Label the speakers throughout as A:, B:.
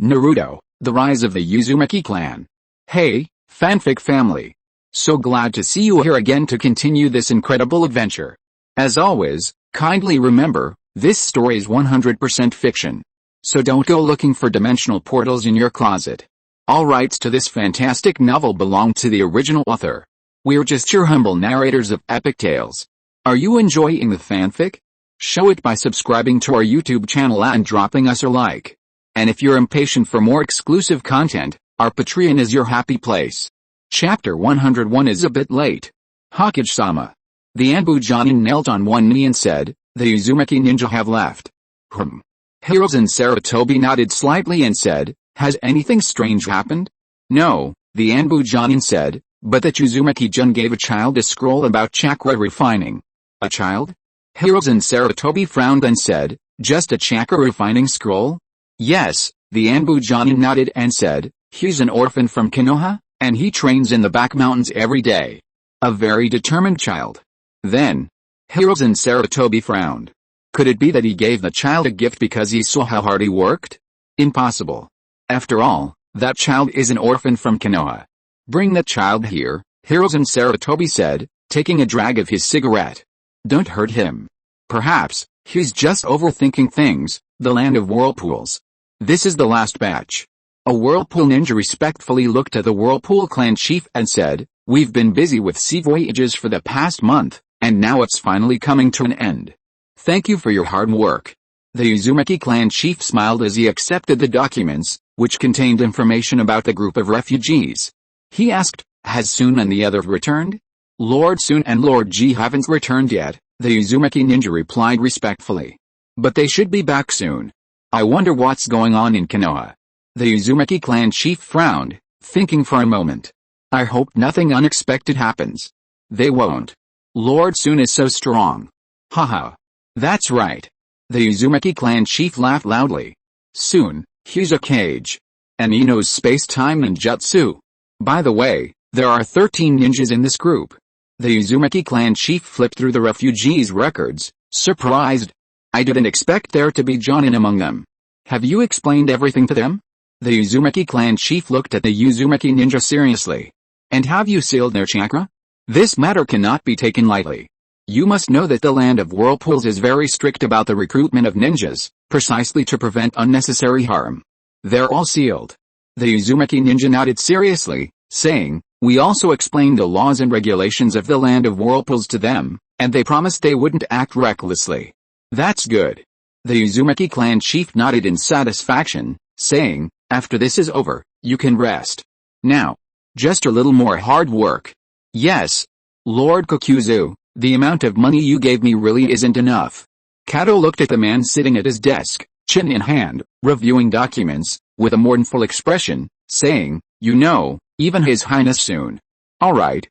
A: Naruto, the rise of the Uzumaki Clan. Hey, fanfic family. So glad to see you here again to continue this incredible adventure. As always, kindly remember, this story is 100% fiction. So don't go looking for dimensional portals in your closet. All rights to this fantastic novel belong to the original author. We're just your humble narrators of epic tales. Are you enjoying the fanfic? Show it by subscribing to our YouTube channel and dropping us a like. And if you're impatient for more exclusive content, our Patreon is your happy place. Chapter 101 is a bit late. Hokage-sama. The Anbu Jonin knelt on one knee and said, "The Uzumaki ninja have left." Hiruzen Sarutobi nodded slightly and said, "Has anything strange happened?" "No," the Anbu Jonin said, "but that Uzumaki-jun gave a child a scroll about chakra refining." "A child?" Hiruzen Sarutobi frowned and said, "Just a chakra refining scroll?" "Yes," the Anbu Jonin nodded and said, "He's an orphan from Konoha, and he trains in the back mountains every day. A very determined child." Then, Hiruzen Sarutobi frowned. Could it be that he gave the child a gift because he saw how hard he worked? Impossible. After all, that child is an orphan from Konoha. "Bring that child here," Hiruzen Sarutobi said, taking a drag of his cigarette. "Don't hurt him. Perhaps, he's just overthinking things, the land of whirlpools. This is the last batch." A whirlpool ninja respectfully looked at the Whirlpool Clan chief and said, "We've been busy with sea voyages for the past month, and now it's finally coming to an end. Thank you for your hard work." The Uzumaki Clan chief smiled as he accepted the documents, which contained information about the group of refugees. He asked, "Has Sun and the others returned?" "Lord Sun and Lord Ji haven't returned yet," the Uzumaki ninja replied respectfully. "But they should be back soon. I wonder what's going on in Konoha." The Uzumaki Clan chief frowned, thinking for a moment. "I hope nothing unexpected happens." "They won't. Lord Sun is so strong." "Haha. That's right." The Uzumaki Clan chief laughed loudly. "Soon, he's a cage. And he knows space-time ninjutsu. By the way, there are 13 ninjas in this group." The Uzumaki Clan chief flipped through the refugees' records, surprised. "I didn't expect there to be Jonin among them. Have you explained everything to them?" The Uzumaki Clan chief looked at the Uzumaki ninja seriously. "And have you sealed their chakra? This matter cannot be taken lightly. You must know that the land of whirlpools is very strict about the recruitment of ninjas, precisely to prevent unnecessary harm. They're all sealed." The Uzumaki ninja nodded seriously, saying, "We also explained the laws and regulations of the land of whirlpools to them, and they promised they wouldn't act recklessly." "That's good." The Uzumaki Clan chief nodded in satisfaction, saying, "After this is over, you can rest. Now, just a little more hard work." "Yes. Lord Kokuzu, the amount of money you gave me really isn't enough." Kato looked at the man sitting at his desk, chin in hand, reviewing documents, with a mournful expression, saying, "You know, even His Highness soon." All right.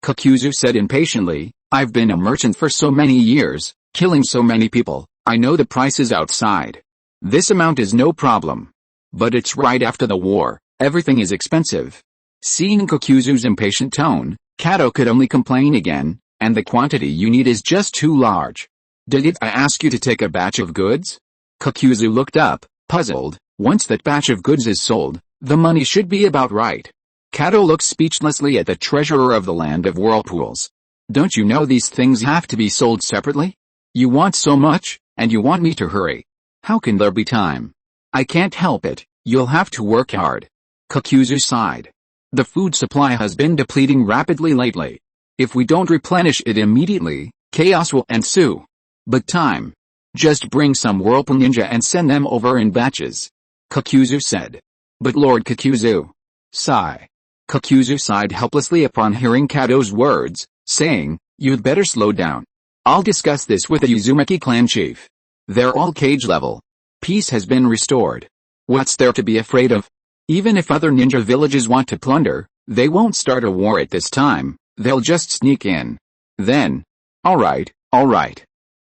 A: Kokuzu said impatiently, "I've been a merchant for so many years, killing so many people, I know the prices outside. This amount is no problem. But it's right after the war, everything is expensive." Seeing Kokuzu's impatient tone, Kato could only complain again, "And the quantity you need is just too large. Did I ask you to take a batch of goods?" Kokuzu looked up, puzzled. "Once that batch of goods is sold, the money should be about right." Kato looked speechlessly at the treasurer of the land of whirlpools. "Don't you know these things have to be sold separately? You want so much, and you want me to hurry. How can there be time?" "I can't help it, you'll have to work hard." Kokuzu sighed. "The food supply has been depleting rapidly lately. If we don't replenish it immediately, chaos will ensue. But time. Just bring some whirlpool ninja and send them over in batches," Kokuzu said. "But Lord Kokuzu." Sigh. Kokuzu sighed helplessly upon hearing Kato's words, saying, "You'd better slow down. I'll discuss this with the Uzumaki Clan chief. They're all cage level. Peace has been restored. What's there to be afraid of? Even if other ninja villages want to plunder, they won't start a war at this time, they'll just sneak in. Then, all right.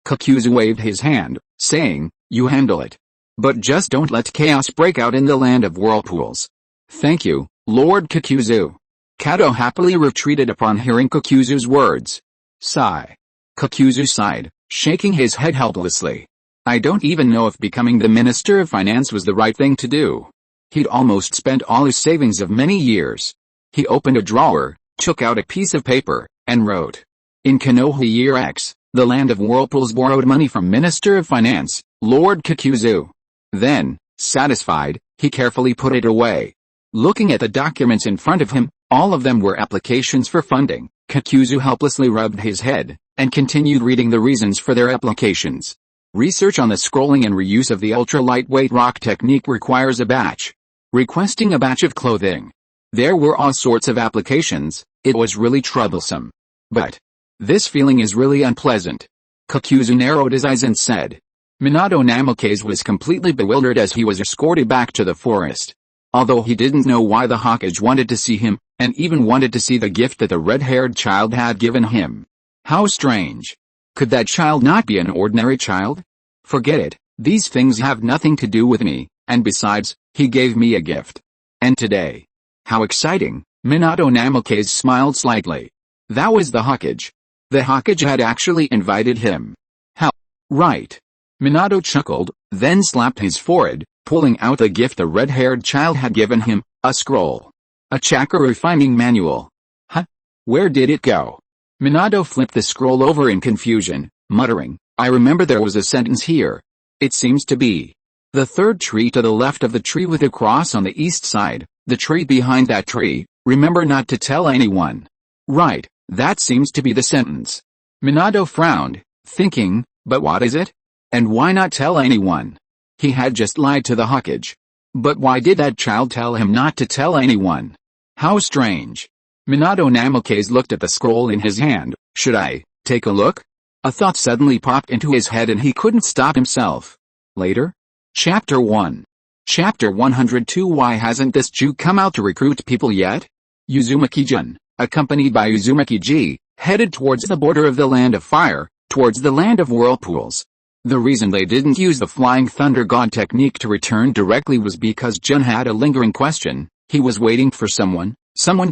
A: Kokuzu waved his hand, saying, "You handle it. But just don't let chaos break out in the land of whirlpools." "Thank you, Lord Kokuzu." Kato happily retreated upon hearing Kokuzu's words. Sigh. Kokuzu sighed, shaking his head helplessly. I don't even know if becoming the Minister of Finance was the right thing to do. He'd almost spent all his savings of many years. He opened a drawer, took out a piece of paper, and wrote, "In Konoha Year X, the land of whirlpools borrowed money from Minister of Finance, Lord Kakuzu." Then, satisfied, he carefully put it away. Looking at the documents in front of him, all of them were applications for funding. Kakuzu helplessly rubbed his head, and continued reading the reasons for their applications. Research on the scrolling and reuse of the ultra-lightweight rock technique requires a batch. Requesting a batch of clothing. There were all sorts of applications. It was really troublesome. But this feeling is really unpleasant. Kakuzu narrowed his eyes and said. Minato Namikaze was completely bewildered as he was escorted back to the forest. Although he didn't know why the Hokage wanted to see him, and even wanted to see the gift that the red-haired child had given him. How strange. Could that child not be an ordinary child? Forget it, these things have nothing to do with me, and besides, he gave me a gift. And today. How exciting, Minato Namikaze smiled slightly. That was the Hokage. The Hokage had actually invited him. How? Right. Minato chuckled, then slapped his forehead, pulling out the gift the red-haired child had given him, a scroll. A chakra refining manual. Huh? Where did it go? Minato flipped the scroll over in confusion, muttering, I remember there was a sentence here. It seems to be. The third tree to the left of the tree with a cross on the east side, the tree behind that tree, remember not to tell anyone. Right, that seems to be the sentence. Minato frowned, thinking, but what is it? And why not tell anyone? He had just lied to the Hokage. But why did that child tell him not to tell anyone? How strange. Minato Namikaze looked at the scroll in his hand. Should I take a look? A thought suddenly popped into his head and he couldn't stop himself. Later? Chapter 1. Chapter 102. Why hasn't this Jew come out to recruit people yet? Uzumaki-jun, accompanied by Uzumaki-ji, headed towards the border of the Land of Fire, towards the Land of Whirlpools. The reason they didn't use the Flying Thunder God technique to return directly was because Jun had a lingering question. He was waiting for someone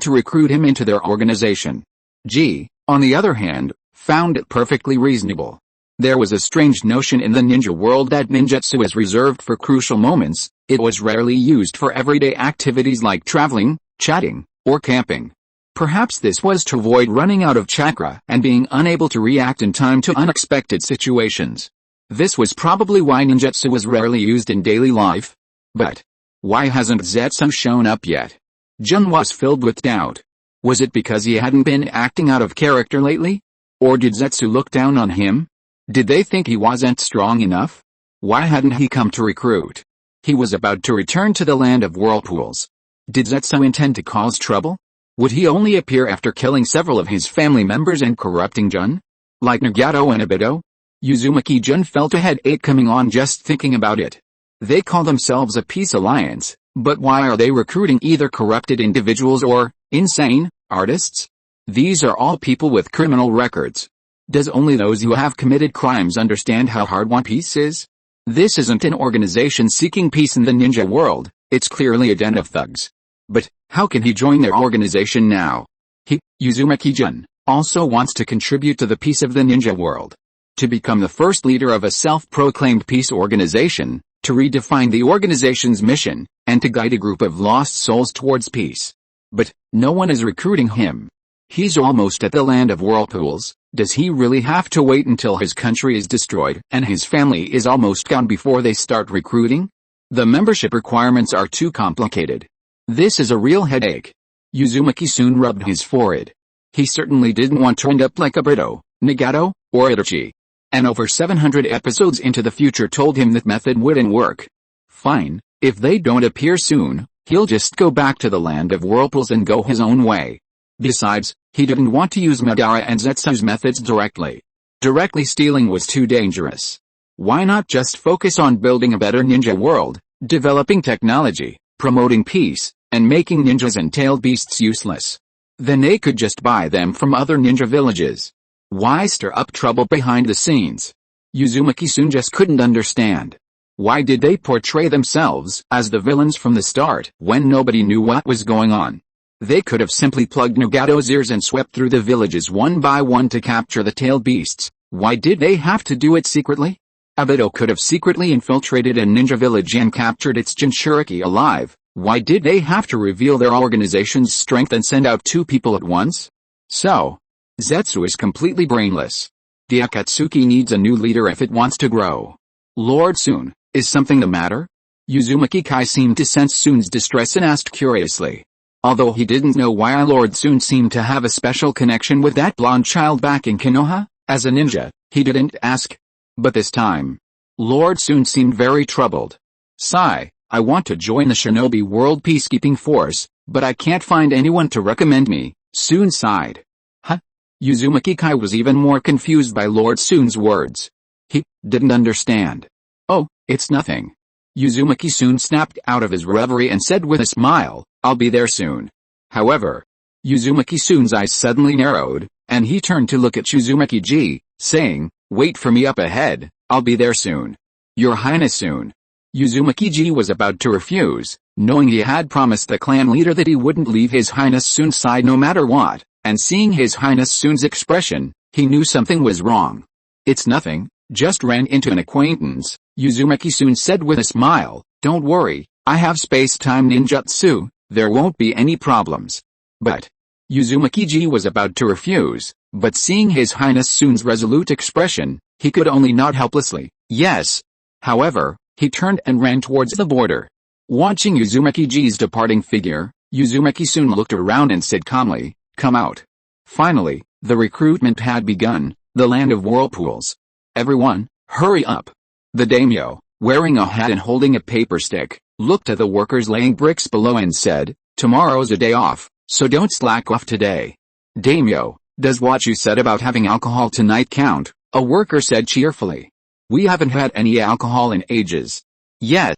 A: to recruit him into their organization. Ji, on the other hand, found it perfectly reasonable. There was a strange notion in the ninja world that ninjutsu is reserved for crucial moments. It was rarely used for everyday activities like traveling, chatting, or camping. Perhaps this was to avoid running out of chakra and being unable to react in time to unexpected situations. This was probably why ninjutsu was rarely used in daily life. But why hasn't Zetsu shown up yet? Jun was filled with doubt. Was it because he hadn't been acting out of character lately? Or did Zetsu look down on him? Did they think he wasn't strong enough? Why hadn't he come to recruit? He was about to return to the Land of Whirlpools. Did Zetsu intend to cause trouble? Would he only appear after killing several of his family members and corrupting Jun? Like Nagato and Obito? Uzumaki-jun felt a headache coming on just thinking about it. They call themselves a peace alliance, but why are they recruiting either corrupted individuals or insane artists? These are all people with criminal records. Does only those who have committed crimes understand how hard One Piece is? This isn't an organization seeking peace in the ninja world, it's clearly a den of thugs. But how can he join their organization now? He, Uzumaki-jun, also wants to contribute to the peace of the ninja world. To become the first leader of a self-proclaimed peace organization, to redefine the organization's mission, and to guide a group of lost souls towards peace. But no one is recruiting him. He's almost at the Land of Whirlpools. Does he really have to wait until his country is destroyed and his family is almost gone before they start recruiting? The membership requirements are too complicated. This is a real headache. Uzumaki soon rubbed his forehead. He certainly didn't want to end up like Obito, Nagato, or Itachi. And over 700 episodes into the future told him that method wouldn't work. Fine, if they don't appear soon, he'll just go back to the Land of Whirlpools and go his own way. Besides, he didn't want to use Madara and Zetsu's methods directly. Directly stealing was too dangerous. Why not just focus on building a better ninja world, developing technology, promoting peace, and making ninjas and tailed beasts useless? Then they could just buy them from other ninja villages. Why stir up trouble behind the scenes? Uzumaki-sun just couldn't understand. Why did they portray themselves as the villains from the start when nobody knew what was going on? They could have simply plugged Nagato's ears and swept through the villages one by one to capture the tailed beasts. Why did they have to do it secretly? Obito could have secretly infiltrated a ninja village and captured its Jinchuriki alive. Why did they have to reveal their organization's strength and send out 2 people at once? So, Zetsu is completely brainless. The Akatsuki needs a new leader if it wants to grow. Lord Sun, is something the matter? Uzumaki Kai seemed to sense Sun's distress and asked curiously. Although he didn't know why Lord Sun seemed to have a special connection with that blonde child back in Konoha, as a ninja, he didn't ask. But this time, Lord Sun seemed very troubled. Sigh, I want to join the Shinobi World Peacekeeping Force, but I can't find anyone to recommend me, Sun sighed. Huh? Uzumaki Kai was even more confused by Lord Sun's words. He didn't understand. Oh, it's nothing. Uzumaki soon snapped out of his reverie and said with a smile, I'll be there soon. However, Uzumaki Sun's eyes suddenly narrowed, and he turned to look at Uzumaki Ji, saying, wait for me up ahead, I'll be there soon. Your Highness soon. Uzumaki Ji was about to refuse, knowing he had promised the clan leader that he wouldn't leave His Highness Sun's side no matter what, and seeing His Highness Sun's expression, he knew something was wrong. It's nothing, just ran into an acquaintance, Uzumaki Sun said with a smile, don't worry, I have space-time ninjutsu, there won't be any problems. But, Uzumaki Ji was about to refuse, but seeing His Highness Sun's resolute expression, he could only nod helplessly, yes. However, he turned and ran towards the border. Watching Uzumaki Ji's departing figure, Uzumaki Sun looked around and said calmly, come out. Finally, the recruitment had begun, the land of whirlpools. Everyone, hurry up. The daimyo, wearing a hat and holding a paper stick, looked at the workers laying bricks below and said, tomorrow's a day off, so don't slack off today. Daimyo, does what you said about having alcohol tonight count? A worker said cheerfully. We haven't had any alcohol in ages. Yet,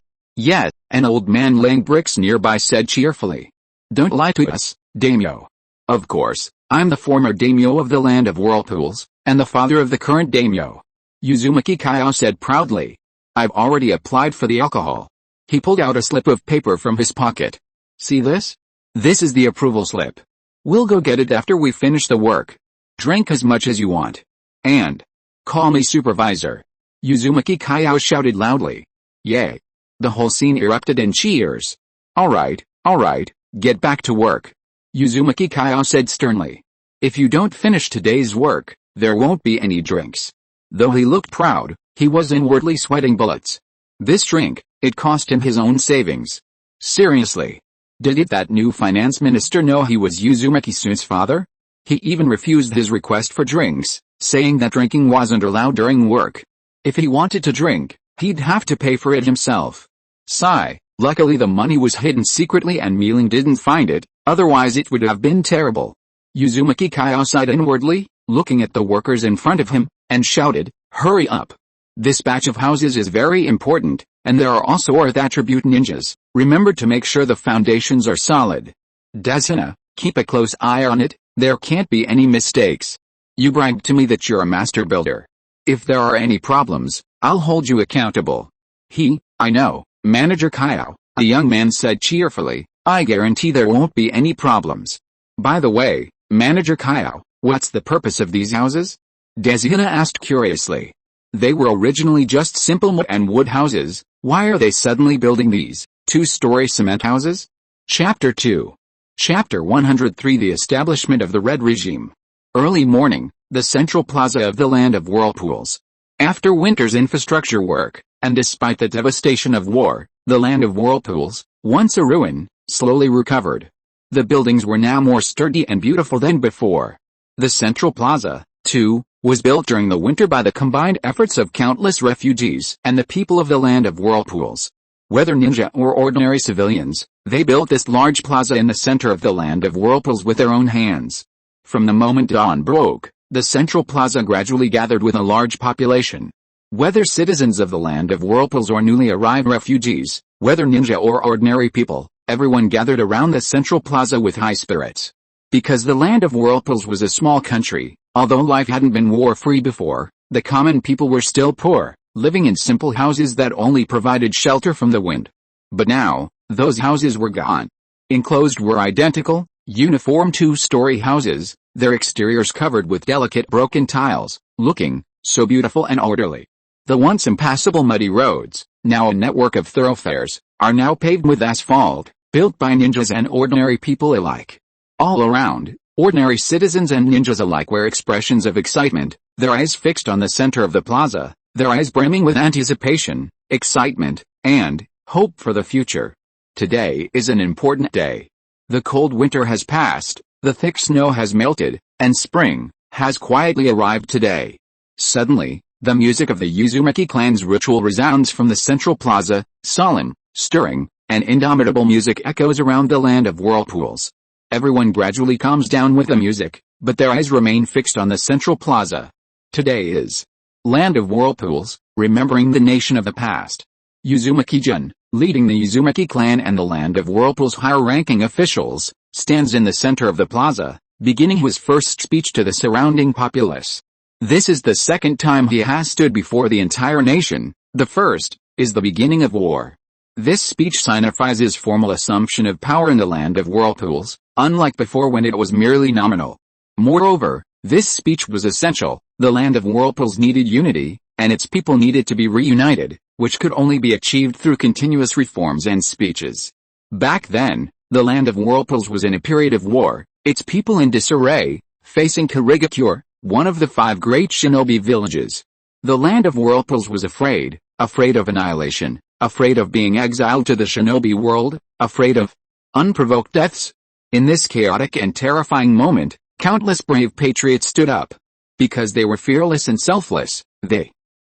A: an old man laying bricks nearby said cheerfully. Don't lie to us, daimyo. Of course, I'm the former daimyo of the land of whirlpools, and the father of the current daimyo. Uzumaki Kai said proudly. I've already applied for the alcohol. He pulled out a slip of paper from his pocket. See this? This is the approval slip. We'll go get it after we finish the work. Drink as much as you want. And call me supervisor. Uzumaki Kai shouted loudly. Yay. The whole scene erupted in cheers. Alright, get back to work. Uzumaki Kai said sternly. If you don't finish today's work, there won't be any drinks. Though he looked proud, he was inwardly sweating bullets. This drink, it cost him his own savings. Seriously. Did that new finance minister know he was Uzumaki Sun's father? He even refused his request for drinks, saying that drinking wasn't allowed during work. If he wanted to drink, he'd have to pay for it himself. Sigh, luckily the money was hidden secretly and Mealing didn't find it, otherwise it would have been terrible. Uzumaki Kai sighed inwardly, looking at the workers in front of him, and shouted, hurry up. This batch of houses is very important, and there are also Earth attribute ninjas. Remember to make sure the foundations are solid. Dazuna, keep a close eye on it, there can't be any mistakes. You bragged to me that you're a master builder. If there are any problems, I'll hold you accountable. I know, Manager Kyle, the young man said cheerfully, I guarantee there won't be any problems. By the way, Manager Kyle, what's the purpose of these houses? Dazuna asked curiously. They were originally just simple mud and wood houses, why are they suddenly building these 2-story cement houses? Chapter 2. Chapter 103 The Establishment of the Red Regime. Early morning, the central plaza of the land of whirlpools. After winter's infrastructure work, and despite the devastation of war, the land of whirlpools, once a ruin, slowly recovered. The buildings were now more sturdy and beautiful than before. The central plaza, too, was built during the winter by the combined efforts of countless refugees and the people of the land of whirlpools. Whether ninja or ordinary civilians, they built this large plaza in the center of the land of whirlpools with their own hands. From the moment dawn broke, the central plaza gradually gathered with a large population. Whether citizens of the land of whirlpools or newly arrived refugees, whether ninja or ordinary people, everyone gathered around the central plaza with high spirits. Because the land of whirlpools was a small country, although life hadn't been war-free before, the common people were still poor, living in simple houses that only provided shelter from the wind. But now, those houses were gone. Enclosed were identical, uniform 2-story houses, their exteriors covered with delicate broken tiles, looking so beautiful and orderly. The once impassable muddy roads, now a network of thoroughfares, are now paved with asphalt, built by ninjas and ordinary people alike. All around, ordinary citizens and ninjas alike wear expressions of excitement, their eyes fixed on the center of the plaza, their eyes brimming with anticipation, excitement, and hope for the future. Today is an important day. The cold winter has passed, the thick snow has melted, and spring has quietly arrived today. Suddenly, the music of the Uzumaki clan's ritual resounds from the central plaza, solemn, stirring, and indomitable music echoes around the land of whirlpools. Everyone gradually calms down with the music, but their eyes remain fixed on the central plaza. Today is Land of Whirlpools, remembering the nation of the past. Uzumaki-jun, leading the Uzumaki clan and the Land of Whirlpools higher-ranking officials, stands in the center of the plaza, beginning his first speech to the surrounding populace. This is the second time he has stood before the entire nation. The first is the beginning of war. This speech signifies his formal assumption of power in the Land of Whirlpools, unlike before when it was merely nominal. Moreover, this speech was essential. The Land of Whirlpools needed unity, and its people needed to be reunited, which could only be achieved through continuous reforms and speeches. Back then, the Land of Whirlpools was in a period of war, its people in disarray, facing Kirigakure, one of the 5 great shinobi villages. The Land of Whirlpools was afraid of annihilation, afraid of being exiled to the shinobi world, afraid of unprovoked deaths. In this chaotic and terrifying moment, countless brave patriots stood up. Because they were fearless and selfless,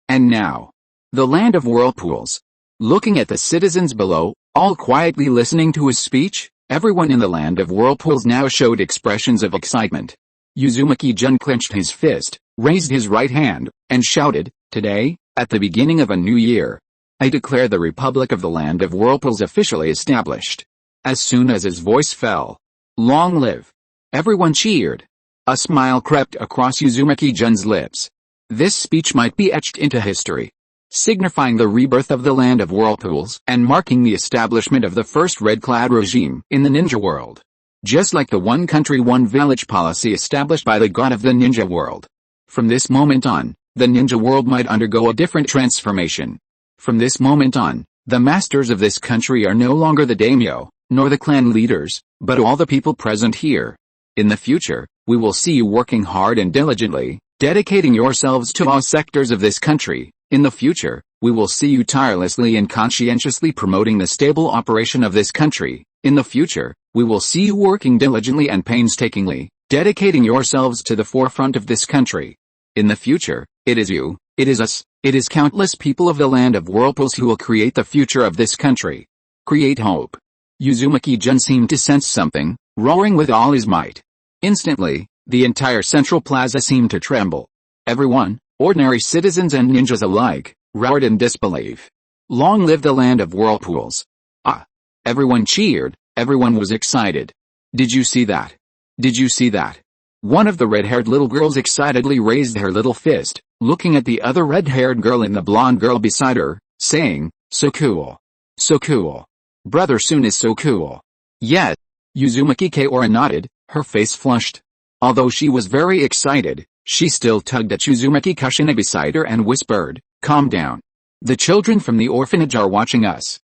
A: and now, the Land of Whirlpools. Looking at the citizens below, all quietly listening to his speech, everyone in the Land of Whirlpools now showed expressions of excitement. Uzumaki-jun clenched his fist, raised his right hand, and shouted, "Today, at the beginning of a new year, I declare the Republic of the Land of Whirlpools officially established." As soon as his voice fell, "Long live!" everyone cheered. A smile crept across Uzumaki-jun's lips. This speech might be etched into history, signifying the rebirth of the Land of Whirlpools and marking the establishment of the first red-clad regime in the ninja world. Just like the one country one village policy established by the god of the ninja world. From this moment on, the ninja world might undergo a different transformation. From this moment on, the masters of this country are no longer the daimyo, nor the clan leaders, but all the people present here. In the future, we will see you working hard and diligently, dedicating yourselves to all sectors of this country. In the future, we will see you tirelessly and conscientiously promoting the stable operation of this country. In the future, we will see you working diligently and painstakingly, dedicating yourselves to the forefront of this country. In the future, it is you, it is us, it is countless people of the Land of Whirlpools who will create the future of this country. Create hope. Uzumaki-jun seemed to sense something, roaring with all his might. Instantly, the entire central plaza seemed to tremble. Everyone, ordinary citizens and ninjas alike, roared in disbelief. Long live the Land of Whirlpools! Ah! Everyone cheered, everyone was excited. Did you see that? Did you see that? One of the red-haired little girls excitedly raised her little fist, looking at the other red-haired girl and the blonde girl beside her, saying, "So cool. So cool. Brother Sun is so cool." Yes. Uzumaki Kaora nodded, her face flushed. Although she was very excited, she still tugged at Uzumaki Kushina beside her and whispered, "Calm down. The children from the orphanage are watching us."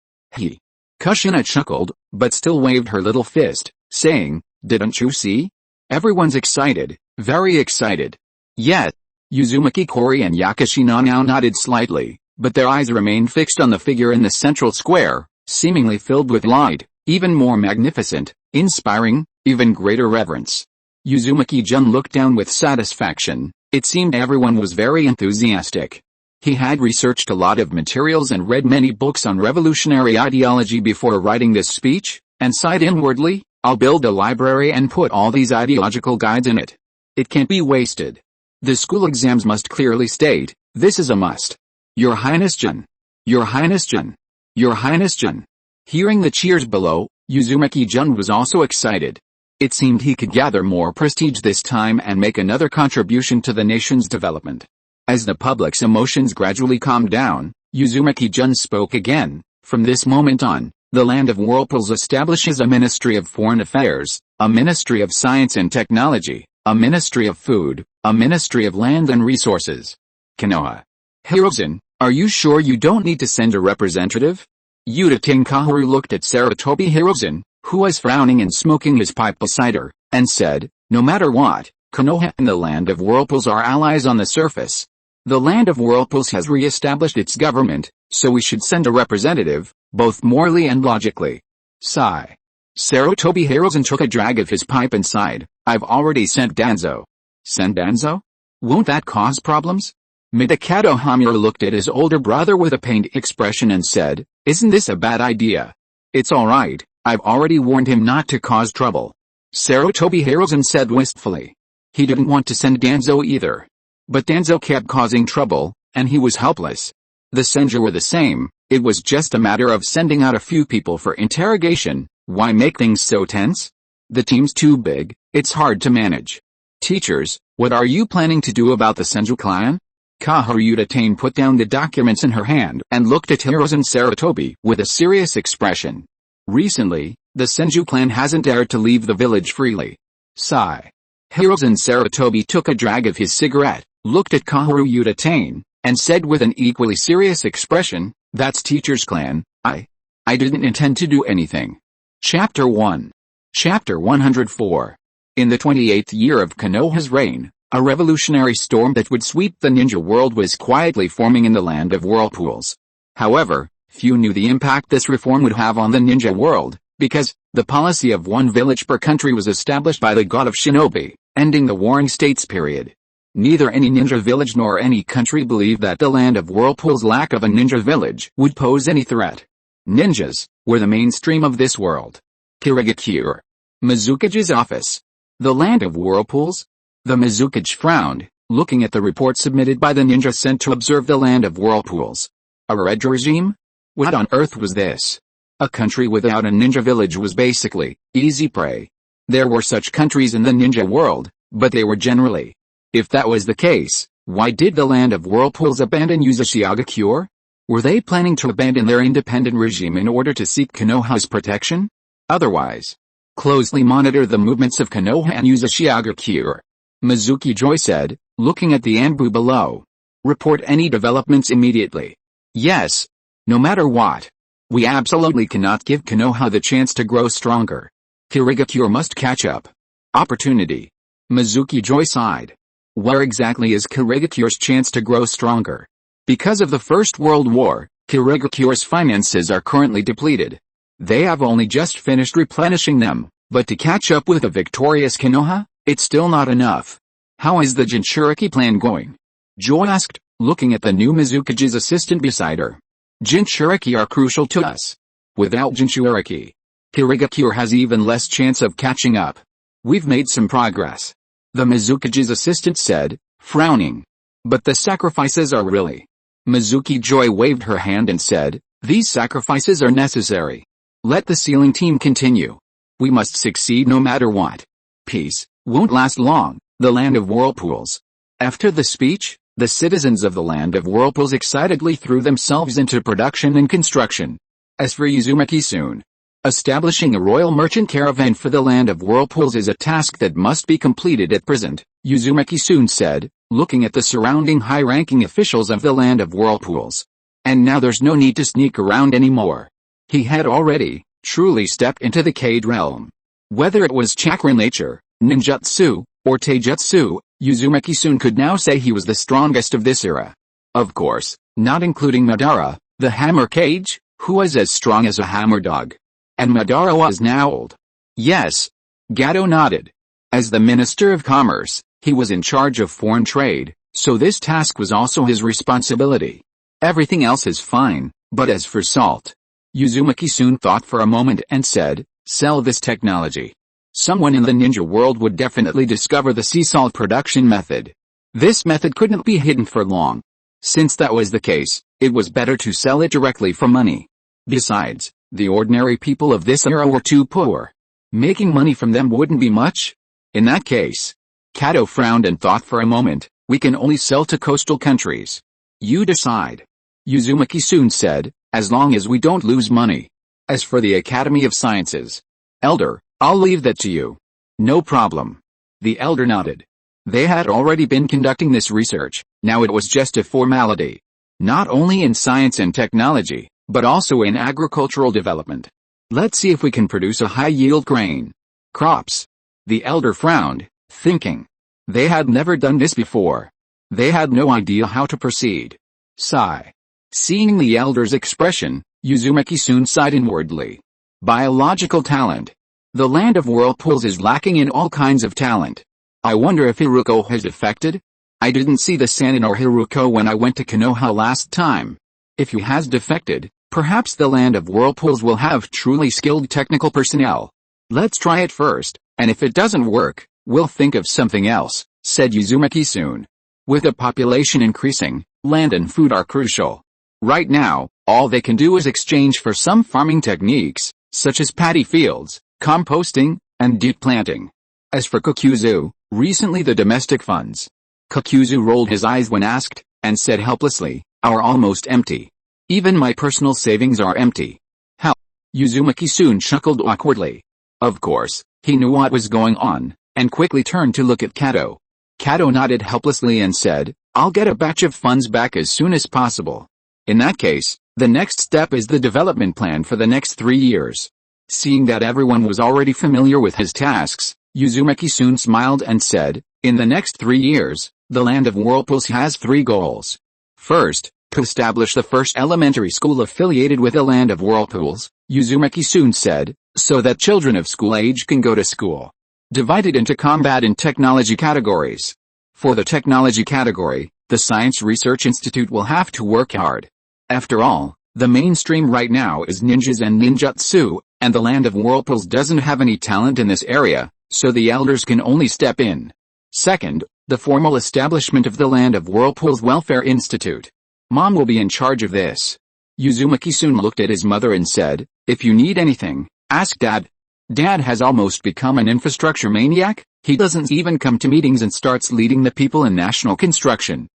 A: Kushina chuckled, but still waved her little fist, saying, "Didn't you see? Everyone's excited, very excited." Yes. Uzumaki Kori and Yakashina now nodded slightly, but their eyes remained fixed on the figure in the central square, seemingly filled with light, even more magnificent, inspiring, even greater reverence. Uzumaki-jun looked down with satisfaction. It seemed everyone was very enthusiastic. He had researched a lot of materials and read many books on revolutionary ideology before writing this speech, and sighed inwardly, "I'll build a library and put all these ideological guides in it. It can't be wasted. The school exams must clearly state, this is a must. Your Highness-jun. Your Highness-jun. Your Highness-jun." Hearing the cheers below, Uzumaki-jun was also excited. It seemed he could gather more prestige this time and make another contribution to the nation's development. As the public's emotions gradually calmed down, Uzumaki-jun spoke again. "From this moment on, the Land of Whirlpools establishes a Ministry of Foreign Affairs, a Ministry of Science and Technology, a Ministry of Food, a Ministry of Land and Resources. Konoha. Hirozen, Are you sure you don't need to send a representative? Udating Kaharu looked at Sarutobi Hirozen, who was frowning and smoking his pipe beside her, and said, no matter what, Konoha and the Land of Whirlpools are allies on the surface. The Land of Whirlpools has re-established its government, so we should send a representative, both morally and logically. Sigh. Sarutobi Hirozen took a drag of his pipe and sighed, I've already sent Danzo. Send Danzo? Won't that cause problems? Midakato Hamura looked at his older brother with a pained expression and said, isn't this a bad idea? It's alright, I've already warned him not to cause trouble. Sarutobi Hirozen said wistfully. He didn't want to send Danzo either. But Danzo kept causing trouble, and he was helpless. The Senju were the same, it was just a matter of sending out a few people for interrogation. Why make things so tense? The team's too big, it's hard to manage. Teachers, what are you planning to do about the Senju clan? Kaharu Udatane put down the documents in her hand and looked at Hirozen Sarutobi with a serious expression. Recently, the Senju clan hasn't dared to leave the village freely. Sigh. Hirozen Sarutobi took a drag of his cigarette, looked at Kaharu Udatane, and said with an equally serious expression, that's Teacher's clan, I didn't intend to do anything. Chapter 1. Chapter 104. In the 28th year of Konoha's reign, a revolutionary storm that would sweep the ninja world was quietly forming in the Land of Whirlpools. However, few knew the impact this reform would have on the ninja world, because the policy of one village per country was established by the god of shinobi, ending the warring states period. Neither any ninja village nor any country believed that the Land of Whirlpool's lack of a ninja village would pose any threat. Ninjas were the mainstream of this world. Kirigakure. Mizukage's office. The Land of Whirlpools? The Mizukage frowned, looking at the report submitted by the ninja sent to observe the Land of Whirlpools. A red regime? What on earth was this? A country without a ninja village was basically easy prey. There were such countries in the ninja world, but they were generally. If that was the case, why did the Land of Whirlpools abandon Uzumaki? Were they planning to abandon their independent regime in order to seek Konoha's protection? Otherwise, closely monitor the movements of Konoha and Uzumaki. Mizuki Joy said, looking at the Anbu below. Report any developments immediately. Yes. No matter what. We absolutely cannot give Konoha the chance to grow stronger. Kirigakure must catch up. Opportunity. Mizuki Joy sighed. Where exactly is Kirigakure's chance to grow stronger? Because of the First World War, Kirigakure's finances are currently depleted. They have only just finished replenishing them, but to catch up with a victorious Konoha, it's still not enough. How is the Jinchuriki plan going? Joy asked, looking at the new Mizukage's assistant beside her. Jinchuriki are crucial to us. Without Jinchuriki, Kirigakure has even less chance of catching up. We've made some progress. The Mizukage's assistant said, frowning. But the sacrifices are really. Mizuki Joy waved her hand and said, these sacrifices are necessary. Let the sealing team continue. We must succeed no matter what. Peace won't last long, the Land of Whirlpools. After the speech, the citizens of the Land of Whirlpools excitedly threw themselves into production and construction. As for Uzumaki, establishing a royal merchant caravan for the Land of Whirlpools is a task that must be completed at present, Uzumaki said, looking at the surrounding high-ranking officials of the Land of Whirlpools. And now there's no need to sneak around anymore. He had already, truly stepped into the Kade realm. Whether it was chakra nature, ninjutsu, or taijutsu, Uzumaki could now say he was the strongest of this era. Of course, not including Madara, the hammer cage, who was as strong as a hammer dog. And Madara was now old. Yes. Gato nodded. As the Minister of Commerce, he was in charge of foreign trade, so this task was also his responsibility. Everything else is fine, but as for salt. Uzumaki thought for a moment and said, sell this technology. Someone in the ninja world would definitely discover the sea salt production method. This method couldn't be hidden for long. Since that was the case, it was better to sell it directly for money. Besides, the ordinary people of this era were too poor. Making money from them wouldn't be much. In that case, Kato frowned and thought for a moment, we can only sell to coastal countries. You decide. Uzumaki said, as long as we don't lose money. As for the Academy of Sciences, Elder, I'll leave that to you. No problem. The elder nodded. They had already been conducting this research, now it was just a formality. Not only in science and technology, but also in agricultural development. Let's see if we can produce a high-yield grain crops. The elder frowned, thinking. They had never done this before. They had no idea how to proceed. Sigh. Seeing the elder's expression, Uzumaki soon sighed inwardly. Biological talent. The land of whirlpools is lacking in all kinds of talent. I wonder if Haruko has defected? I didn't see the Sanin or Haruko when I went to Konoha last time. If he has defected, perhaps the land of whirlpools will have truly skilled technical personnel. Let's try it first, and if it doesn't work, we'll think of something else, said Uzumaki soon. With the population increasing, land and food are crucial. Right now, all they can do is exchange for some farming techniques, such as paddy fields, composting, and deep planting. As for Kokuzu, recently the domestic funds. Kokuzu rolled his eyes when asked, and said helplessly, are almost empty. Even my personal savings are empty. How? Uzumaki soon chuckled awkwardly. Of course, he knew what was going on, and quickly turned to look at Kato. Kato nodded helplessly and said, I'll get a batch of funds back as soon as possible. In that case, the next step is the development plan for the next 3 years. Seeing that everyone was already familiar with his tasks, Uzumaki soon smiled and said, in the next 3 years, the land of whirlpools has 3 goals. First, to establish the first elementary school affiliated with the land of whirlpools, Uzumaki soon said, so that children of school age can go to school. Divided into combat and technology categories. For the technology category, the Science Research Institute will have to work hard. After all, the mainstream right now is ninjas and ninjutsu, and the land of whirlpools doesn't have any talent in this area, so the elders can only step in. Second, the formal establishment of the land of whirlpools Welfare Institute. Mom will be in charge of this. Uzumaki soon looked at his mother and said, if you need anything, ask Dad. Dad has almost become an infrastructure maniac, he doesn't even come to meetings and starts leading the people in national construction.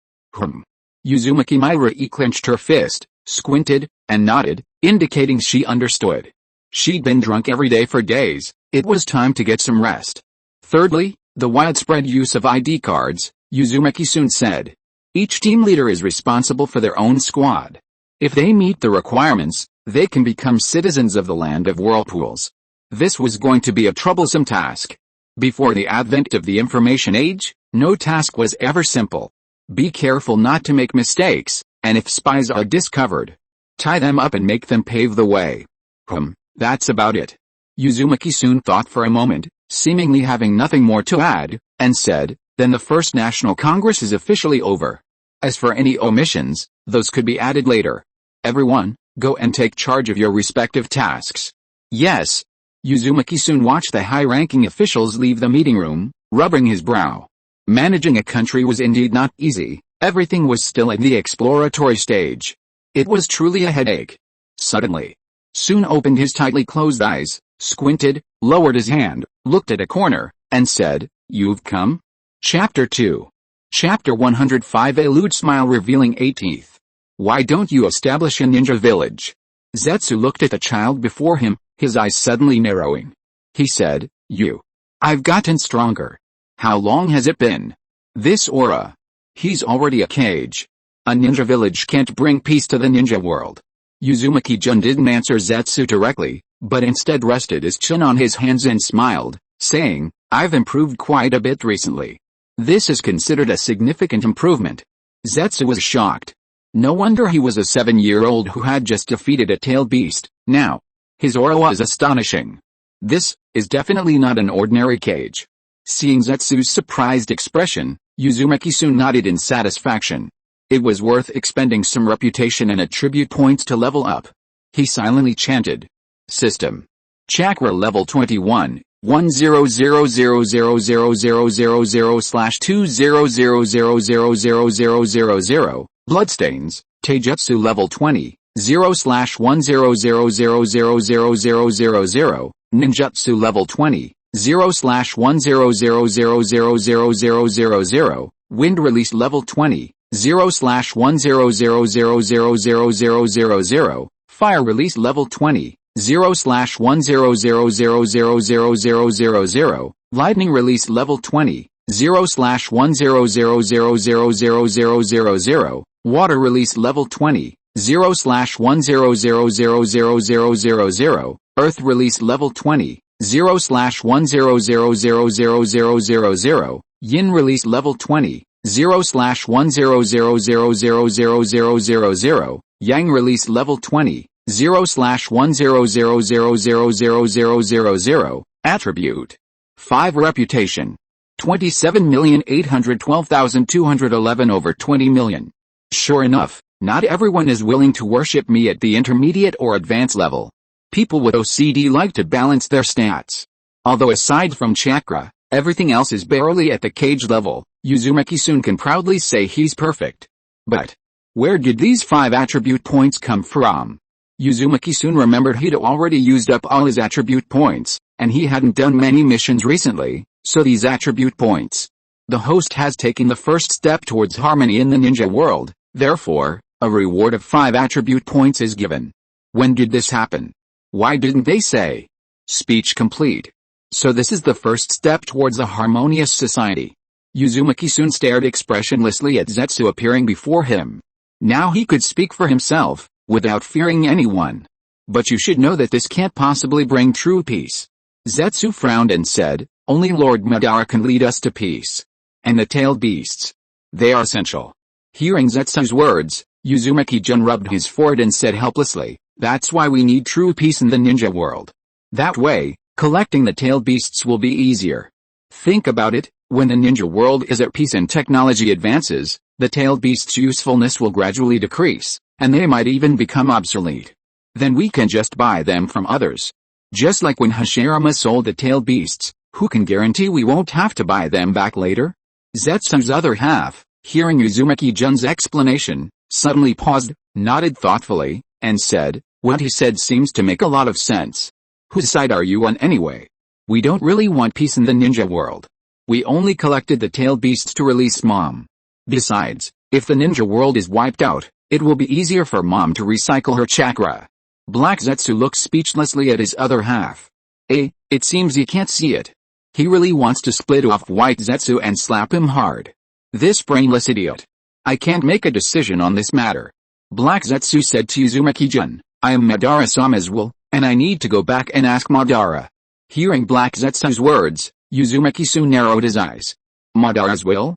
A: Uzumaki Myra clenched her fist, squinted, and nodded, indicating she understood. She'd been drunk every day for days, it was time to get some rest. Thirdly, the widespread use of ID cards, Uzumaki soon said. Each team leader is responsible for their own squad. If they meet the requirements, they can become citizens of the land of whirlpools. This was going to be a troublesome task. Before the advent of the information age, no task was ever simple. Be careful not to make mistakes, and if spies are discovered, tie them up and make them pave the way. That's about it. Uzumaki soon thought for a moment, seemingly having nothing more to add, and said, then the First National Congress is officially over. As for any omissions, those could be added later. Everyone, go and take charge of your respective tasks. Yes. Uzumaki soon watched the high-ranking officials leave the meeting room, rubbing his brow. Managing a country was indeed not easy, everything was still at the exploratory stage. It was truly a headache. Suddenly, Soon opened his tightly closed eyes, squinted, lowered his hand, looked at a corner, and said, "You've come?" Chapter 2. Chapter 105. A lewd smile revealing 8 teeth. Why don't you establish a ninja village? Zetsu looked at the child before him, his eyes suddenly narrowing. He said, I've gotten stronger. How long has it been? This aura. He's already a cage. A ninja village can't bring peace to the ninja world. Uzumaki-jun didn't answer Zetsu directly, but instead rested his chin on his hands and smiled, saying, I've improved quite a bit recently. This is considered a significant improvement. Zetsu was shocked. No wonder he was a 7-year-old who had just defeated a tailed beast. Now, his aura was astonishing. This is definitely not an ordinary cage. Seeing Zetsu's surprised expression, Uzumaki soon nodded in satisfaction. It was worth expending some reputation and attribute points to level up. He silently chanted. System. Chakra level 21, 1000000/20000000. Bloodstains, Taijutsu level 20, 0/100000000. Ninjutsu level 20, 0/100000000. Wind release level 20, 0/100000000. Fire release level 20, 0/100000000. Lightning release level 20, 0/100000000. Water release level 20, 0/100000000. Earth release level 20, 0/100000000. Yin release level 20, 0/10000000000. Yang release level 20, 0/10000000000. Attribute 5 reputation 27,812,211 over 20 million. Sure enough, not everyone is willing to worship me at the intermediate or advanced level. People with OCD like to balance their stats. Although aside from chakra, everything else is barely at the cage level, Uzumaki-san can proudly say he's perfect. But where did these 5 attribute points come from? Uzumaki-san remembered he'd already used up all his attribute points, and he hadn't done many missions recently, so these attribute points. The host has taken the first step towards harmony in the ninja world, therefore, a reward of 5 attribute points is given. When did this happen? Why didn't they say? Speech complete. So this is the first step towards a harmonious society. Uzumaki-san stared expressionlessly at Zetsu appearing before him. Now he could speak for himself, without fearing anyone. But you should know that this can't possibly bring true peace. Zetsu frowned and said, only Lord Madara can lead us to peace. And the tailed beasts. They are essential. Hearing Zetsu's words, Uzumaki-jun rubbed his forehead and said helplessly, that's why we need true peace in the ninja world. That way, collecting the tailed beasts will be easier. Think about it, when the ninja world is at peace and technology advances, the tailed beasts' usefulness will gradually decrease, and they might even become obsolete. Then we can just buy them from others. Just like when Hashirama sold the tailed beasts, who can guarantee we won't have to buy them back later? Zetsu's other half, hearing Uzumaki-jun's explanation, suddenly paused, nodded thoughtfully, and said, what he said seems to make a lot of sense. Whose side are you on anyway? We don't really want peace in the ninja world. We only collected the tailed beasts to release Mom. Besides, if the ninja world is wiped out, it will be easier for Mom to recycle her chakra. Black Zetsu looked speechlessly at his other half. It seems he can't see it. He really wants to split off White Zetsu and slap him hard. This brainless idiot. I can't make a decision on this matter. Black Zetsu said to Uzumaki-jun, I am Madara-sama's will, and I need to go back and ask Madara. Hearing Black Zetsu's words, Uzumaki-san narrowed his eyes. Madara's will?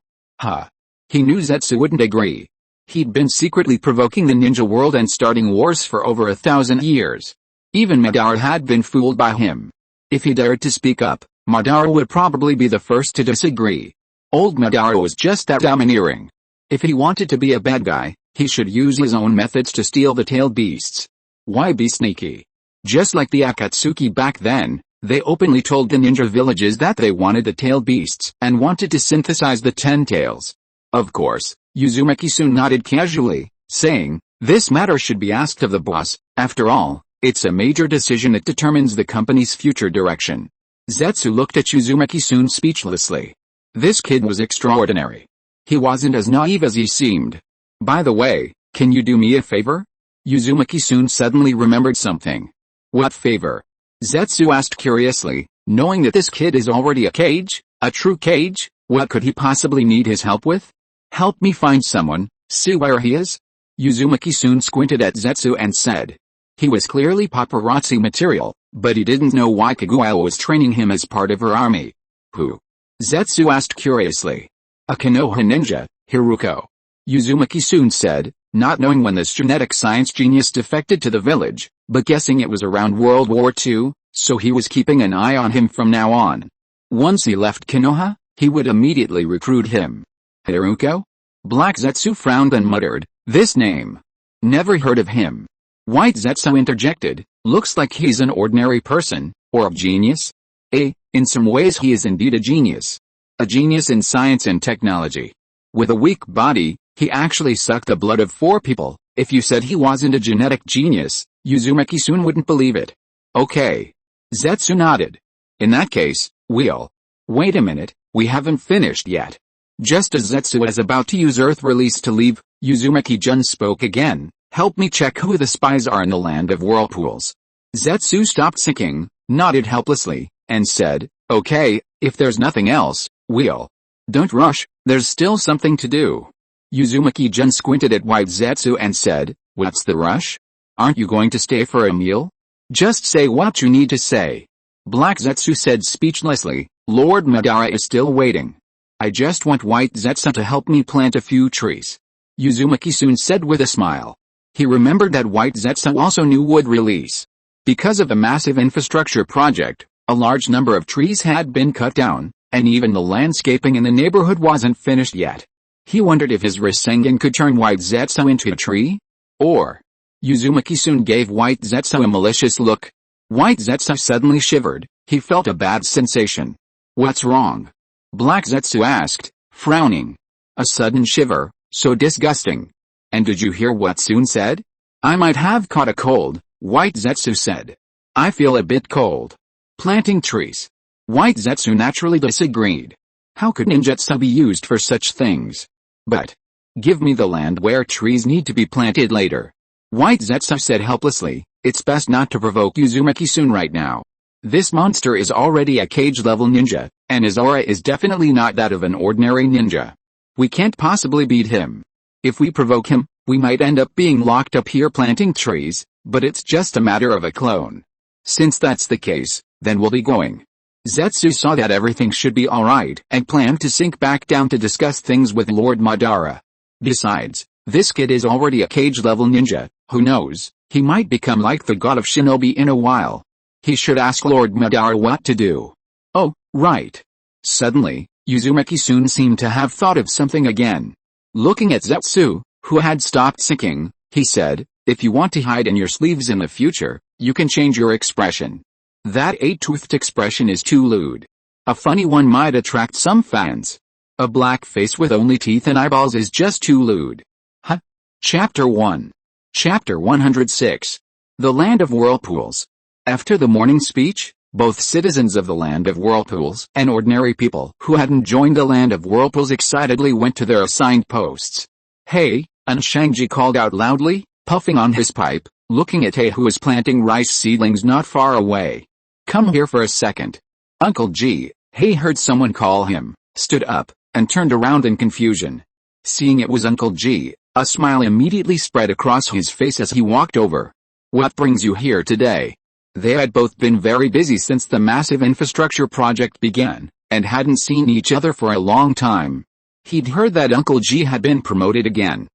A: He knew Zetsu wouldn't agree. He'd been secretly provoking the ninja world and starting wars for over 1,000 years. Even Madara had been fooled by him. If he dared to speak up, Madara would probably be the first to disagree. Old Madara was just that domineering. If he wanted to be a bad guy, he should use his own methods to steal the tailed beasts. Why be sneaky? Just like the Akatsuki back then, they openly told the ninja villages that they wanted the tailed beasts and wanted to synthesize the 10 tails. Of course, Uzumaki-san nodded casually, saying, this matter should be asked of the boss. After all, it's a major decision that determines the company's future direction. Zetsu looked at Uzumaki-san speechlessly. This kid was extraordinary. He wasn't as naive as he seemed. By the way, can you do me a favor? Uzumaki-san suddenly remembered something. What favor? Zetsu asked curiously, knowing that this kid is already a cage, a true cage, what could he possibly need his help with? Help me find someone, see where he is? Uzumaki-san squinted at Zetsu and said. He was clearly paparazzi material, but he didn't know why Kaguya was training him as part of her army. Who? Zetsu asked curiously. A Konoha ninja, Hiruko. Uzumaki-san said, not knowing when this genetic science genius defected to the village, but guessing it was around World War II, so he was keeping an eye on him from now on. Once he left Konoha, he would immediately recruit him. Hiruko? Black Zetsu frowned and muttered, this name. Never heard of him. White Zetsu interjected, looks like he's an ordinary person, or a genius? In some ways he is indeed a genius. A genius in science and technology. With a weak body, he actually sucked the blood of 4 people. If you said he wasn't a genetic genius, Uzumaki-san wouldn't believe it. Okay. Zetsu nodded. In that case, we'll... Wait a minute, we haven't finished yet. Just as Zetsu was about to use Earth Release to leave, Uzumaki-jun spoke again. Help me check who the spies are in the land of whirlpools. Zetsu stopped sinking, nodded helplessly, and said, okay, if there's nothing else, we'll... Don't rush, there's still something to do. Uzumaki-jun squinted at White Zetsu and said, "What's the rush? Aren't you going to stay for a meal? Just say what you need to say." Black Zetsu said speechlessly, "Lord Madara is still waiting. I just want White Zetsu to help me plant a few trees." Uzumaki soon said with a smile. He remembered that White Zetsu also knew wood release. Because of the massive infrastructure project, a large number of trees had been cut down, and even the landscaping in the neighborhood wasn't finished yet. He wondered if his Rasengan could turn White Zetsu into a tree? Or... Uzumaki soon gave White Zetsu a malicious look. White Zetsu suddenly shivered. He felt a bad sensation. "What's wrong?" Black Zetsu asked, frowning. "A sudden shiver, so disgusting." "And did you hear what Soon said?" "I might have caught a cold," White Zetsu said. "I feel a bit cold." Planting trees. White Zetsu naturally disagreed. How could ninjutsu be used for such things? "But give me the land where trees need to be planted later," White Zetsu said helplessly. "It's best not to provoke Uzumaki-sun right now. This monster is already a cage-level ninja, and his aura is definitely not that of an ordinary ninja. We can't possibly beat him. If we provoke him, we might end up being locked up here planting trees, but it's just a matter of a clone. Since that's the case, then we'll be going." Zetsu saw that everything should be alright and planned to sink back down to discuss things with Lord Madara. Besides, this kid is already a cage-level ninja. Who knows, he might become like the god of shinobi in a while. He should ask Lord Madara what to do. Oh, right. Suddenly, Uzumaki-sun seemed to have thought of something again. Looking at Zetsu, who had stopped sinking, he said, "If you want to hide in your sleeves in the future, you can change your expression. That eight-toothed expression is too lewd. A funny one might attract some fans. A black face with only teeth and eyeballs is just too lewd." Huh? Chapter 1. Chapter 106. The Land of Whirlpools. After the morning speech, both citizens of the Land of Whirlpools and ordinary people who hadn't joined the Land of Whirlpools excitedly went to their assigned posts. "Hey," Shangji called out loudly, puffing on his pipe, looking at Hei who was planting rice seedlings not far away. "Come here for a second." Uncle G, Hei heard someone call him, stood up, and turned around in confusion. Seeing it was Uncle G, a smile immediately spread across his face as he walked over. "What brings you here today?" They had both been very busy since the massive infrastructure project began, and hadn't seen each other for a long time. He'd heard that Uncle G had been promoted again.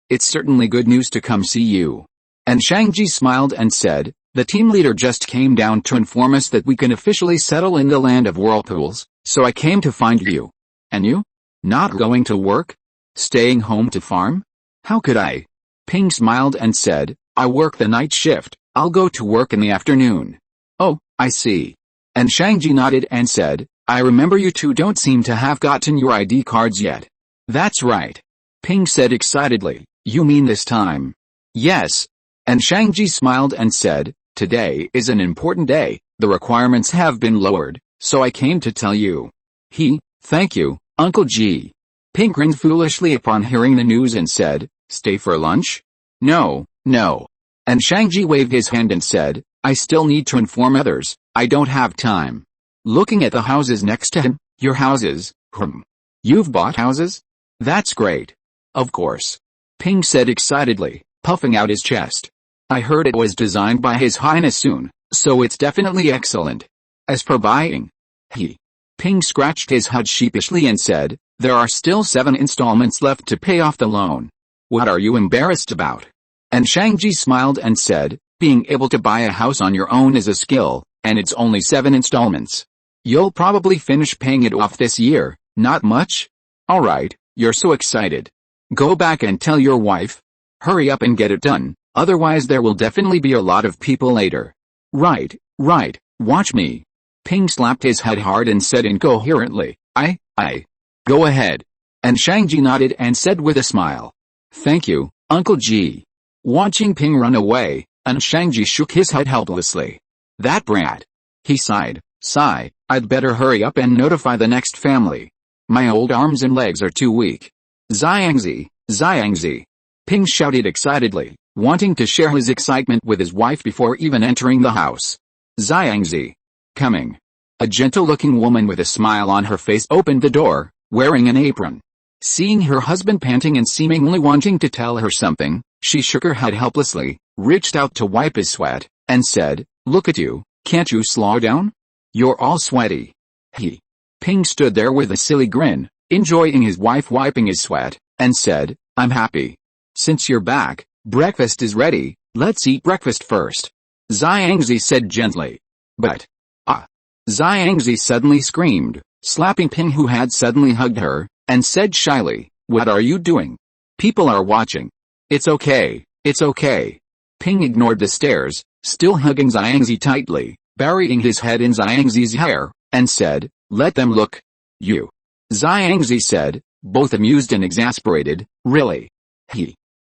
A: "It's certainly good news to come see you." And Shangji smiled and said, "The team leader just came down to inform us that we can officially settle in the Land of Whirlpools, so I came to find you." "And you? Not going to work? Staying home to farm?" "How could I?" Ping smiled and said, "I work the night shift. I'll go to work in the afternoon." "Oh, I see." And Shangji nodded and said, "I remember you two don't seem to have gotten your ID cards yet." "That's right," Ping said excitedly. "You mean this time?" "Yes." And Shangji smiled and said, "Today is an important day. The requirements have been lowered, so I came to tell you." Thank you, Uncle G." Ping grinned foolishly upon hearing the news and said, "Stay for lunch?" No. And Shangji waved his hand and said, "I still need to inform others. I don't have time." Looking at the houses next to him, "Your houses? You've bought houses? That's great." "Of course," Ping said excitedly, puffing out his chest. "I heard it was designed by His Highness Soon, so it's definitely excellent. As for buying..." Ping scratched his head sheepishly and said, "There are still 7 installments left to pay off the loan." "What are you embarrassed about?" And Shangji smiled and said, "Being able to buy a house on your own is a skill, and it's only 7 installments. You'll probably finish paying it off this year, not much? Alright, you're so excited. Go back and tell your wife. Hurry up and get it done, otherwise there will definitely be a lot of people later." Right, watch me." Ping slapped his head hard and said incoherently, I. Go ahead." And Shangji nodded and said with a smile, "Thank you, Uncle G." Watching Ping run away, and Shangji shook his head helplessly. "That brat." He sighed, "I'd better hurry up and notify the next family. My old arms and legs are too weak." Xiangzi. Ping shouted excitedly, wanting to share his excitement with his wife before even entering the house. "Xiangzi. Coming." A gentle-looking woman with a smile on her face opened the door, wearing an apron. Seeing her husband panting and seemingly wanting to tell her something, she shook her head helplessly, reached out to wipe his sweat, and said, "Look at you, can't you slow down? You're all sweaty." Ping stood there with a silly grin, enjoying his wife wiping his sweat, and said, "I'm happy. Since you're back, breakfast is ready, let's eat breakfast first," Xiangzi said gently. "But, Xiangzi suddenly screamed, slapping Ping, who had suddenly hugged her, and said shyly, "What are you doing? People are watching." It's okay. Ping ignored the stares, still hugging Xiangzi tightly, burying his head in Xiangzi's hair, and said, "Let them look." "You?" Xiangzi said, both amused and exasperated. "Really?"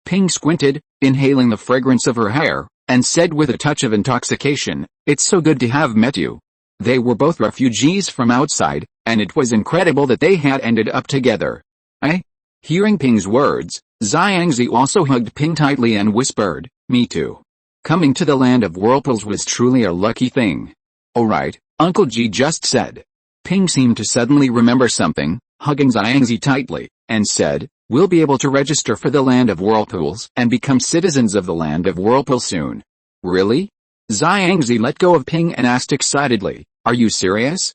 A: Ping squinted, inhaling the fragrance of her hair, and said with a touch of intoxication, "It's so good to have met you." They were both refugees from outside, and it was incredible that they had ended up together. Hearing Ping's words, Xiangzi also hugged Ping tightly and whispered, "Me too. Coming to the land of whirlpools was truly a lucky thing." "Alright," Uncle G just said. Ping seemed to suddenly remember something, hugging Xiangzi tightly, and said, "We'll be able to register for the land of whirlpools and become citizens of the land of whirlpool soon." "Really?" Xiangzi let go of Ping and asked excitedly, "Are you serious?"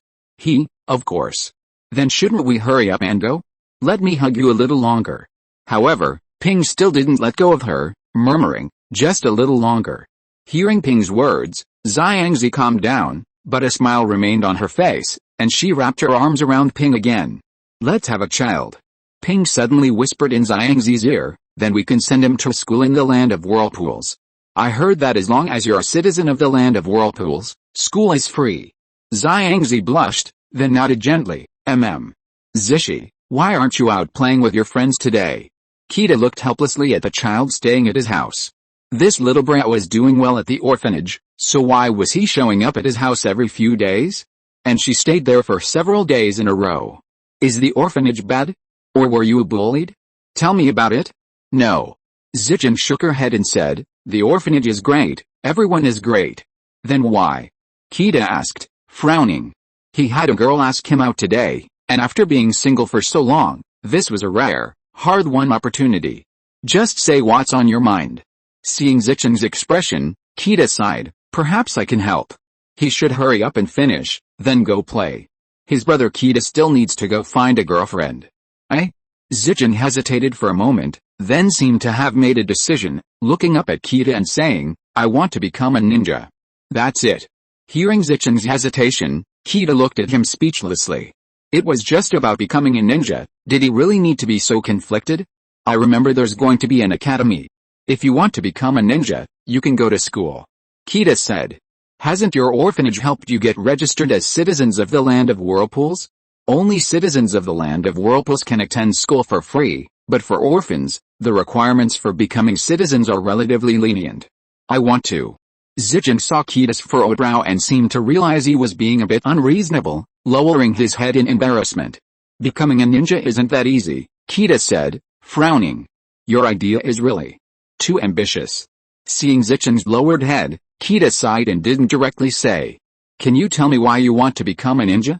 A: "Of course." "Then shouldn't we hurry up and go? Let me hug you a little longer." However, Ping still didn't let go of her, murmuring, "Just a little longer." Hearing Ping's words, Xiangzi calmed down, but a smile remained on her face, and she wrapped her arms around Ping again. "Let's have a child." Ping suddenly whispered in Xiangzi's ear, "Then we can send him to school in the land of whirlpools. I heard that as long as you're a citizen of the land of whirlpools, school is free." Xiangzi blushed, then nodded gently, Zishi, why aren't you out playing with your friends today?" Kita looked helplessly at the child staying at his house. This little brat was doing well at the orphanage, so why was he showing up at his house every few days? And she stayed there for several days in a row. Is the orphanage bad? Or were you bullied? Tell me about it. No. Zijin shook her head and said, "The orphanage is great, everyone is great." Then why? Kita asked, frowning. He had a girl ask him out today, and after being single for so long, this was a rare, hard-won opportunity. Just say what's on your mind. Seeing Zichen's expression, Kita sighed, "Perhaps I can help. He should hurry up and finish, then go play. His brother Kita still needs to go find a girlfriend." Zichen hesitated for a moment, then seemed to have made a decision, looking up at Kita and saying, "I want to become a ninja." That's it. Hearing Zichen's hesitation, Kita looked at him speechlessly. It was just about becoming a ninja. Did he really need to be so conflicted? "I remember there's going to be an academy. If you want to become a ninja, you can go to school," Kita said. "Hasn't your orphanage helped you get registered as citizens of the land of whirlpools? Only citizens of the land of whirlpools can attend school for free, but for orphans, the requirements for becoming citizens are relatively lenient." "I want to." Zichen saw Kita's furrowed brow and seemed to realize he was being a bit unreasonable, lowering his head in embarrassment. "Becoming a ninja isn't that easy," Kita said, frowning. "Your idea is really too ambitious." Seeing Zichen's lowered head, Kita sighed and didn't directly say, "Can you tell me why you want to become a ninja?"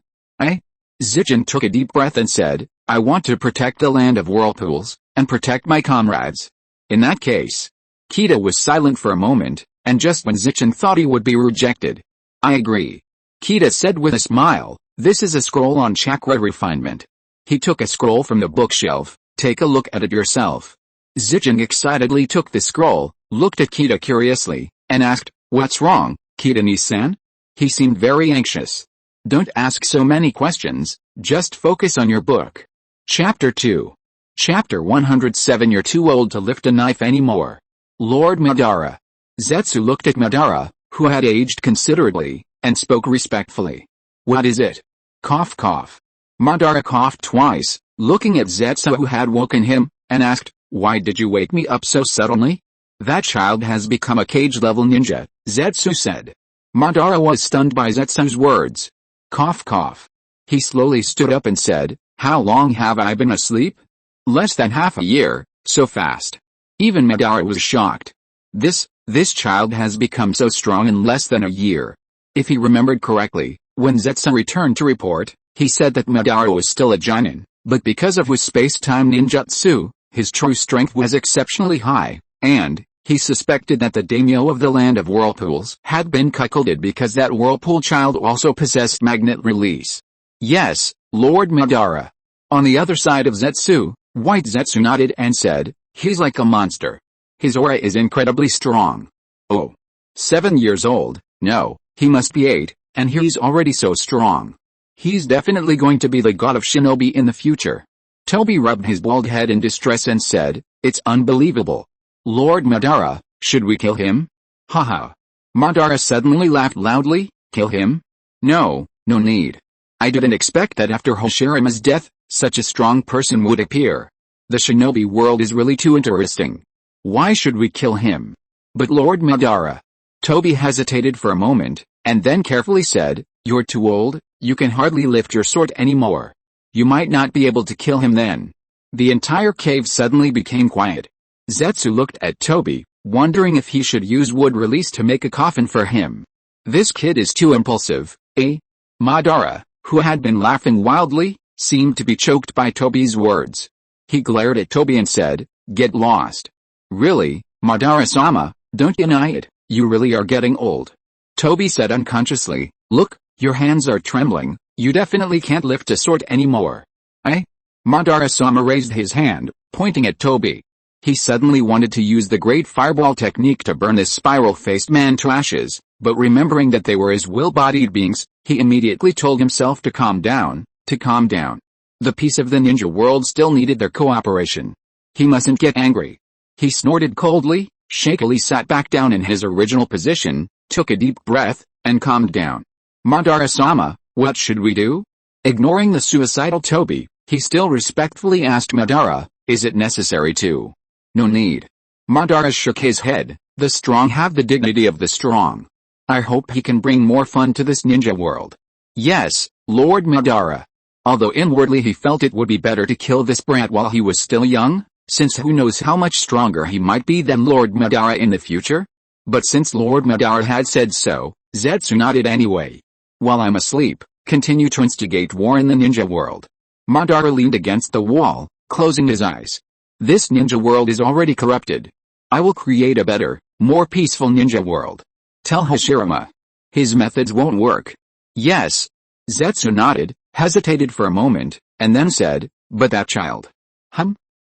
A: Zichen took a deep breath and said, "I want to protect the land of whirlpools, and protect my comrades." In that case, Kita was silent for a moment, and just when Zichen thought he would be rejected. "I agree," Kita said with a smile. "This is a scroll on chakra refinement." He took a scroll from the bookshelf. "Take a look at it yourself." Zichen excitedly took the scroll, looked at Kita curiously, and asked, "What's wrong, Kita-ni-san?" He seemed very anxious. "Don't ask so many questions, just focus on your book." Chapter 2. Chapter 107. You're too old to lift a knife anymore. Lord Madara. Zetsu looked at Madara, who had aged considerably, and spoke respectfully. "What is it?" Cough cough. Madara coughed twice, looking at Zetsu who had woken him, and asked, "Why did you wake me up so suddenly?" "That child has become a cage-level ninja," Zetsu said. Madara was stunned by Zetsu's words. Cough cough. He slowly stood up and said, "How long have I been asleep?" "Less than half a year, so fast." Even Madara was shocked. This child has become so strong in less than a year. If he remembered correctly, when Zetsu returned to report, he said that Madara was still a Jonin, But because of his space-time ninjutsu, his true strength was exceptionally high, and he suspected that the daimyo of the land of whirlpools had been cuckolded because that whirlpool child also possessed magnet release. Yes, Lord Madara. On the other side of Zetsu, White Zetsu nodded and said, he's like a monster. His aura is incredibly strong. Oh. 7 years old, no, he must be 8, and he's already so strong. He's definitely going to be the god of shinobi in the future. Toby rubbed his bald head in distress and said, it's unbelievable. Lord Madara, should we kill him? Haha. Madara suddenly laughed loudly, kill him? No, no need. I didn't expect that after Hashirama's death, such a strong person would appear. The shinobi world is really too interesting. Why should we kill him? But Lord Madara. Toby hesitated for a moment, and then carefully said, you're too old, you can hardly lift your sword anymore. You might not be able to kill him then. The entire cave suddenly became quiet. Zetsu looked at Toby, wondering if he should use wood release to make a coffin for him. This kid is too impulsive, eh? Madara, who had been laughing wildly, seemed to be choked by Toby's words. He glared at Toby and said, get lost. Really, Madara-sama, don't deny it, you really are getting old. Toby said unconsciously, look, your hands are trembling, you definitely can't lift a sword anymore. Eh? Madara-sama raised his hand, pointing at Toby. He suddenly wanted to use the great fireball technique to burn this spiral-faced man to ashes, but remembering that they were his will-bodied beings, he immediately told himself to calm down, The peace of the ninja world still needed their cooperation. He mustn't get angry. He snorted coldly, shakily sat back down in his original position, took a deep breath, and calmed down. Madara-sama, what should we do? Ignoring the suicidal Toby, he still respectfully asked Madara, is it necessary to? No need. Madara shook his head, the strong have the dignity of the strong. I hope he can bring more fun to this ninja world. Yes, Lord Madara. Although inwardly he felt it would be better to kill this brat while he was still young, since who knows how much stronger he might be than Lord Madara in the future? But since Lord Madara had said so, Zetsu nodded anyway. While I'm asleep, continue to instigate war in the ninja world. Madara leaned against the wall, closing his eyes. This ninja world is already corrupted. I will create a better, more peaceful ninja world. Tell Hashirama. His methods won't work. Yes. Zetsu nodded, hesitated for a moment, and then said, but that child.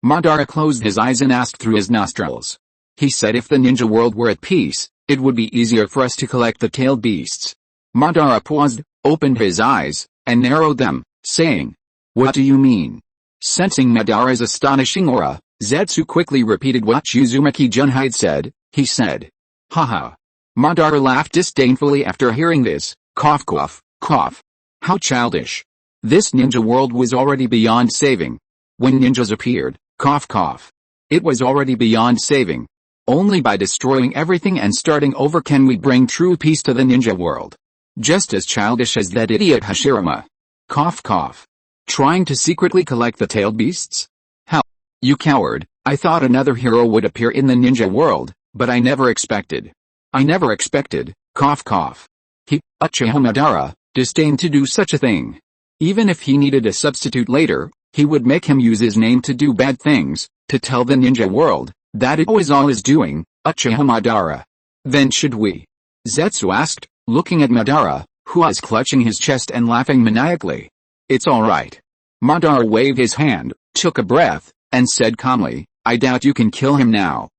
A: Madara closed his eyes and asked through his nostrils. He said if the ninja world were at peace, it would be easier for us to collect the tailed beasts. Madara paused, opened his eyes, and narrowed them, saying, what do you mean? Sensing Madara's astonishing aura, Zetsu quickly repeated what Uzumaki-jun had said. He said, haha. Madara laughed disdainfully after hearing this, cough cough, cough. How childish. This ninja world was already beyond saving. When ninjas appeared, cough cough. It was already beyond saving. Only by destroying everything and starting over can we bring true peace to the ninja world. Just as childish as that idiot Hashirama. Cough cough. Trying to secretly collect the tailed beasts? How? You coward, I thought another hero would appear in the ninja world, but I never expected, cough cough. Uchiha Madara, disdained to do such a thing. Even if he needed a substitute later, he would make him use his name to do bad things, to tell the ninja world, that it was all his doing, Uchiha Madara. Then should we? Zetsu asked, looking at Madara, who was clutching his chest and laughing maniacally. It's alright. Madara waved his hand, took a breath, and said calmly, I doubt you can kill him now.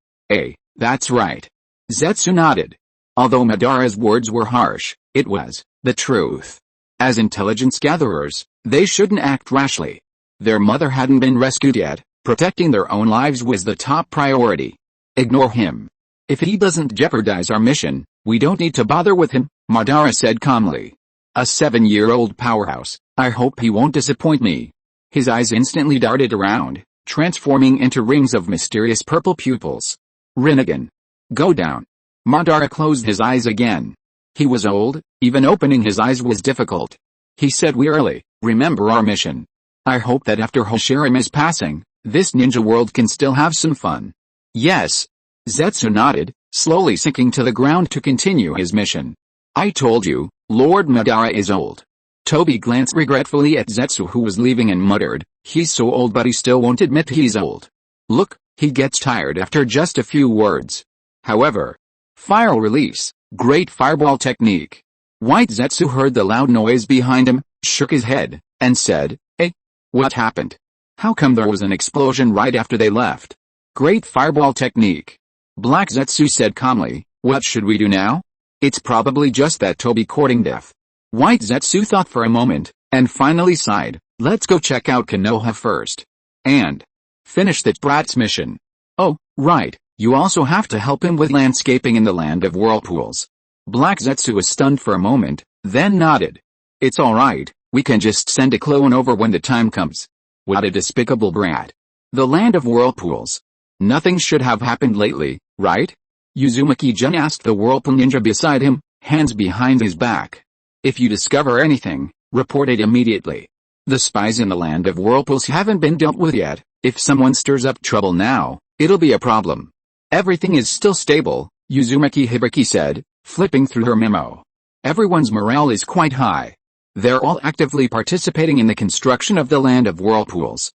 A: That's right. Zetsu nodded. Although Madara's words were harsh, it was the truth. As intelligence gatherers, they shouldn't act rashly. Their mother hadn't been rescued yet, protecting their own lives was the top priority. Ignore him. If he doesn't jeopardize our mission, we don't need to bother with him, Madara said calmly. A 7-year-old powerhouse, I hope he won't disappoint me. His eyes instantly darted around, transforming into rings of mysterious purple pupils. Rinnegan. Go down. Madara closed his eyes again. He was old, even opening his eyes was difficult. He said wearily, remember our mission. I hope that after Hashirama's passing, this ninja world can still have some fun. Yes. Zetsu nodded, slowly sinking to the ground to continue his mission. I told you, Lord Madara is old. Toby glanced regretfully at Zetsu who was leaving and muttered, He's so old but he still won't admit he's old. Look, he gets tired after just a few words. However, fire release, great fireball technique. White Zetsu heard the loud noise behind him, shook his head, and said, "Hey, what happened? How come there was an explosion right after they left?" Great fireball technique. Black Zetsu said calmly, "What should we do now? It's probably just that Toby courting death." White Zetsu thought for a moment, and finally sighed, "Let's go check out Konoha first. And finish that brat's mission. Oh, right, you also have to help him with landscaping in the land of whirlpools." Black Zetsu was stunned for a moment, then nodded. "It's alright, we can just send a clone over when the time comes." What a despicable brat. The land of whirlpools. Nothing should have happened lately, right? Uzumaki-jun asked the whirlpool ninja beside him, hands behind his back. "If you discover anything, report it immediately. The spies in the land of whirlpools haven't been dealt with yet. If someone stirs up trouble now, it'll be a problem." "Everything is still stable," Uzumaki Hibiki said, flipping through her memo. "Everyone's morale is quite high. They're all actively participating in the construction of the land of whirlpools."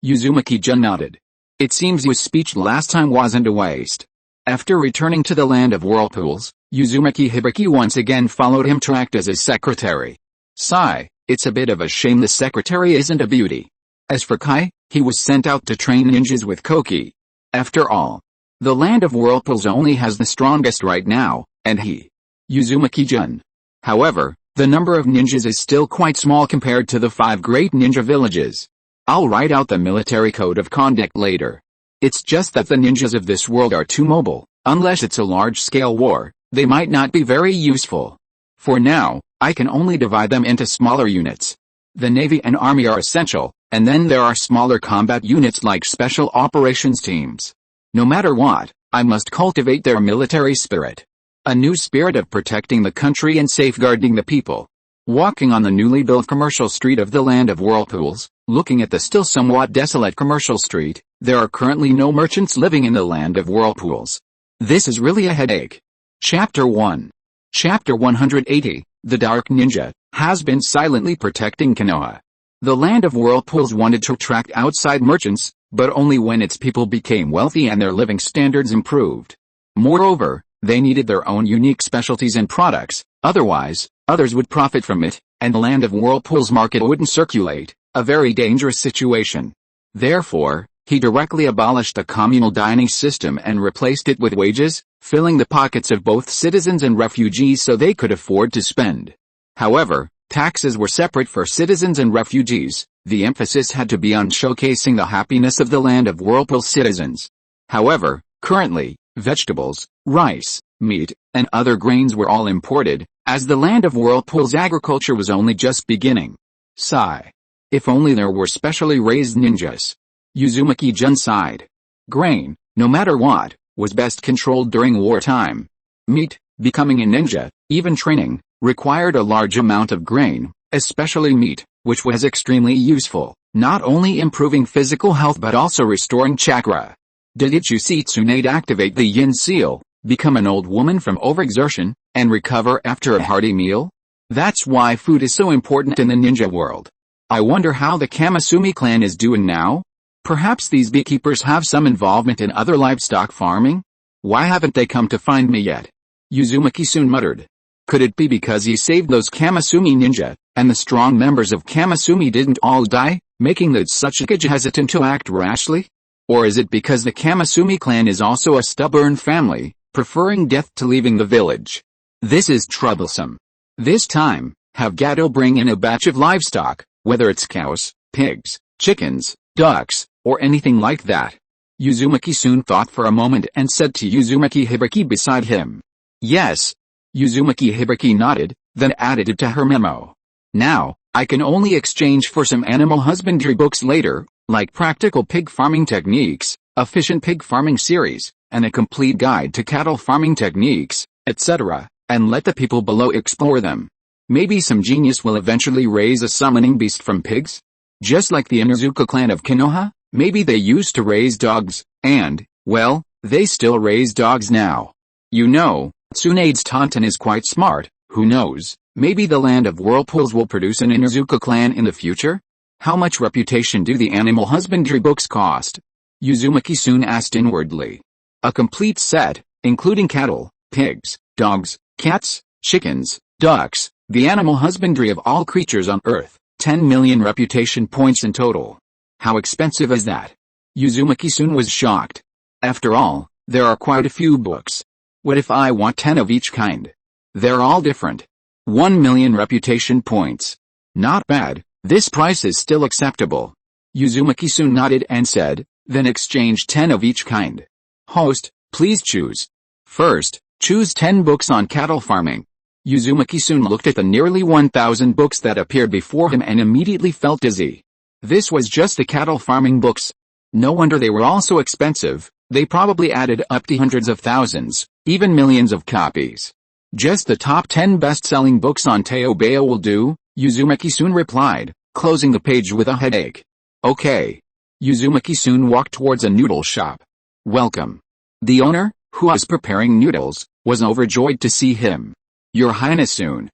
A: Uzumaki-jun nodded. It seems your speech last time wasn't a waste. After returning to the land of whirlpools, Uzumaki Hibiki once again followed him to act as his secretary. Sigh, it's a bit of a shame the secretary isn't a beauty. As for Kai, he was sent out to train ninjas with Koki. After all, the land of whirlpools only has the strongest right now, and he, Uzumaki-jun. However, the number of ninjas is still quite small compared to the 5 great ninja villages. I'll write out the military code of conduct later. It's just that the ninjas of this world are too mobile. Unless it's a large-scale war, they might not be very useful. For now, I can only divide them into smaller units. The Navy and Army are essential, and then there are smaller combat units like special operations teams. No matter what, I must cultivate their military spirit. A new spirit of protecting the country and safeguarding the people. Walking on the newly built commercial street of the land of whirlpools, looking at the still somewhat desolate commercial street, there are currently no merchants living in the land of whirlpools. This is really a headache. Chapter 1. Chapter 180, The Dark Ninja, has been silently protecting Konoha. The land of whirlpools wanted to attract outside merchants, but only when its people became wealthy and their living standards improved. Moreover, they needed their own unique specialties and products, otherwise, others would profit from it, and the land of whirlpools market wouldn't circulate, a very dangerous situation. Therefore, he directly abolished the communal dining system and replaced it with wages, filling the pockets of both citizens and refugees so they could afford to spend. However, taxes were separate for citizens and refugees. The emphasis had to be on showcasing the happiness of the land of whirlpool citizens. However, currently, vegetables, rice, meat, and other grains were all imported, as the land of whirlpool's agriculture was only just beginning. Sigh. If only there were specially raised ninjas. Uzumaki-jun sighed. Grain, no matter what, was best controlled during wartime. Meat, becoming a ninja, even training, required a large amount of grain, especially meat, which was extremely useful, not only improving physical health but also restoring chakra. Did Ichi Tsunade activate the yin seal, become an old woman from overexertion, and recover after a hearty meal? That's why food is so important in the ninja world. I wonder how the Kamasumi clan is doing now? Perhaps these beekeepers have some involvement in other livestock farming? Why haven't they come to find me yet? Uzumaki soon muttered. Could it be because he saved those Kamasumi ninja, and the strong members of Kamasumi didn't all die, making the Tsuchikage hesitant to act rashly? Or is it because the Kamasumi clan is also a stubborn family, preferring death to leaving the village? This is troublesome. This time, have Gato bring in a batch of livestock, whether it's cows, pigs, chickens, ducks, or anything like that. Uzumaki soon thought for a moment and said to Uzumaki Hibiki beside him. Yes. Uzumaki Hibiki nodded, then added it to her memo. Now, I can only exchange for some animal husbandry books later, like practical pig farming techniques, efficient pig farming series, and a complete guide to cattle farming techniques, etc., and let the people below explore them. Maybe some genius will eventually raise a summoning beast from pigs? Just like the Inuzuka clan of Konoha, maybe they used to raise dogs, and, well, they still raise dogs now. You know, Tsunade's Taunton is quite smart, who knows, maybe the land of whirlpools will produce an Inuzuka clan in the future? How much reputation do the animal husbandry books cost? Uzumaki soon asked inwardly. A complete set, including cattle, pigs, dogs, cats, chickens, ducks, the animal husbandry of all creatures on Earth, 10 million reputation points in total. How expensive is that? Uzumaki soon was shocked. After all, there are quite a few books. What if I want 10 of each kind? They're all different. 1 million reputation points. Not bad, this price is still acceptable. Uzumaki soon nodded and said, then exchange 10 of each kind. Host, please choose. First, choose 10 books on cattle farming. Uzumaki soon looked at the nearly 1,000 books that appeared before him and immediately felt dizzy. This was just the cattle farming books. No wonder they were all so expensive, they probably added up to hundreds of thousands, even millions of copies. Just the top 10 best-selling books on Teobeo will do, Uzumaki soon replied, closing the page with a headache. Okay. Uzumaki soon walked towards a noodle shop. Welcome. The owner, who was preparing noodles, was overjoyed to see him. Your Highness soon.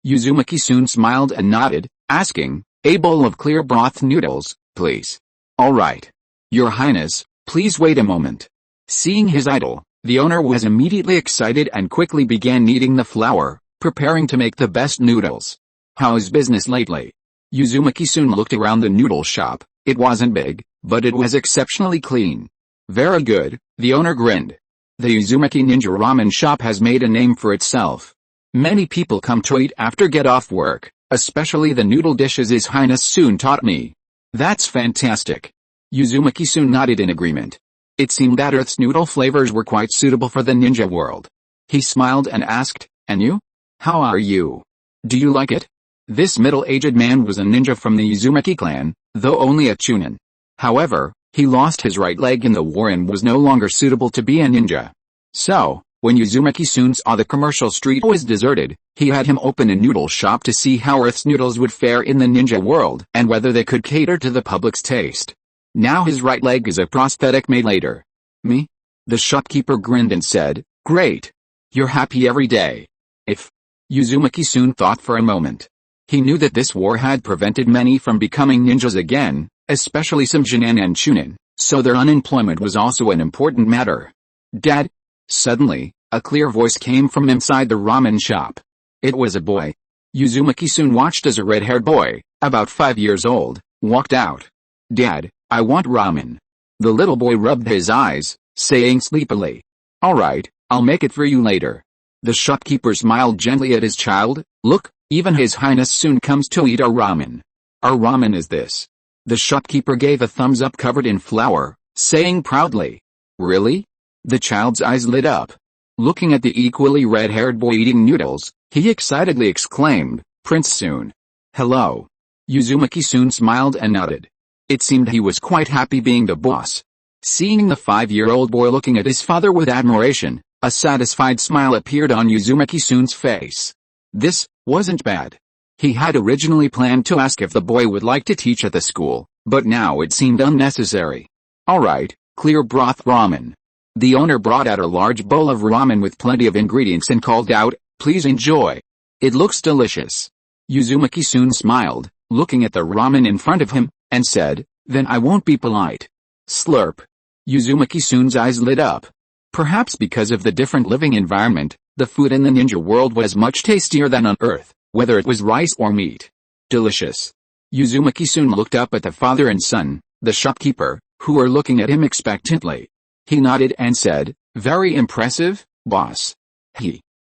A: Uzumaki soon smiled and nodded, asking, a bowl of clear broth noodles, please. Alright. Your Highness, please wait a moment. Seeing his idol, the owner was immediately excited and quickly began kneading the flour, preparing to make the best noodles. How's business lately? Uzumaki soon looked around the noodle shop. It wasn't big, but it was exceptionally clean. Very good, the owner grinned. The Uzumaki Ninja Ramen shop has made a name for itself. Many people come to eat after get off work, especially the noodle dishes His Highness soon taught me. That's fantastic. Uzumaki soon nodded in agreement. It seemed that Earth's noodle flavors were quite suitable for the ninja world. He smiled and asked, and you? How are you? Do you like it? This middle-aged man was a ninja from the Uzumaki clan, though only a chunin. However, he lost his right leg in the war and was no longer suitable to be a ninja. So, when Uzumaki soon saw the commercial street was deserted, he had him open a noodle shop to see how Earth's noodles would fare in the ninja world and whether they could cater to the public's taste. Now his right leg is a prosthetic made later. Me? The shopkeeper grinned and said, great. You're happy every day. If. Uzumaki soon thought for a moment. He knew that this war had prevented many from becoming ninjas again, especially some Jinin and Chunin, so their unemployment was also an important matter. Dad? Suddenly, a clear voice came from inside the ramen shop. It was a boy. Uzumaki soon watched as a red-haired boy, about 5 years old, walked out. Dad, I want ramen. The little boy rubbed his eyes, saying sleepily. Alright, I'll make it for you later. The shopkeeper smiled gently at his child. Look, even His Highness soon comes to eat our ramen. Our ramen is this. The shopkeeper gave a thumbs up covered in flour, saying proudly. Really? The child's eyes lit up. Looking at the equally red-haired boy eating noodles, he excitedly exclaimed, Prince Soon. Hello. Uzumaki soon smiled and nodded. It seemed he was quite happy being the boss. Seeing the 5-year-old boy looking at his father with admiration, a satisfied smile appeared on Uzumaki soon's face. This wasn't bad. He had originally planned to ask if the boy would like to teach at the school, but now it seemed unnecessary. Alright, clear broth ramen. The owner brought out a large bowl of ramen with plenty of ingredients and called out, please enjoy. It looks delicious. Uzumaki soon smiled, looking at the ramen in front of him, and said, then I won't be polite. Slurp. Uzumaki soon's eyes lit up. Perhaps because of the different living environment, the food in the ninja world was much tastier than on Earth, whether it was rice or meat. Delicious. Uzumaki soon looked up at the father and son, the shopkeeper, who were looking at him expectantly. He nodded and said, very impressive, boss.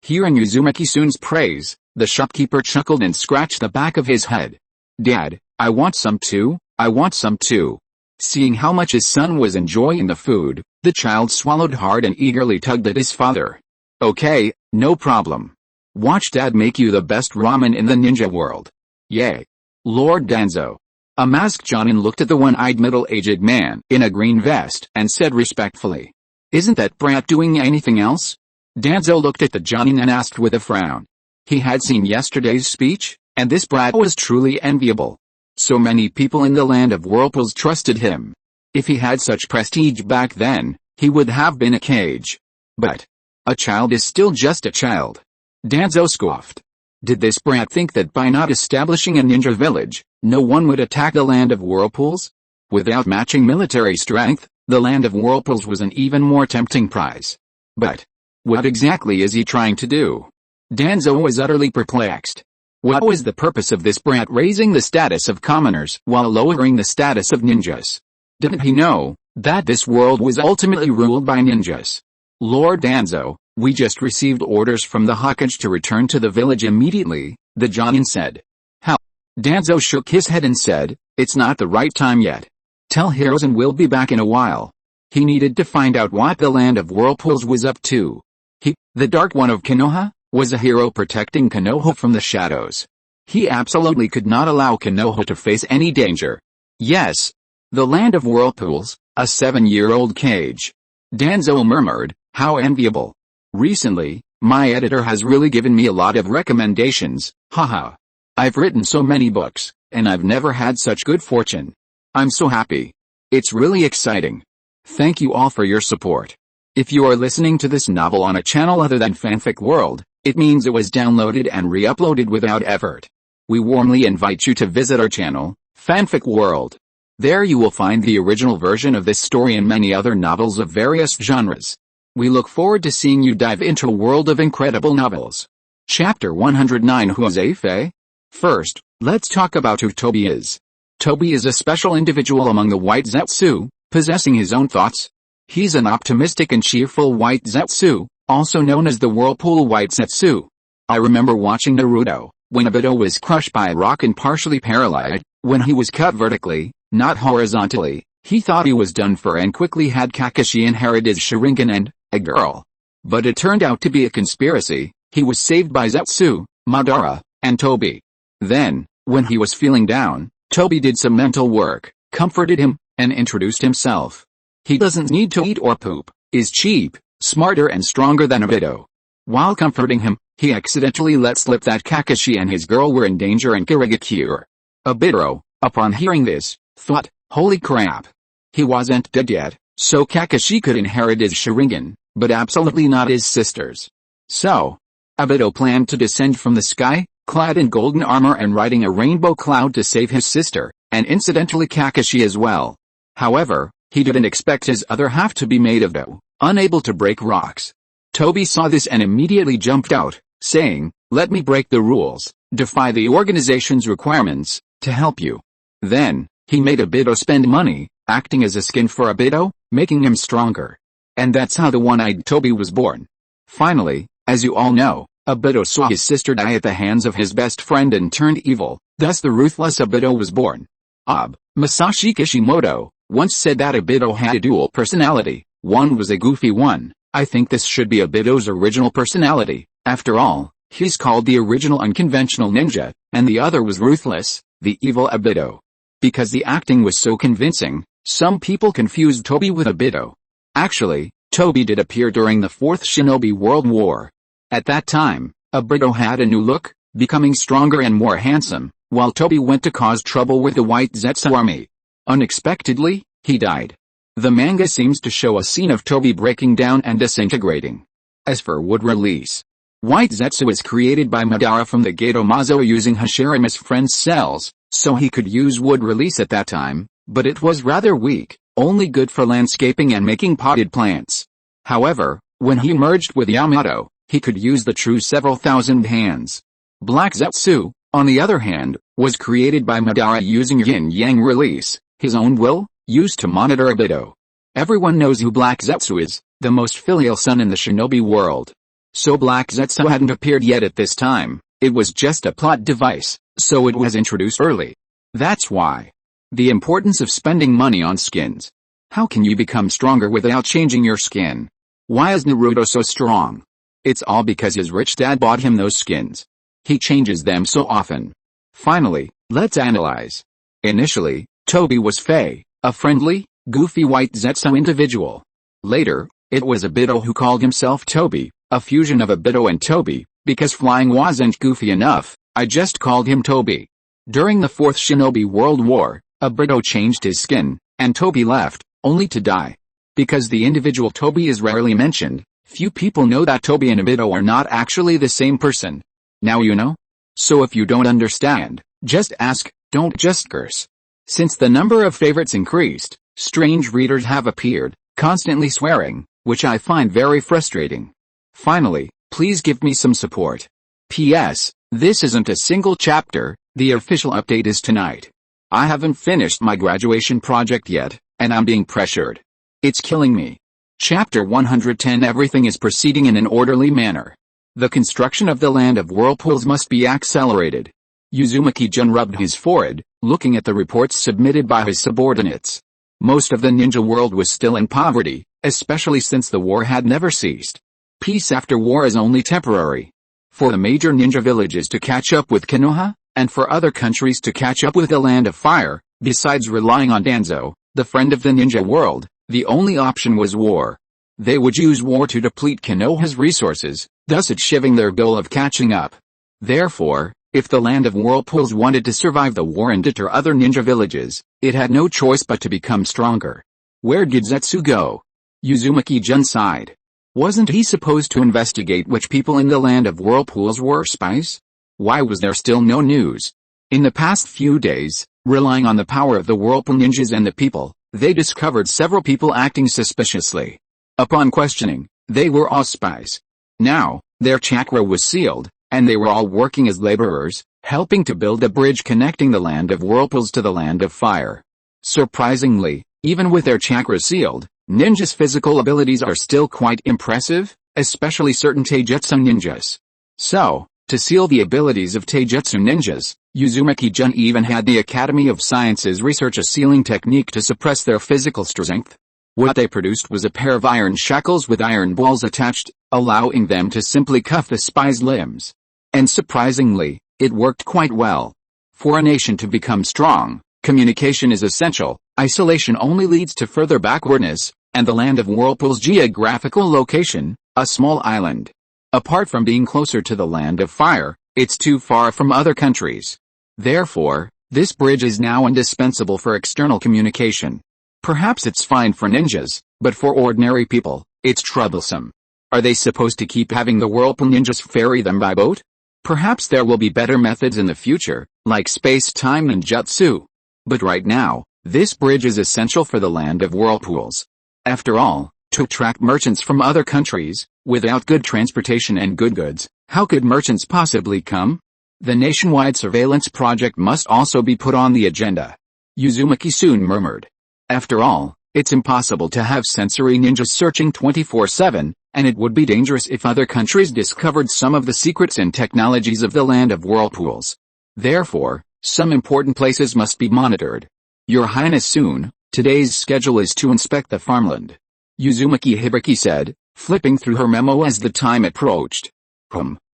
A: Hearing Uzumaki soon's praise, the shopkeeper chuckled and scratched the back of his head. Dad, I want some too, I want some too. Seeing how much his son was enjoying the food, the child swallowed hard and eagerly tugged at his father. Okay, no problem. Watch Dad make you the best ramen in the ninja world. Yay. Lord Danzo. A masked Jonin looked at the one-eyed middle-aged man in a green vest and said respectfully. Isn't that brat doing anything else? Danzo looked at the Jonin and asked with a frown. He had seen yesterday's speech, and this brat was truly enviable. So many people in the land of whirlpools trusted him. If he had such prestige back then, he would have been a cage. But a child is still just a child. Danzo scoffed. Did this brat think that by not establishing a ninja village, no one would attack the land of whirlpools? Without matching military strength, the land of whirlpools was an even more tempting prize. But what exactly is he trying to do? Danzo was utterly perplexed. What was the purpose of this brat raising the status of commoners while lowering the status of ninjas? Didn't he know that this world was ultimately ruled by ninjas? Lord Danzo, we just received orders from the Hokage to return to the village immediately, the Jonin said. How? Danzo shook his head and said, it's not the right time yet. Tell Hiruzen we'll be back in a while. He needed to find out what the land of whirlpools was up to. He, the Dark One of Konoha, was a hero protecting Konoha from the shadows. He absolutely could not allow Konoha to face any danger. Yes. The land of whirlpools, a 7-year-old cage. Danzo murmured, how enviable. Recently, my editor has really given me a lot of recommendations, haha. I've written so many books, and I've never had such good fortune. I'm so happy. It's really exciting. Thank you all for your support. If you are listening to this novel on a channel other than Fanfic World, it means it was downloaded and re-uploaded without effort. We warmly invite you to visit our channel, Fanfic World. There you will find the original version of this story and many other novels of various genres. We look forward to seeing you dive into a world of incredible novels. Chapter 109 Huazeife? First, let's talk about who Tobi is. Tobi is a special individual among the White Zetsu, possessing his own thoughts. He's an optimistic and cheerful White Zetsu, also known as the Whirlpool White Zetsu. I remember watching Naruto, when Obito was crushed by a rock and partially paralyzed, when he was cut vertically, not horizontally, he thought he was done for and quickly had Kakashi inherit his Sharingan and, a girl. But it turned out to be a conspiracy. He was saved by Zetsu, Madara, and Tobi. Then, when he was feeling down, Tobi did some mental work, comforted him, and introduced himself. He doesn't need to eat or poop, is cheap, smarter and stronger than Obito. While comforting him, he accidentally let slip that Kakashi and his girl were in danger and Kirigakure. Obito, upon hearing this, thought, holy crap. He wasn't dead yet, so Kakashi could inherit his Sharingan, but absolutely not his sister's. So, Obito planned to descend from the sky, clad in golden armor and riding a rainbow cloud to save his sister, and incidentally Kakashi as well. However, he didn't expect his other half to be made of dough, unable to break rocks. Tobi saw this and immediately jumped out, saying, let me break the rules, defy the organization's requirements, to help you. Then, he made Obito spend money, acting as a skin for Obito, making him stronger. And that's how the one-eyed Tobi was born. Finally, as you all know, Obito saw his sister die at the hands of his best friend and turned evil, thus the ruthless Obito was born. Masashi Kishimoto once said that Obito had a dual personality, one was a goofy one. I think this should be Obito's original personality. After all, he's called the original unconventional ninja, and the other was ruthless, the evil Obito. Because the acting was so convincing, some people confused Tobi with Obito. Actually, Tobi did appear during the Fourth Shinobi World War. At that time, Obito had a new look, becoming stronger and more handsome, while Tobi went to cause trouble with the White Zetsu army. Unexpectedly, he died. The manga seems to show a scene of Tobi breaking down and disintegrating. As for wood release, White Zetsu is created by Madara from the Gato Mazo using Hashirame's friend's cells, so he could use wood release at that time, but it was rather weak, only good for landscaping and making potted plants. However, when he merged with Yamato, he could use the true several thousand hands. Black Zetsu, on the other hand, was created by Madara using yin-yang release, his own will, used to monitor Obito. Everyone knows who Black Zetsu is, the most filial son in the shinobi world. So Black Zetsu hadn't appeared yet at this time, it was just a plot device, so it was introduced early. That's why. The importance of spending money on skins. How can you become stronger without changing your skin? Why is Naruto so strong? It's all because his rich dad bought him those skins. He changes them so often. Finally, let's analyze. Initially, Tobi was Fei, a friendly, goofy White Zetsu individual. Later, it was Obito who called himself Tobi, a fusion of Obito and Tobi, because flying wasn't goofy enough, I just called him Tobi. During the Fourth Shinobi World War, Obito changed his skin, and Tobi left, only to die. Because the individual Tobi is rarely mentioned, few people know that Tobi and Obito are not actually the same person. Now you know? So if you don't understand, just ask, don't just curse. Since the number of favorites increased, strange readers have appeared, constantly swearing, which I find very frustrating. Finally, please give me some support. P.S. This isn't a single chapter, the official update is tonight. I haven't finished my graduation project yet, and I'm being pressured. It's killing me. Chapter 110. Everything is proceeding in an orderly manner. The construction of the land of whirlpools must be accelerated. Uzumaki-jun rubbed his forehead, looking at the reports submitted by his subordinates. Most of the ninja world was still in poverty, especially since the war had never ceased. Peace after war is only temporary. For the major ninja villages to catch up with Konoha, and for other countries to catch up with the Land of Fire, besides relying on Danzo, the friend of the ninja world, the only option was war. They would use war to deplete Konoha's resources, thus achieving their goal of catching up. Therefore, if the Land of Whirlpools wanted to survive the war and deter other ninja villages, it had no choice but to become stronger. Where did Zetsu go? Uzumaki-jun sighed. Wasn't he supposed to investigate which people in the Land of Whirlpools were spies? Why was there still no news? In the past few days, relying on the power of the Whirlpool ninjas and the people, they discovered several people acting suspiciously. Upon questioning, they were all spies. Now, their chakra was sealed, and they were all working as laborers, helping to build a bridge connecting the Land of Whirlpools to the Land of Fire. Surprisingly, even with their chakra sealed, ninjas' physical abilities are still quite impressive, especially certain taijutsu ninjas. So, to seal the abilities of taijutsu ninjas, Uzumaki-jun even had the Academy of Sciences research a sealing technique to suppress their physical strength. What they produced was a pair of iron shackles with iron balls attached, allowing them to simply cuff the spies' limbs. And surprisingly, it worked quite well. For a nation to become strong, communication is essential. Isolation only leads to further backwardness, and the Land of Whirlpool's geographical location, a small island. Apart from being closer to the Land of Fire, it's too far from other countries. Therefore, this bridge is now indispensable for external communication. Perhaps it's fine for ninjas, but for ordinary people, it's troublesome. Are they supposed to keep having the Whirlpool ninjas ferry them by boat? Perhaps there will be better methods in the future, like space-time ninjutsu. But right now, this bridge is essential for the Land of Whirlpools. After all, to attract merchants from other countries, without good transportation and good goods, how could merchants possibly come? The nationwide surveillance project must also be put on the agenda. Uzumaki soon murmured. After all, it's impossible to have sensory ninjas searching 24/7, and it would be dangerous if other countries discovered some of the secrets and technologies of the Land of Whirlpools. Therefore, some important places must be monitored. Your Highness, soon, today's schedule is to inspect the farmland. Uzumaki Hibiki said, flipping through her memo as the time approached.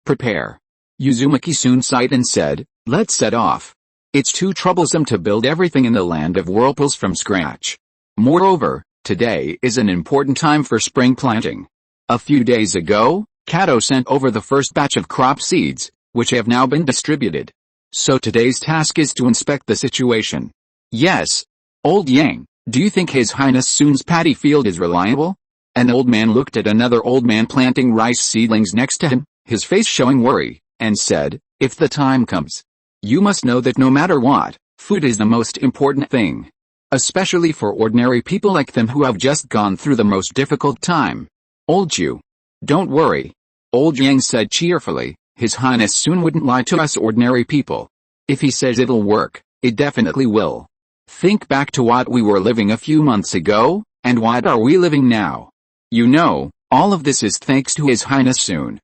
A: Prepare. Uzumaki soon sighed and said, let's set off. It's too troublesome to build everything in the Land of Whirlpools from scratch. Moreover, today is an important time for spring planting. A few days ago, Kato sent over the first batch of crop seeds, which have now been distributed. So today's task is to inspect the situation. Yes. Old Yang, do you think His Highness Soon's paddy field is reliable? An old man looked at another old man planting rice seedlings next to him, his face showing worry, and said, if the time comes. You must know that no matter what, food is the most important thing. Especially for ordinary people like them who have just gone through the most difficult time. Old Chu. Don't worry. Old Yang said cheerfully, His Highness Soon wouldn't lie to us ordinary people. If he says it'll work, it definitely will. Think back to what we were living a few months ago, and what are we living now? You know, all of this is thanks to His Highness Soon.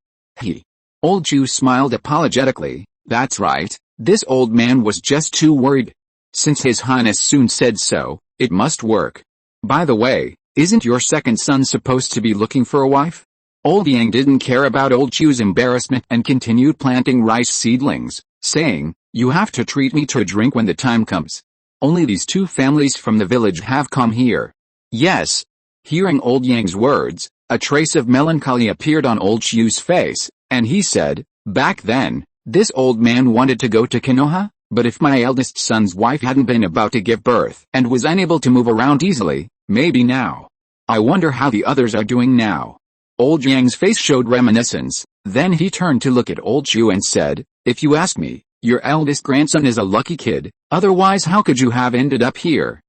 A: Old Chu smiled apologetically. That's right, this old man was just too worried. Since His Highness Soon said so, it must work. By the way, isn't your second son supposed to be looking for a wife? Old Yang didn't care about Old Chu's embarrassment and continued planting rice seedlings, saying, you have to treat me to a drink when the time comes. Only these two families from the village have come here. Yes. Hearing Old Yang's words, a trace of melancholy appeared on Old Chu's face, and he said, back then, this old man wanted to go to Konoha, but if my eldest son's wife hadn't been about to give birth and was unable to move around easily, maybe now. I wonder how the others are doing now. Old Yang's face showed reminiscence, then he turned to look at Old Chu and said, If you ask me, your eldest grandson is a lucky kid, otherwise how could you have ended up here?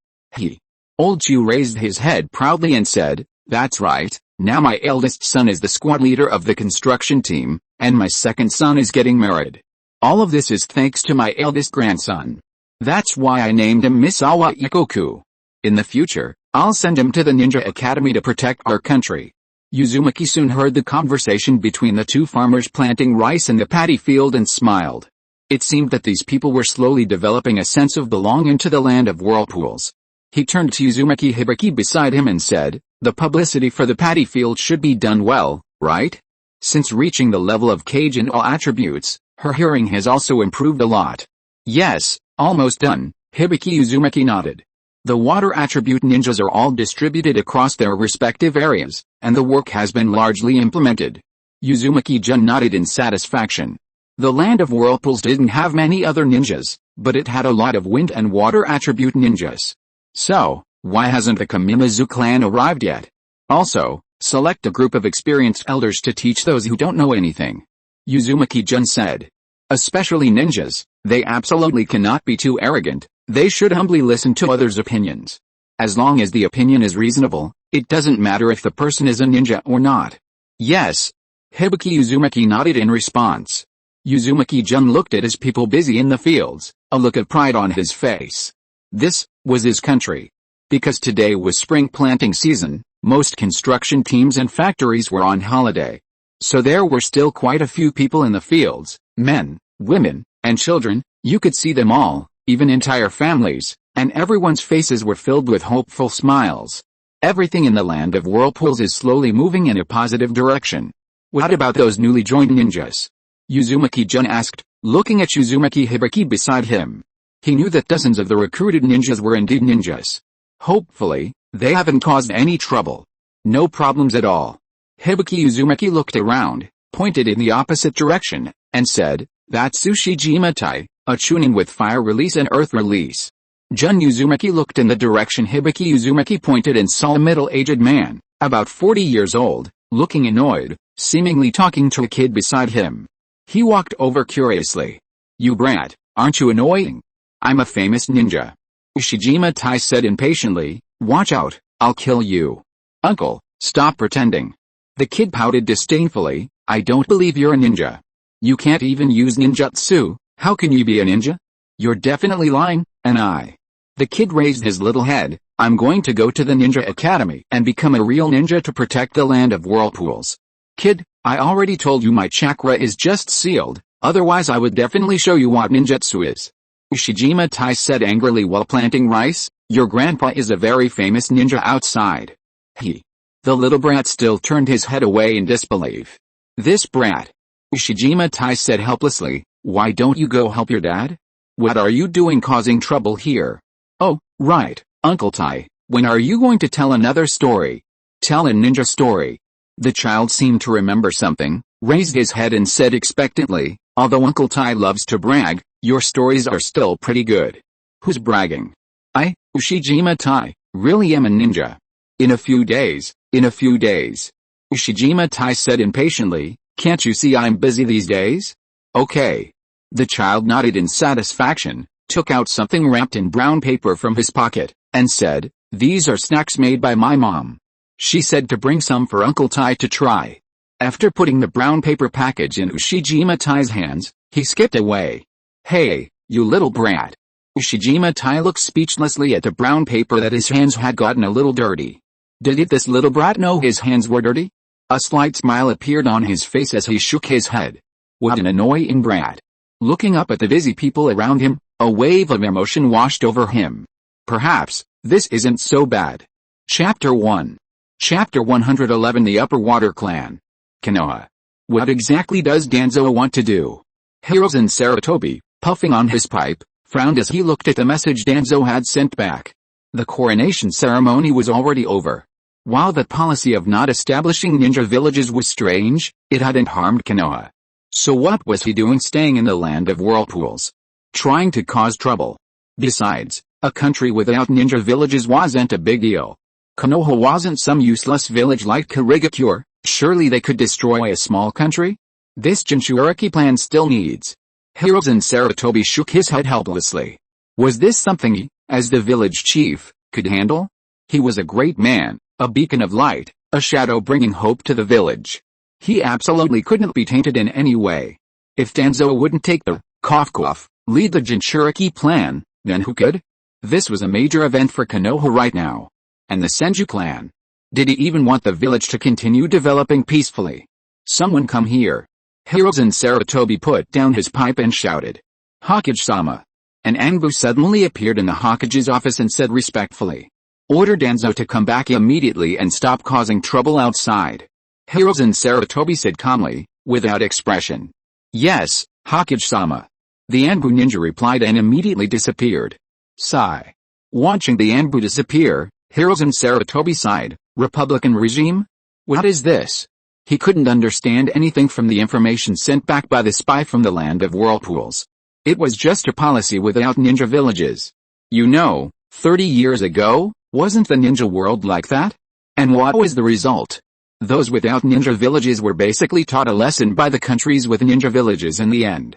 A: Old Chu raised his head proudly and said, that's right, now my eldest son is the squad leader of the construction team, and my second son is getting married. All of this is thanks to my eldest grandson. That's why I named him Misawa Ikoku. In the future, I'll send him to the Ninja Academy to protect our country. Uzumaki soon heard the conversation between the two farmers planting rice in the paddy field and smiled. It seemed that these people were slowly developing a sense of belonging to the land of whirlpools. He turned to Uzumaki Hibiki beside him and said, the publicity for the paddy field should be done well, right? Since reaching the level of Kage in all attributes, her hearing has also improved a lot. Yes, almost done, Hibiki Uzumaki nodded. The water attribute ninjas are all distributed across their respective areas, and the work has been largely implemented. Uzumaki-jun nodded in satisfaction. The land of whirlpools didn't have many other ninjas, but it had a lot of wind and water attribute ninjas. So, why hasn't the Kamimazu clan arrived yet? Also, select a group of experienced elders to teach those who don't know anything. Uzumaki-jun said. Especially ninjas, they absolutely cannot be too arrogant, they should humbly listen to others' opinions. As long as the opinion is reasonable, it doesn't matter if the person is a ninja or not. Yes. Hibiki Uzumaki nodded in response. Uzumaki-jun looked at his people busy in the fields, a look of pride on his face. This was his country. Because today was spring planting season, most construction teams and factories were on holiday. So there were still quite a few people in the fields, men, women, and children. You could see them all, even entire families, and everyone's faces were filled with hopeful smiles. Everything in the land of whirlpools is slowly moving in a positive direction. What about those newly joined ninjas? Uzumaki-jun asked, looking at Uzumaki Hibiki beside him. He knew that dozens of the recruited ninjas were indeed ninjas. Hopefully, they haven't caused any trouble. No problems at all. Hibiki Uzumaki looked around, pointed in the opposite direction, and said, that's Tsushijima-tai, a tuning with fire release and earth release. Jun Uzumaki looked in the direction Hibiki Uzumaki pointed and saw a middle-aged man, about 40 years old, looking annoyed, seemingly talking to a kid beside him. He walked over curiously. You brat, aren't you annoying? I'm a famous ninja. Ushijima-tai said impatiently, watch out, I'll kill you. Uncle, stop pretending. The kid pouted disdainfully, I don't believe you're a ninja. You can't even use ninjutsu, how can you be a ninja? You're definitely lying, and I. The kid raised his little head, I'm going to go to the Ninja Academy and become a real ninja to protect the land of whirlpools. Kid, I already told you my chakra is just sealed, otherwise I would definitely show you what ninjutsu is. Ushijima-tai said angrily while planting rice, your grandpa is a very famous ninja outside. The little brat still turned his head away in disbelief. This brat. Ushijima-tai said helplessly, why don't you go help your dad? What are you doing causing trouble here? Oh, right, Uncle Tai, when are you going to tell another story? Tell a ninja story. The child seemed to remember something, raised his head and said expectantly, although Uncle Tai loves to brag, your stories are still pretty good. Who's bragging? I, Ushijima-tai, really am a ninja. In a few days. Ushijima-tai said impatiently, can't you see I'm busy these days? Okay. The child nodded in satisfaction, took out something wrapped in brown paper from his pocket, and said, these are snacks made by my mom. She said to bring some for Uncle Tai to try. After putting the brown paper package in Ushijima-tai's hands, he skipped away. Hey, you little brat. Ushijima-tai looked speechlessly at the brown paper that his hands had gotten a little dirty. Did this little brat know his hands were dirty? A slight smile appeared on his face as he shook his head. What an annoying brat. Looking up at the busy people around him, a wave of emotion washed over him. Perhaps, this isn't so bad. Chapter 1. Chapter 111 The Upper Water Clan. Konoha. What exactly does Danzo want to do? Hirozen Sarutobi, puffing on his pipe, frowned as he looked at the message Danzo had sent back. The coronation ceremony was already over. While the policy of not establishing ninja villages was strange, it hadn't harmed Konoha. So what was he doing staying in the land of whirlpools? Trying to cause trouble. Besides, a country without ninja villages wasn't a big deal. Konoha wasn't some useless village like Kirigakure, surely they could destroy a small country? This Jinchuriki plan still needs Hiruzen Sarutobi shook his head helplessly. Was this something he, as the village chief, could handle? He was a great man, a beacon of light, a shadow bringing hope to the village. He absolutely couldn't be tainted in any way. If Danzo wouldn't take the lead the Jinchuriki clan, then who could? This was a major event for Konoha right now. And the Senju clan. Did he even want the village to continue developing peacefully? Someone come here. Hiruzen Sarutobi put down his pipe and shouted. Hokage-sama. An Anbu suddenly appeared in the Hokage's office and said respectfully. Order Danzo to come back immediately and stop causing trouble outside. Hiruzen Sarutobi said calmly, without expression. Yes, Hokage-sama. The Anbu ninja replied and immediately disappeared. Sigh. Watching the Anbu disappear, Hiruzen Sarutobi sighed. Republican regime? What is this? He couldn't understand anything from the information sent back by the spy from the land of whirlpools. It was just a policy without ninja villages. 30 years ago, wasn't the ninja world like that? And what was the result? Those without ninja villages were basically taught a lesson by the countries with ninja villages in the end.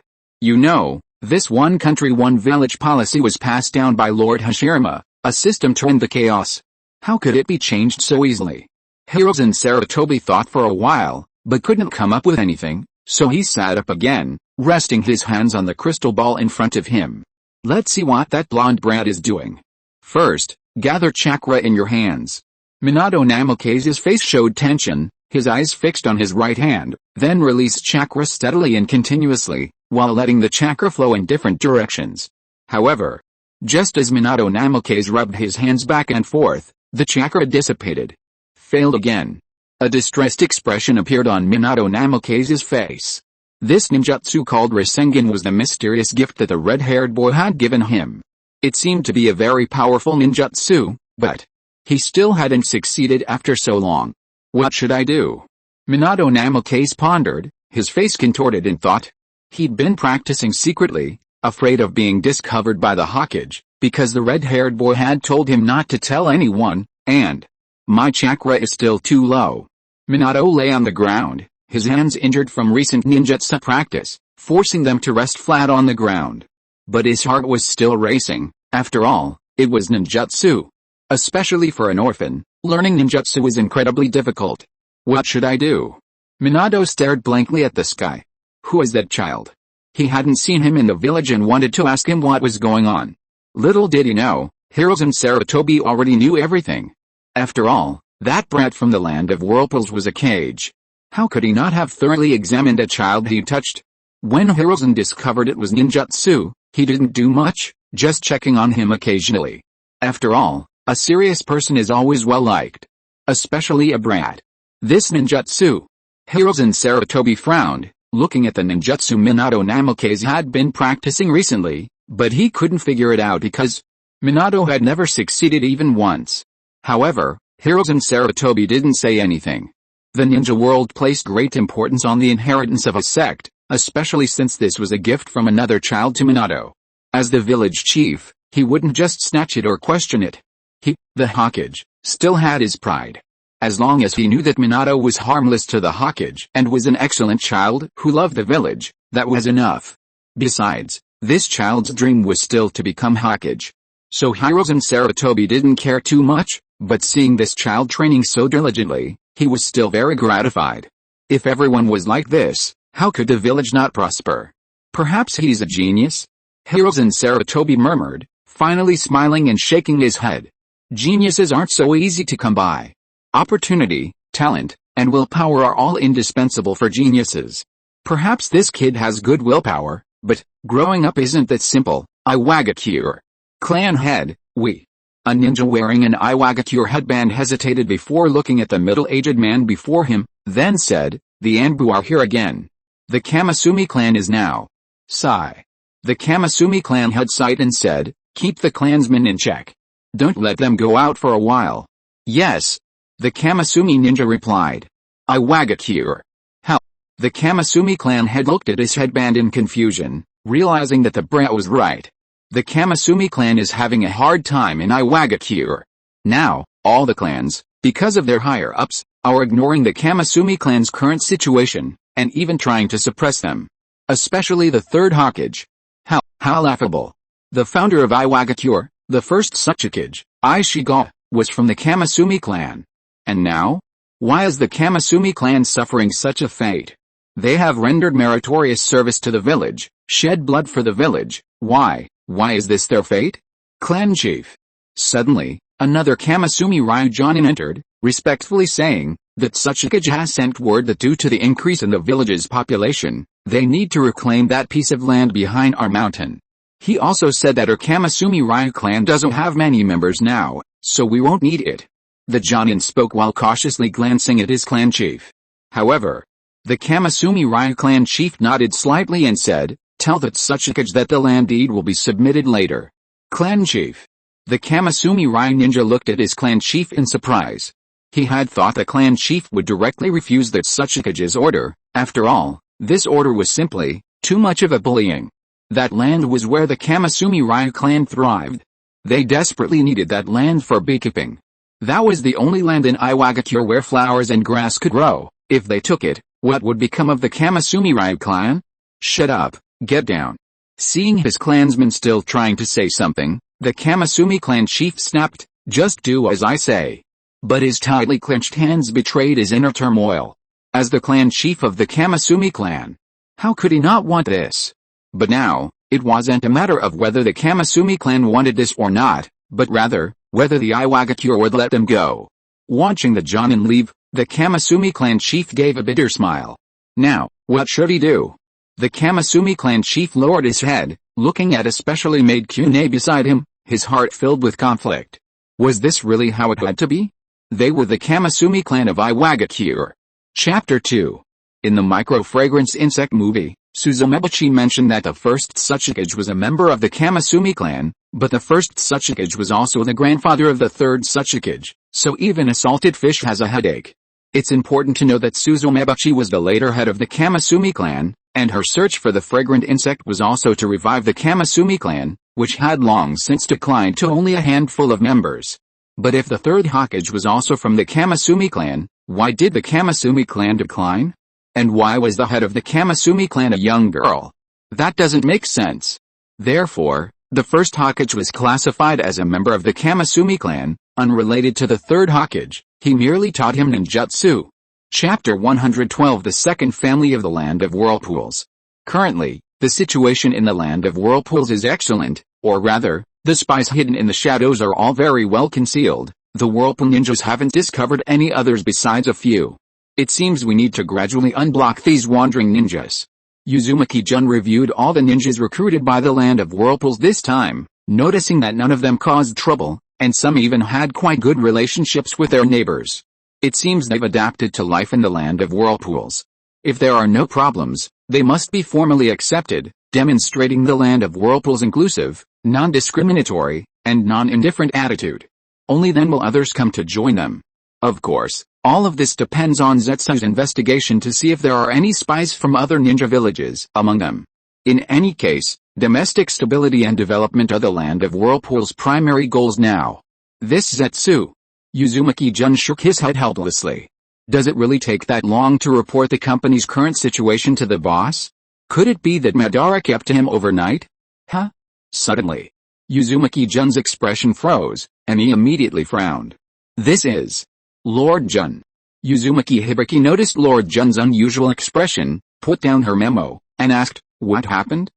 A: This one country one village policy was passed down by Lord Hashirama, a system to end the chaos. How could it be changed so easily? Hiruzen Sarutobi thought for a while, but couldn't come up with anything, so he sat up again, resting his hands on the crystal ball in front of him. Let's see what that blonde brat is doing. First, gather chakra in your hands. Minato Namake's face showed tension, his eyes fixed on his right hand, then released chakra steadily and continuously, while letting the chakra flow in different directions. However, just as Minato Namake rubbed his hands back and forth, the chakra dissipated. Failed again. A distressed expression appeared on Minato Namake's face. This ninjutsu called Rasengan was the mysterious gift that the red-haired boy had given him. It seemed to be a very powerful ninjutsu, but he still hadn't succeeded after so long. What should I do? Minato Namake pondered, his face contorted in thought. He'd been practicing secretly, afraid of being discovered by the Hokage, because the red-haired boy had told him not to tell anyone, and my chakra is still too low. Minato lay on the ground, his hands injured from recent ninjutsu practice, forcing them to rest flat on the ground. But his heart was still racing. After all, it was ninjutsu. Especially for an orphan, learning ninjutsu was incredibly difficult. What should I do? Minato stared blankly at the sky. Who is that child? He hadn't seen him in the village and wanted to ask him what was going on. Little did he know, Hiruzen Sarutobi already knew everything. After all, that brat from the land of whirlpools was a cage. How could he not have thoroughly examined a child he touched? When Hiruzen discovered it was ninjutsu, he didn't do much, just checking on him occasionally. After all, a serious person is always well liked. Especially a brat. This ninjutsu. Hiruzen Sarutobi frowned, looking at the ninjutsu Minato Namake had been practicing recently, but he couldn't figure it out because Minato had never succeeded even once. However, Hiruzen Sarutobi didn't say anything. The ninja world placed great importance on the inheritance of a sect, especially since this was a gift from another child to Minato. As the village chief, he wouldn't just snatch it or question it. He, the Hokage, still had his pride. As long as he knew that Minato was harmless to the Hokage and was an excellent child who loved the village, that was enough. Besides, this child's dream was still to become Hokage. So Hiruzen Sarutobi didn't care too much, but seeing this child training so diligently, he was still very gratified. If everyone was like this, how could the village not prosper? Perhaps he's a genius? Hiruzen Sarutobi murmured, finally smiling and shaking his head. Geniuses aren't so easy to come by. Opportunity, talent, and willpower are all indispensable for geniuses. Perhaps this kid has good willpower, but growing up isn't that simple. Iwagakure. Clan head, we. A ninja wearing an Iwagakure headband hesitated before looking at the middle-aged man before him, then said, the Anbu are here again. The Kamasumi clan is now. Sigh. The Kamasumi clan head sighed and said, keep the clansmen in check. Don't let them go out for a while. Yes. The Kamasumi ninja replied. Iwagakure. How? The Kamasumi clan head looked at his headband in confusion, realizing that the brat was right. The Kamasumi clan is having a hard time in Iwagakure. Now, all the clans, because of their higher-ups, are ignoring the Kamasumi clan's current situation, and even trying to suppress them. especially the third Hokage. How laughable. The founder of Iwagakure, the first Tsuchikage, Aishiga, was from the Kamasumi clan. And now? Why is the Kamasumi clan suffering such a fate? They have rendered meritorious service to the village, shed blood for the village. Why is this their fate? Clan chief. Suddenly, another Kamasumi Ryujonin entered, respectfully saying that Tsuchikage has sent word that due to the increase in the village's population, they need to reclaim that piece of land behind our mountain. He also said that our Kamasumi Ryu clan doesn't have many members now, so we won't need it. The Jonin spoke while cautiously glancing at his clan chief. However, the Kamasumi Ryu clan chief nodded slightly and said, "Tell the Tsuchikage that the land deed will be submitted later." Clan chief. The Kamasumi Ryu ninja looked at his clan chief in surprise. He had thought the clan chief would directly refuse the Tsuchikage's order. After all, this order was simply too much of a bullying. That land was where the Kamasumi Ryu clan thrived. They desperately needed that land for beekeeping. That was the only land in Iwagakure where flowers and grass could grow. If they took it, what would become of the Kamasumi Ryu clan? Shut up, get down. Seeing his clansmen still trying to say something, the Kamasumi clan chief snapped, "Just do as I say." But his tightly clenched hands betrayed his inner turmoil. As the clan chief of the Kamasumi clan, how could he not want this? But now, it wasn't a matter of whether the Kamasumi clan wanted this or not, but rather, whether the Iwagakure would let them go. Watching the Jonin leave, the Kamasumi clan chief gave a bitter smile. Now, what should he do? The Kamasumi clan chief lowered his head, looking at a specially made kune beside him, his heart filled with conflict. Was this really how it had to be? They were the Kamasumi clan of Iwagakure. Chapter 2. In the micro-fragrance insect movie, Suzumebachi mentioned that the first Tsuchikage was a member of the Kamasumi clan, but the first Tsuchikage was also the grandfather of the third Tsuchikage, so even a salted fish has a headache. It's important to know that Suzumebachi was the later head of the Kamasumi clan, and her search for the fragrant insect was also to revive the Kamasumi clan, which had long since declined to only a handful of members. But if the third Hokage was also from the Kamasumi clan, why did the Kamasumi clan decline? And why was the head of the Kamasumi clan a young girl? That doesn't make sense. Therefore, the first Hokage was classified as a member of the Kamasumi clan, unrelated to the third Hokage. He merely taught him ninjutsu. Chapter 112. The second family of the Land of Whirlpools. Currently, the situation in the Land of Whirlpools is excellent, or rather, the spies hidden in the shadows are all very well concealed. The Whirlpool ninjas haven't discovered any others besides a few. It seems we need to gradually unblock these wandering ninjas. Uzumaki-jun reviewed all the ninjas recruited by the Land of Whirlpools this time, noticing that none of them caused trouble, and some even had quite good relationships with their neighbors. It seems they've adapted to life in the Land of Whirlpools. If there are no problems, they must be formally accepted, demonstrating the Land of Whirlpools' inclusive, non-discriminatory, and non-indifferent attitude. Only then will others come to join them. Of course, all of this depends on Zetsu's investigation to see if there are any spies from other ninja villages among them. In any case, domestic stability and development are the Land of Whirlpool's primary goals now. This Zetsu. Uzumaki-jun shook his head helplessly. Does it really take that long to report the company's current situation to the boss? Could it be that Madara kept him overnight? Huh? Suddenly, Uzumaki-jun's expression froze, and he immediately frowned. This is Lord Jun. Uzumaki Hibiki noticed Lord Jun's unusual expression, put down her memo, and asked, "What happened?"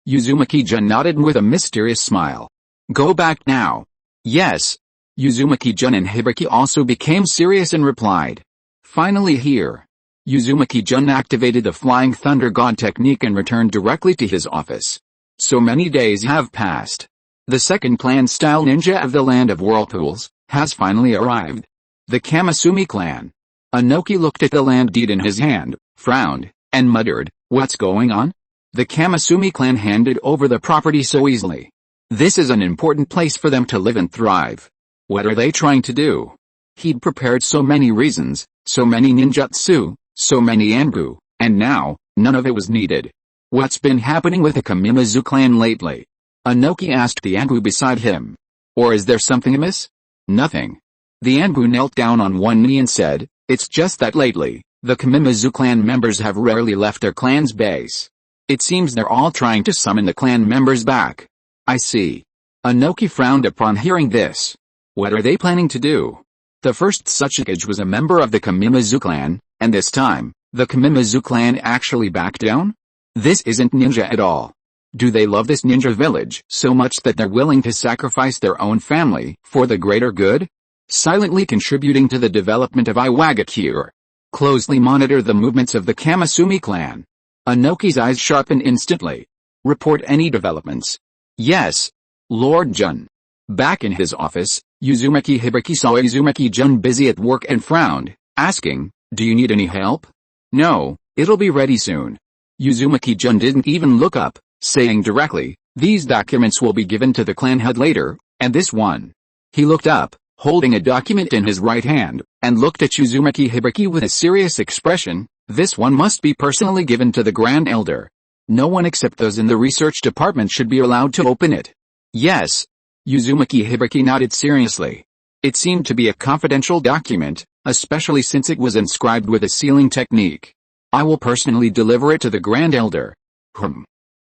A: Uzumaki-jun nodded with a mysterious smile. "Go back now." "Yes." Uzumaki-jun and Hibiki also became serious and replied. "Finally here." Uzumaki-jun activated the Flying Thunder God technique and returned directly to his office. So many days have passed. The second clan-style ninja of the Land of Whirlpools has finally arrived. The Kamasumi clan. Anoki looked at the land deed in his hand, frowned, and muttered, "What's going on?" The Kamasumi clan handed over the property so easily. This is an important place for them to live and thrive. What are they trying to do? He'd prepared so many reasons, so many ninjutsu, so many anbu, and now, none of it was needed. What's been happening with the Kamimazu clan lately? Anoki asked the anbu beside him. Or is there something amiss? Nothing. The anbu knelt down on one knee and said, "It's just that lately, The Kushina clan members have rarely left their clan's base. It seems they're all trying to summon the clan members back. I see. Inoki frowned upon hearing this. What are they planning to do? The first Tsuchikage was a member of the Kushina clan, and this time, the Kushina clan actually backed down? This isn't ninja at all. Do they love this ninja village so much that they're willing to sacrifice their own family for the greater good? Silently contributing to the development of Iwagakure. Closely monitor the movements of the Kushina clan. Inoki's eyes sharpen instantly. Report any developments. Yes. Lord Jun. Back in his office, Uzumaki Hibiki saw Uzumaki Jun busy at work and frowned, asking, "Do you need any help?" "No, it'll be ready soon." Uzumaki Jun didn't even look up, saying directly, "These documents will be given to the clan head later, and this one." He looked up, holding a document in his right hand, and looked at Uzumaki Hibiki with a serious expression. "This one must be personally given to the Grand Elder. No one except those in the research department should be allowed to open it." "Yes." Uzumaki Hibiki nodded seriously. It seemed to be a confidential document, especially since it was inscribed with a sealing technique. "I will personally deliver it to the Grand Elder."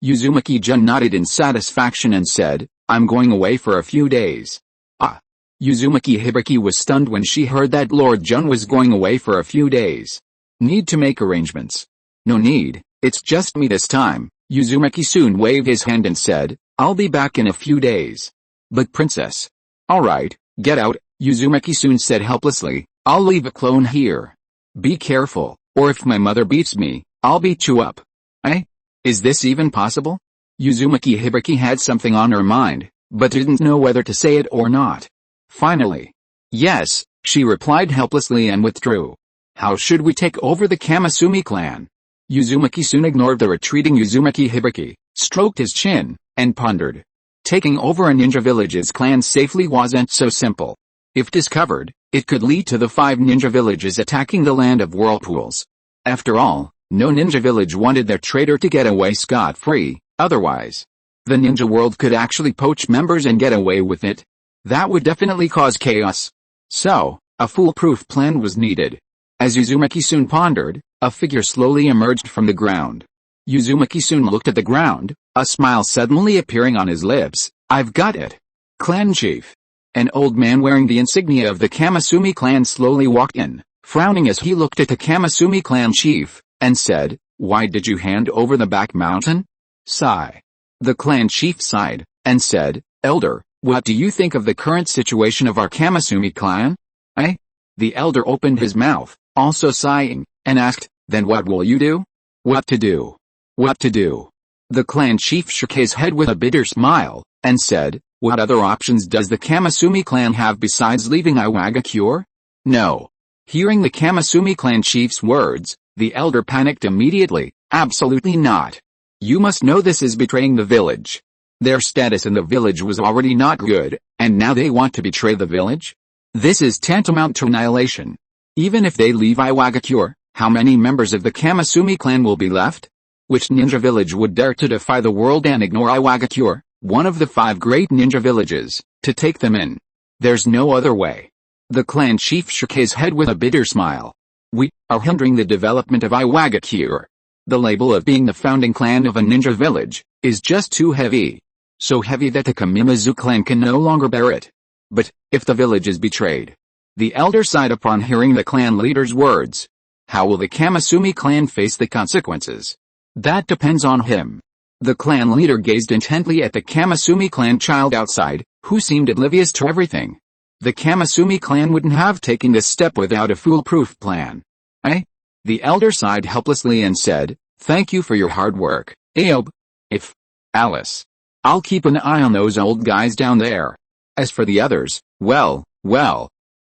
A: Uzumaki Jun nodded in satisfaction and said, "I'm going away for a few days." Ah. Uzumaki Hibiki was stunned when she heard that Lord Jun was going away for a few days. "Need to make arrangements." "No need, it's just me this time." Uzumaki soon waved his hand and said, "I'll be back in a few days." "But princess." "Alright, get out," Uzumaki soon said helplessly. "I'll leave a clone here. Be careful, or if my mother beats me, I'll beat you up." "Eh? Is this even possible?" Uzumaki Hibiki had something on her mind, but didn't know whether to say it or not. Finally, "Yes," she replied helplessly and withdrew. "How should we take over the Kushina clan?" Uzumaki soon ignored the retreating Uzumaki Hibiki, stroked his chin, and pondered. Taking over a ninja village's clan safely wasn't so simple. If discovered, it could lead to the 5 ninja villages attacking the land of whirlpools. After all, no ninja village wanted their traitor to get away scot-free, otherwise, the ninja world could actually poach members and get away with it. That would definitely cause chaos. So, a foolproof plan was needed. As Uzumaki soon pondered, a figure slowly emerged from the ground. Uzumaki soon looked at the ground, a smile suddenly appearing on his lips. "I've got it. Clan chief." An old man wearing the insignia of the Kushina clan slowly walked in, frowning as he looked at the Kushina clan chief, and said, "Why did you hand over the back mountain?" Sigh. The clan chief sighed, and said, "Elder, what do you think of the current situation of our Kushina clan?" "Eh?" The elder opened his mouth, also sighing, and asked, "Then what will you do?" "What to do? What to do?" The clan chief shook his head with a bitter smile, and said, "What other options does the Kushina clan have besides leaving Iwagakure?" "No." Hearing the Kushina clan chief's words, the elder panicked immediately. "Absolutely not. You must know this is betraying the village. Their status in the village was already not good, and now they want to betray the village? This is tantamount to annihilation. Even if they leave Iwagakure, how many members of the Kushina clan will be left? Which ninja village would dare to defy the world and ignore Iwagakure, one of the 5 great ninja villages, to take them in? There's no other way." The clan chief shook his head with a bitter smile. "We are hindering the development of Iwagakure. The label of being the founding clan of a ninja village is just too heavy. So heavy that the Kushina clan can no longer bear it. But, if the village is betrayed..." The elder sighed upon hearing the clan leader's words. "How will the Kushina clan face the consequences?" "That depends on him." The clan leader gazed intently at the Kushina clan child outside, who seemed oblivious to everything. The Kushina clan wouldn't have taken this step without a foolproof plan. "Eh?" The elder sighed helplessly and said, "Thank you for your hard work, Aob. If Alice. I'll keep an eye on those old guys down there. As for the others, well,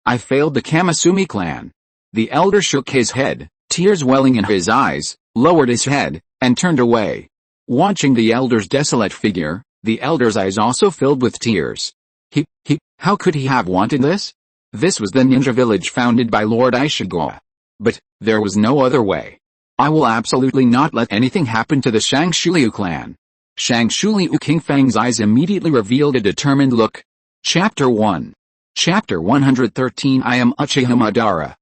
A: I failed the Kushina clan." The elder shook his head, tears welling in his eyes, lowered his head, and turned away. Watching the elder's desolate figure, the elder's eyes also filled with tears. How could he have wanted this? This was the ninja village founded by Lord Ishigawa. But, there was no other way. "I will absolutely not let anything happen to the Shangshulyu clan." Shangshulyu King Fang's eyes immediately revealed a determined look. Chapter 1. Chapter 113 I am Uchiha Madara.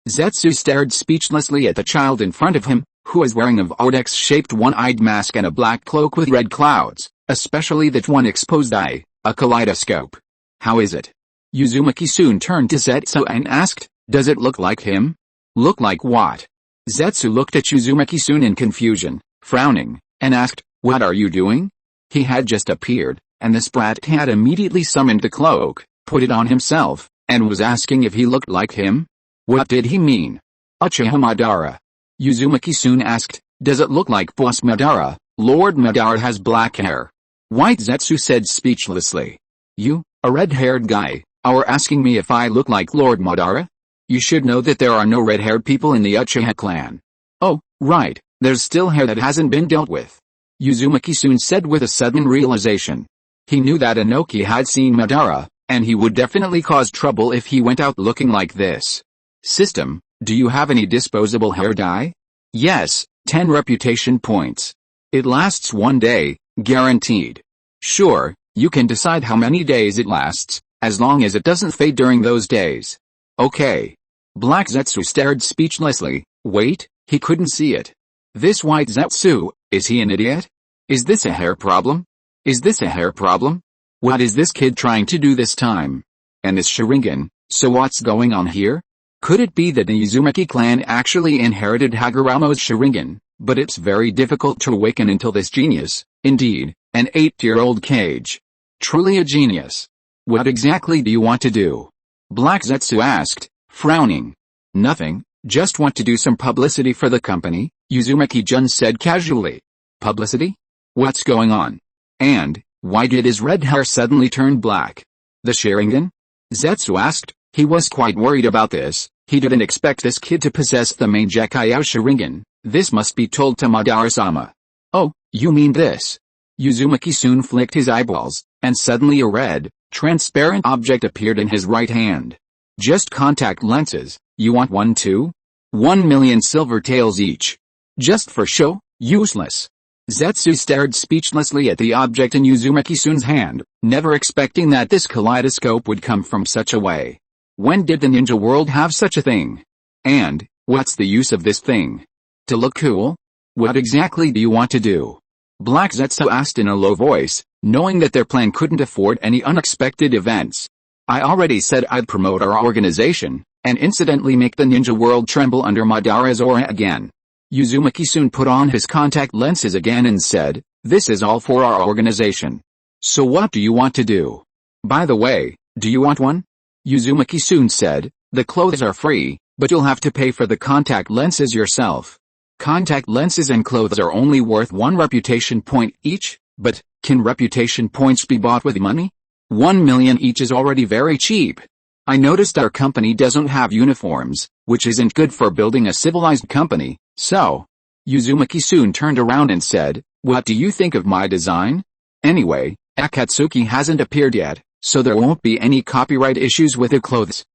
A: Zetsu stared speechlessly at the child in front of him, who was wearing a vortex-shaped one-eyed mask and a black cloak with red clouds, especially that one exposed eye, a kaleidoscope. How is it? Uzumaki soon turned to Zetsu and asked, does it look like him? Look like what? Zetsu looked at Uzumaki-sun in confusion, frowning, and asked, what are you doing? He had just appeared, and the sprat had immediately summoned the cloak, put it on himself, and was asking if he looked like him? What did he mean? Uchiha Madara. Uzumaki-sun asked, does it look like Boss Madara? Lord Madara has black hair. White Zetsu said speechlessly. You, a red-haired guy, are asking me if I look like Lord Madara? You should know that there are no red-haired people in the Uchiha clan. Oh, right, there's still hair that hasn't been dealt with. Uzumaki-sun said with a sudden realization. He knew that Inoki had seen Madara, and he would definitely cause trouble if he went out looking like this. System, do you have any disposable hair dye? Yes, 10 reputation points. It lasts 1 day, guaranteed. Sure, you can decide how many days it lasts, as long as it doesn't fade during those days. Okay. Black Zetsu stared speechlessly. Wait, he couldn't see it. This white Zetsu, is he an idiot? Is this a hair problem? Is this a hair problem? What is this kid trying to do this time? And this Sharingan, so what's going on here? Could it be that the Uzumaki clan actually inherited Hagoromo's Sharingan, but it's very difficult to awaken until this genius, indeed, an 8-year-old cage. Truly a genius. What exactly do you want to do? Black Zetsu asked, frowning. Nothing, just want to do some publicity for the company, Uzumaki-jun said casually. Publicity? What's going on? And, why did his red hair suddenly turn black? The Sharingan? Zetsu asked. He was quite worried about this. He didn't expect this kid to possess the main Gekkai Sharingan. This must be told to Madara-sama. Oh, you mean this? Uzumaki soon flicked his eyeballs, and suddenly a red, transparent object appeared in his right hand. Just contact lenses, you want one too? 1 million silver taels each. Just for show, useless. Zetsu stared speechlessly at the object in Uzumaki-sun's hand, never expecting that this kaleidoscope would come from such a way. When did the ninja world have such a thing? And, what's the use of this thing? To look cool? What exactly do you want to do? Black Zetsu asked in a low voice, knowing that their plan couldn't afford any unexpected events. I already said I'd promote our organization, and incidentally make the ninja world tremble under Madara's aura again. Uzumaki-sun put on his contact lenses again and said, this is all for our organization. So what do you want to do? By the way, do you want one? Uzumaki-sun said, the clothes are free, but you'll have to pay for the contact lenses yourself. Contact lenses and clothes are only worth 1 reputation point each, but, can reputation points be bought with money? 1 million each is already very cheap. I noticed our company doesn't have uniforms, which isn't good for building a civilized company, so. Uzumaki soon turned around and said, what do you think of my design? Anyway, Akatsuki hasn't appeared yet, so there won't be any copyright issues with the clothes.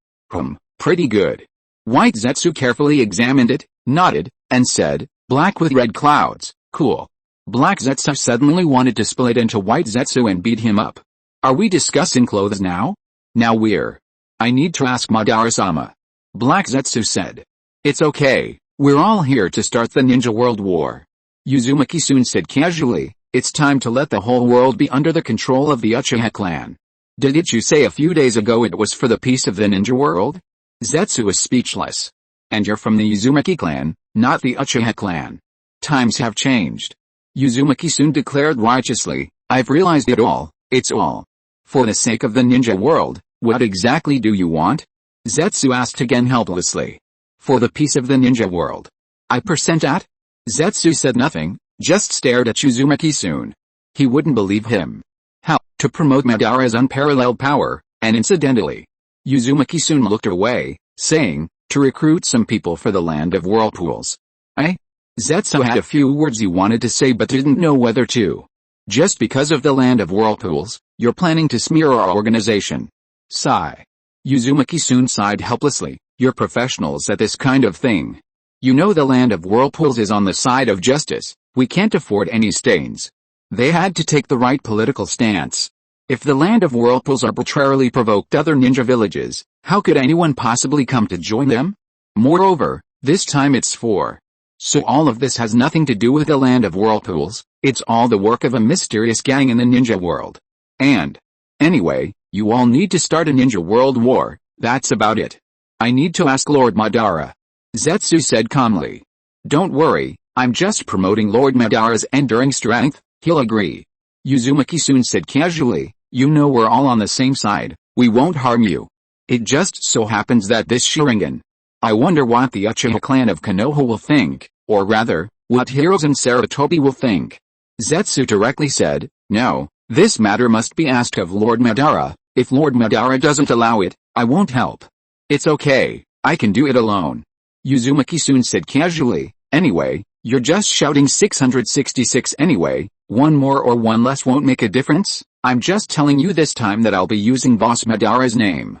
A: Pretty good. White Zetsu carefully examined it, nodded, and said, black with red clouds, cool. Black Zetsu suddenly wanted to split into White Zetsu and beat him up. Are we discussing clothes now? Now I need to ask Madara-sama. Black Zetsu said. It's okay, we're all here to start the Ninja World War. Uzumaki soon said casually, it's time to let the whole world be under the control of the Uchiha clan. Didn't you say a few days ago it was for the peace of the ninja world? Zetsu was speechless. And you're from the Uzumaki clan, not the Uchiha clan. Times have changed. Uzumaki soon declared righteously, I've realized it all, it's all. For the sake of the ninja world, what exactly do you want? Zetsu asked again helplessly. For the peace of the ninja world. I percent at? Zetsu said nothing, just stared at Uzumaki-sun. He wouldn't believe him. How? To promote Madara's unparalleled power, and incidentally. Uzumaki-sun looked away, saying, to recruit some people for the land of whirlpools. Zetsu had a few words he wanted to say but didn't know whether to. Just because of the land of whirlpools, you're planning to smear our organization. Sigh. Uzumaki-sun sighed helplessly, you're professionals at this kind of thing. You know the land of whirlpools is on the side of justice, we can't afford any stains. They had to take the right political stance. If the land of whirlpools arbitrarily provoked other ninja villages, how could anyone possibly come to join them? Moreover, this time it's 4. So all of this has nothing to do with the land of whirlpools, it's all the work of a mysterious gang in the ninja world. And anyway, you all need to start a ninja world war, that's about it. I need to ask Lord Madara. Zetsu said calmly. Don't worry, I'm just promoting Lord Madara's enduring strength, he'll agree. Uzumaki soon said casually, you know we're all on the same side, we won't harm you. It just so happens that this Sharingan. I wonder what the Uchiha clan of Konoha will think, or rather, what Hiruzen Sarutobi will think. Zetsu directly said, no, this matter must be asked of Lord Madara, if Lord Madara doesn't allow it, I won't help. It's okay, I can do it alone. Uzumaki soon said casually, anyway, you're just shouting 666 anyway, one more or one less won't make a difference, I'm just telling you this time that I'll be using Boss Madara's name.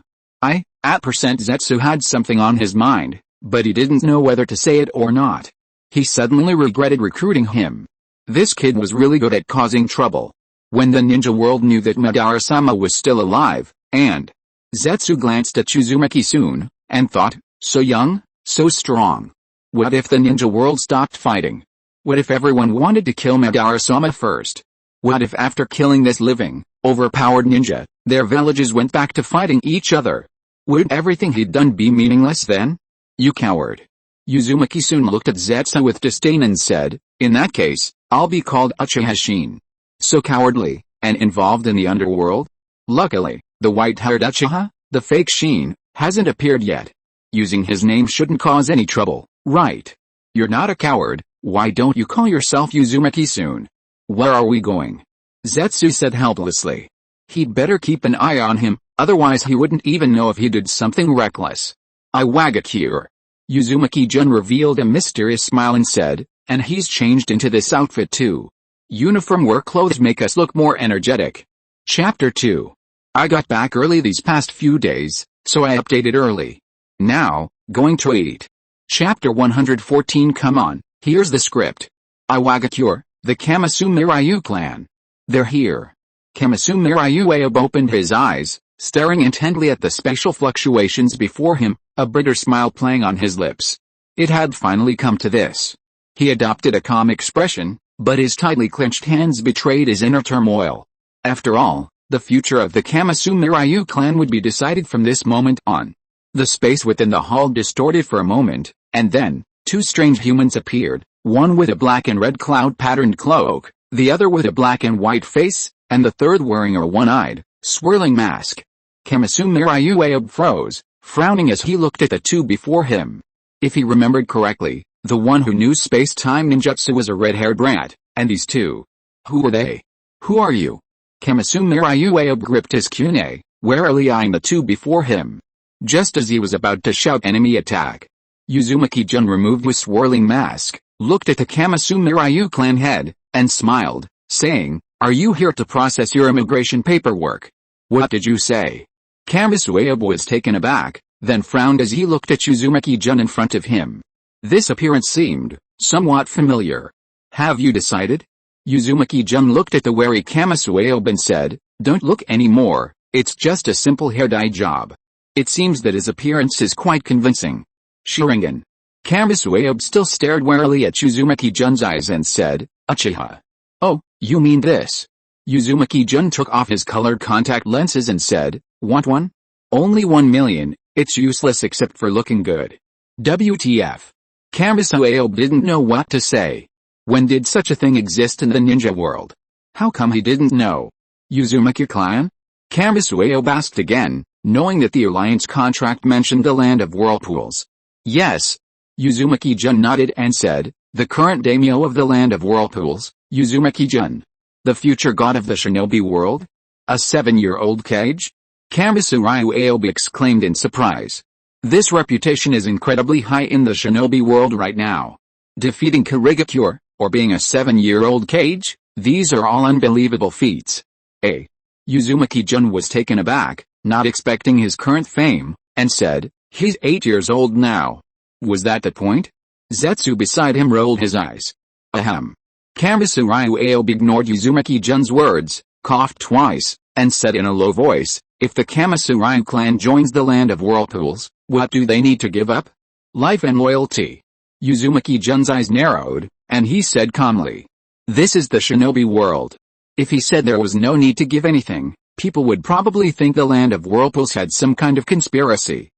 A: At percent Zetsu had something on his mind, but he didn't know whether to say it or not. He suddenly regretted recruiting him. This kid was really good at causing trouble. When the ninja world knew that Madara-sama was still alive, and Zetsu glanced at Uzumaki-sun, and thought, so young, so strong. What if the ninja world stopped fighting? What if everyone wanted to kill Madara-sama first? What if after killing this living, overpowered ninja, their villages went back to fighting each other? Would everything he'd done be meaningless then? You coward. Uzumaki soon looked at Zetsu with disdain and said, in that case, I'll be called Uchiha Shin. So cowardly, and involved in the underworld? Luckily, the white-haired Uchiha, the fake Shin, hasn't appeared yet. Using his name shouldn't cause any trouble, right? You're not a coward, why don't you call yourself Uzumaki-sun? Where are we going? Zetsu said helplessly. He'd better keep an eye on him, otherwise he wouldn't even know if he did something reckless. I Wagakure. Uzumaki-jun revealed a mysterious smile and said, and he's changed into this outfit too. Uniform work clothes make us look more energetic. Chapter 2. I got back early these past few days, so I updated early. Now, going to eat. Chapter 114. Come on, here's the script. Iwagakure, the Kamasume Ryu clan. They're here. Kamasume Ryu Aob opened his eyes, staring intently at the spatial fluctuations before him, a bitter smile playing on his lips. It had finally come to this. He adopted a calm expression, but his tightly clenched hands betrayed his inner turmoil. After all, the future of the Kamasume Ryu clan would be decided from this moment on. The space within the hall distorted for a moment, and then, two strange humans appeared, one with a black and red cloud-patterned cloak, the other with a black and white face, and the third wearing a one-eyed, swirling mask. Kamasume Ryu Aob froze, frowning as he looked at the two before him. If he remembered correctly, the one who knew space-time ninjutsu was a red-haired brat, and these two. Who were they? Who are you? Kamasume Ryu Aob gripped his kune, warily eyeing the two before him. Just as he was about to shout enemy attack, Uzumaki-jun removed his swirling mask, looked at the Kamasume Ryu clan head, and smiled, saying, are you here to process your immigration paperwork? What did you say? Kamasume Aob was taken aback, then frowned as he looked at Uzumaki-jun in front of him. This appearance seemed somewhat familiar. Have you decided? Uzumaki-jun looked at the wary Kamasume Aob and said, don't look anymore, it's just a simple hair dye job. It seems that his appearance is quite convincing. Sharingan. Kamasume Aob still stared warily at Uzumaki-jun's eyes and said, Uchiha. Oh, you mean this? Uzumaki-jun took off his colored contact lenses and said, want one? Only 1 million, it's useless except for looking good. WTF. Kamasume Aob didn't know what to say. When did such a thing exist in the ninja world? How come he didn't know? Uzumaki Clan? Kamasume Aob asked again, knowing that the alliance contract mentioned the land of whirlpools. Yes. Uzumaki-jun nodded and said, the current daimyo of the land of whirlpools, Uzumaki-jun. The future god of the shinobi world? A 7-year-old kage? Kamasume Ryu Aob exclaimed in surprise. This reputation is incredibly high in the shinobi world right now. Defeating Kirigakure, or being a 7-year-old kage, these are all unbelievable feats. Uzumaki-jun was taken aback, not expecting his current fame, and said, he's 8 years old now. Was that the point? Zetsu beside him rolled his eyes. Ahem. Kamasume Ryu Aob ignored Uzumaki-jun's words, coughed twice, and said in a low voice, if the Kamasume Ryu clan joins the land of whirlpools, what do they need to give up? Life and loyalty. Uzumaki-jun's eyes narrowed, and he said calmly. This is the shinobi world. If he said there was no need to give anything, people would probably think the land of whirlpools had some kind of conspiracy.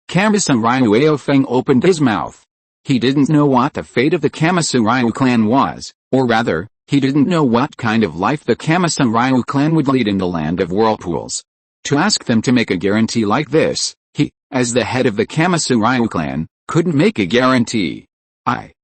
A: Kamisamu Aofeng opened his mouth. He didn't know what the fate of the Kamisamu clan was, or rather, he didn't know what kind of life the Kamisamu clan would lead in the land of whirlpools. To ask them to make a guarantee like this, he, as the head of the Kamisamu clan, couldn't make a guarantee. Kamisamu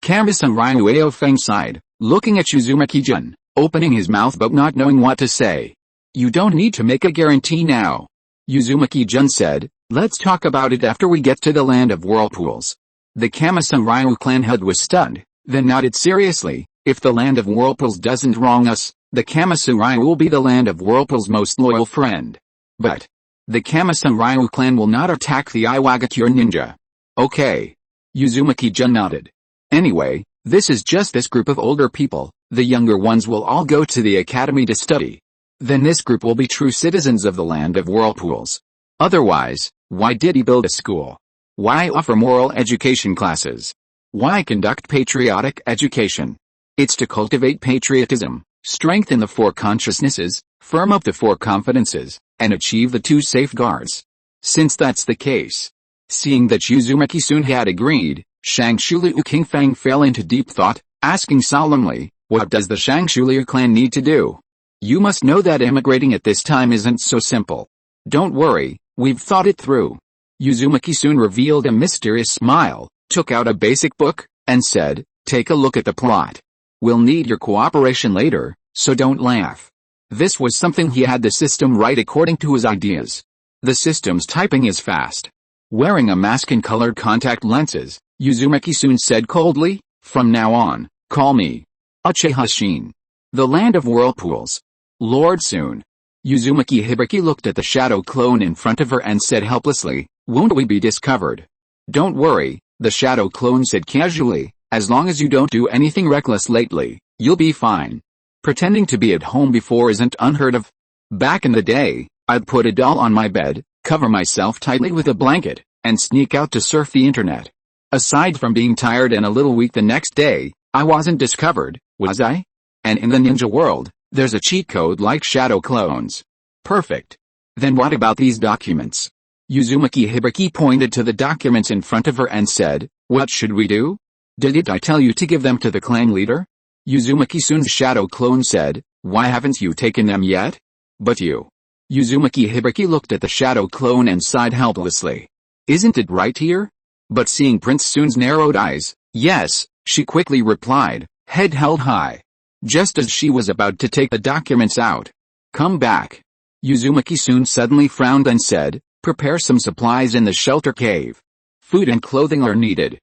A: Aofeng sighed, looking at Uzumaki-jun, opening his mouth but not knowing what to say. You don't need to make a guarantee now. Uzumaki-jun said, let's talk about it after we get to the land of whirlpools. The Kamisamu clan head was stunned, then nodded seriously. If the land of whirlpools doesn't wrong us, the Kamisamu will be the land of whirlpools' most loyal friend. But the Kamisamu clan will not attack the Iwagakure ninja. Okay. Uzumaki-jun nodded. Anyway, this is just this group of older people, the younger ones will all go to the academy to study. Then this group will be true citizens of the land of whirlpools. Otherwise, why did he build a school? Why offer moral education classes? Why conduct patriotic education? It's to cultivate patriotism, strengthen the four consciousnesses, firm up the four confidences, and achieve the two safeguards. Since that's the case. Seeing that Uzumaki-sun had agreed, Shangshulyu Kingfang fell into deep thought, asking solemnly, what does the Shangshulyu clan need to do? You must know that immigrating at this time isn't so simple. Don't worry, we've thought it through. Uzumaki-sun revealed a mysterious smile, took out a basic book, and said, take a look at the plot. We'll need your cooperation later, so don't laugh. This was something he had the system write according to his ideas. The system's typing is fast. Wearing a mask and colored contact lenses, Uzumaki-sun said coldly, from now on, call me Uchiha Shin. The land of whirlpools. Lord Soon. Uzumaki Hibiki looked at the shadow clone in front of her and said helplessly, won't we be discovered? Don't worry, the shadow clone said casually, as long as you don't do anything reckless lately, you'll be fine. Pretending to be at home before isn't unheard of. Back in the day, I'd put a doll on my bed, cover myself tightly with a blanket, and sneak out to surf the internet. Aside from being tired and a little weak the next day, I wasn't discovered, was I? And in the ninja world, there's a cheat code like shadow clones. Perfect. Then what about these documents? Uzumaki Hibiki pointed to the documents in front of her and said, what should we do? Did I tell you to give them to the clan leader? Uzumaki-sun's shadow clone said, why haven't you taken them yet? But you. Uzumaki Hibiki looked at the shadow clone and sighed helplessly. Isn't it right here? But seeing Prince Soon's narrowed eyes, yes, she quickly replied, head held high. Just as she was about to take the documents out. Come back. Uzumaki-sun suddenly frowned and said, prepare some supplies in the shelter cave. Food and clothing are needed.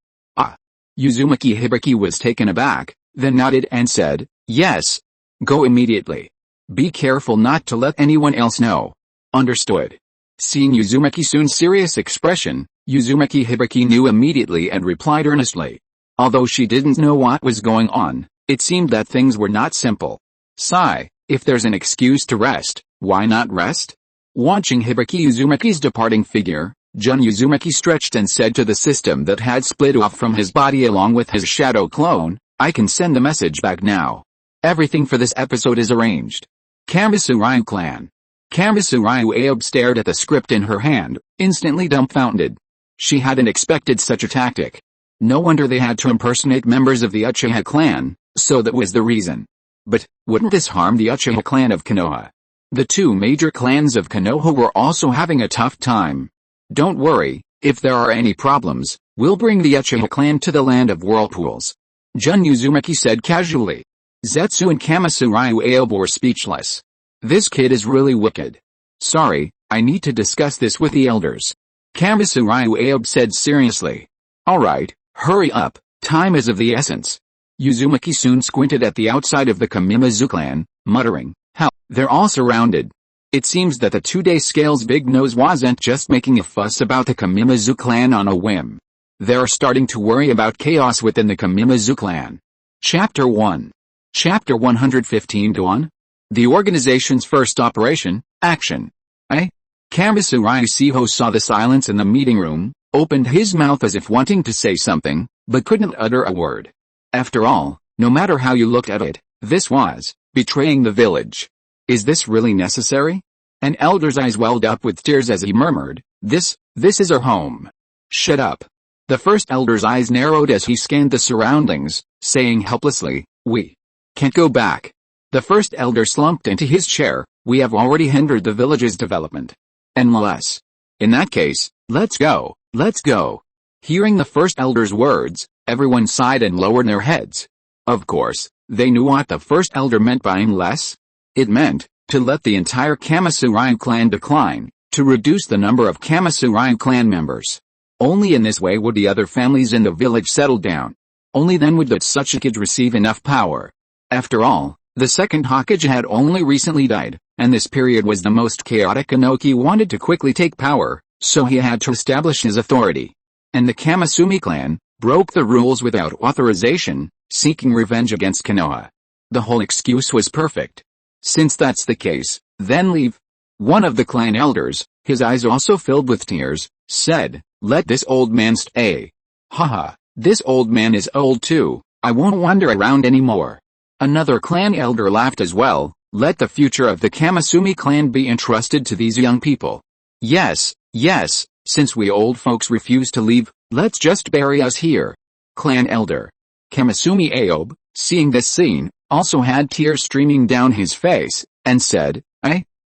A: Uzumaki Hibiki was taken aback, then nodded and said, yes. Go immediately. Be careful not to let anyone else know. Understood. Seeing Uzumaki-sun's serious expression, Uzumaki Hibiki knew immediately and replied earnestly. Although she didn't know what was going on, it seemed that things were not simple. Sigh, if there's an excuse to rest, why not rest? Watching Hibiki Uzumaki's departing figure, Jun Uzumaki stretched and said to the system that had split off from his body along with his shadow clone, I can send the message back now. Everything for this episode is arranged. Kamisamu Clan. Kamisamu Aob stared at the script in her hand, instantly dumbfounded. She hadn't expected such a tactic. No wonder they had to impersonate members of the Uchiha clan, so that was the reason. But, wouldn't this harm the Uchiha clan of Konoha? The two major clans of Konoha were also having a tough time. Don't worry, if there are any problems, we'll bring the Uchiha clan to the land of whirlpools. Jun Uzumaki said casually. Zetsu and Kamisamu Aob were speechless. This kid is really wicked. Sorry, I need to discuss this with the elders. Kamisamu Aob said seriously. Alright, hurry up, time is of the essence. Uzumaki soon squinted at the outside of the Kamimazu clan, muttering, hell, they're all surrounded. It seems that the 2-day Scales Big Nose wasn't just making a fuss about the Kamimazu clan on a whim. They're starting to worry about chaos within the Kamimazu clan. Chapter 1. Chapter 115 Dawn? The organization's first operation, action. Kamisamu Siho saw the silence in the meeting room, opened his mouth as if wanting to say something, but couldn't utter a word. After all, no matter how you looked at it, this was betraying the village. Is this really necessary? An elder's eyes welled up with tears as he murmured, This is our home. Shut up. The first elder's eyes narrowed as he scanned the surroundings, saying helplessly, We can't go back. The first elder slumped into his chair. We have already hindered the village's development. Unless. In that case, let's go. Let's go. Hearing the first elder's words, everyone sighed and lowered their heads. Of course, they knew what the first elder meant by unless. It meant to let the entire Kamasurian clan decline, to reduce the number of Kamasurian clan members. Only in this way would the other families in the village settle down. Only then would the Tsuchikage receive enough power. After all, the second Hokage had only recently died, and this period was the most chaotic. Inoki wanted to quickly take power, so he had to establish his authority. And the Kamasumi clan broke the rules without authorization, seeking revenge against Konoha. The whole excuse was perfect. Since that's the case, then leave. One of the clan elders, his eyes also filled with tears, said, Let this old man stay. Haha, this old man is old too, I won't wander around anymore. Another clan elder laughed as well, Let the future of the Kamasumi clan be entrusted to these young people. Yes, since we old folks refuse to leave, let's just bury us here. Clan elder Kamasumi Aob, seeing this scene, also had tears streaming down his face, and said,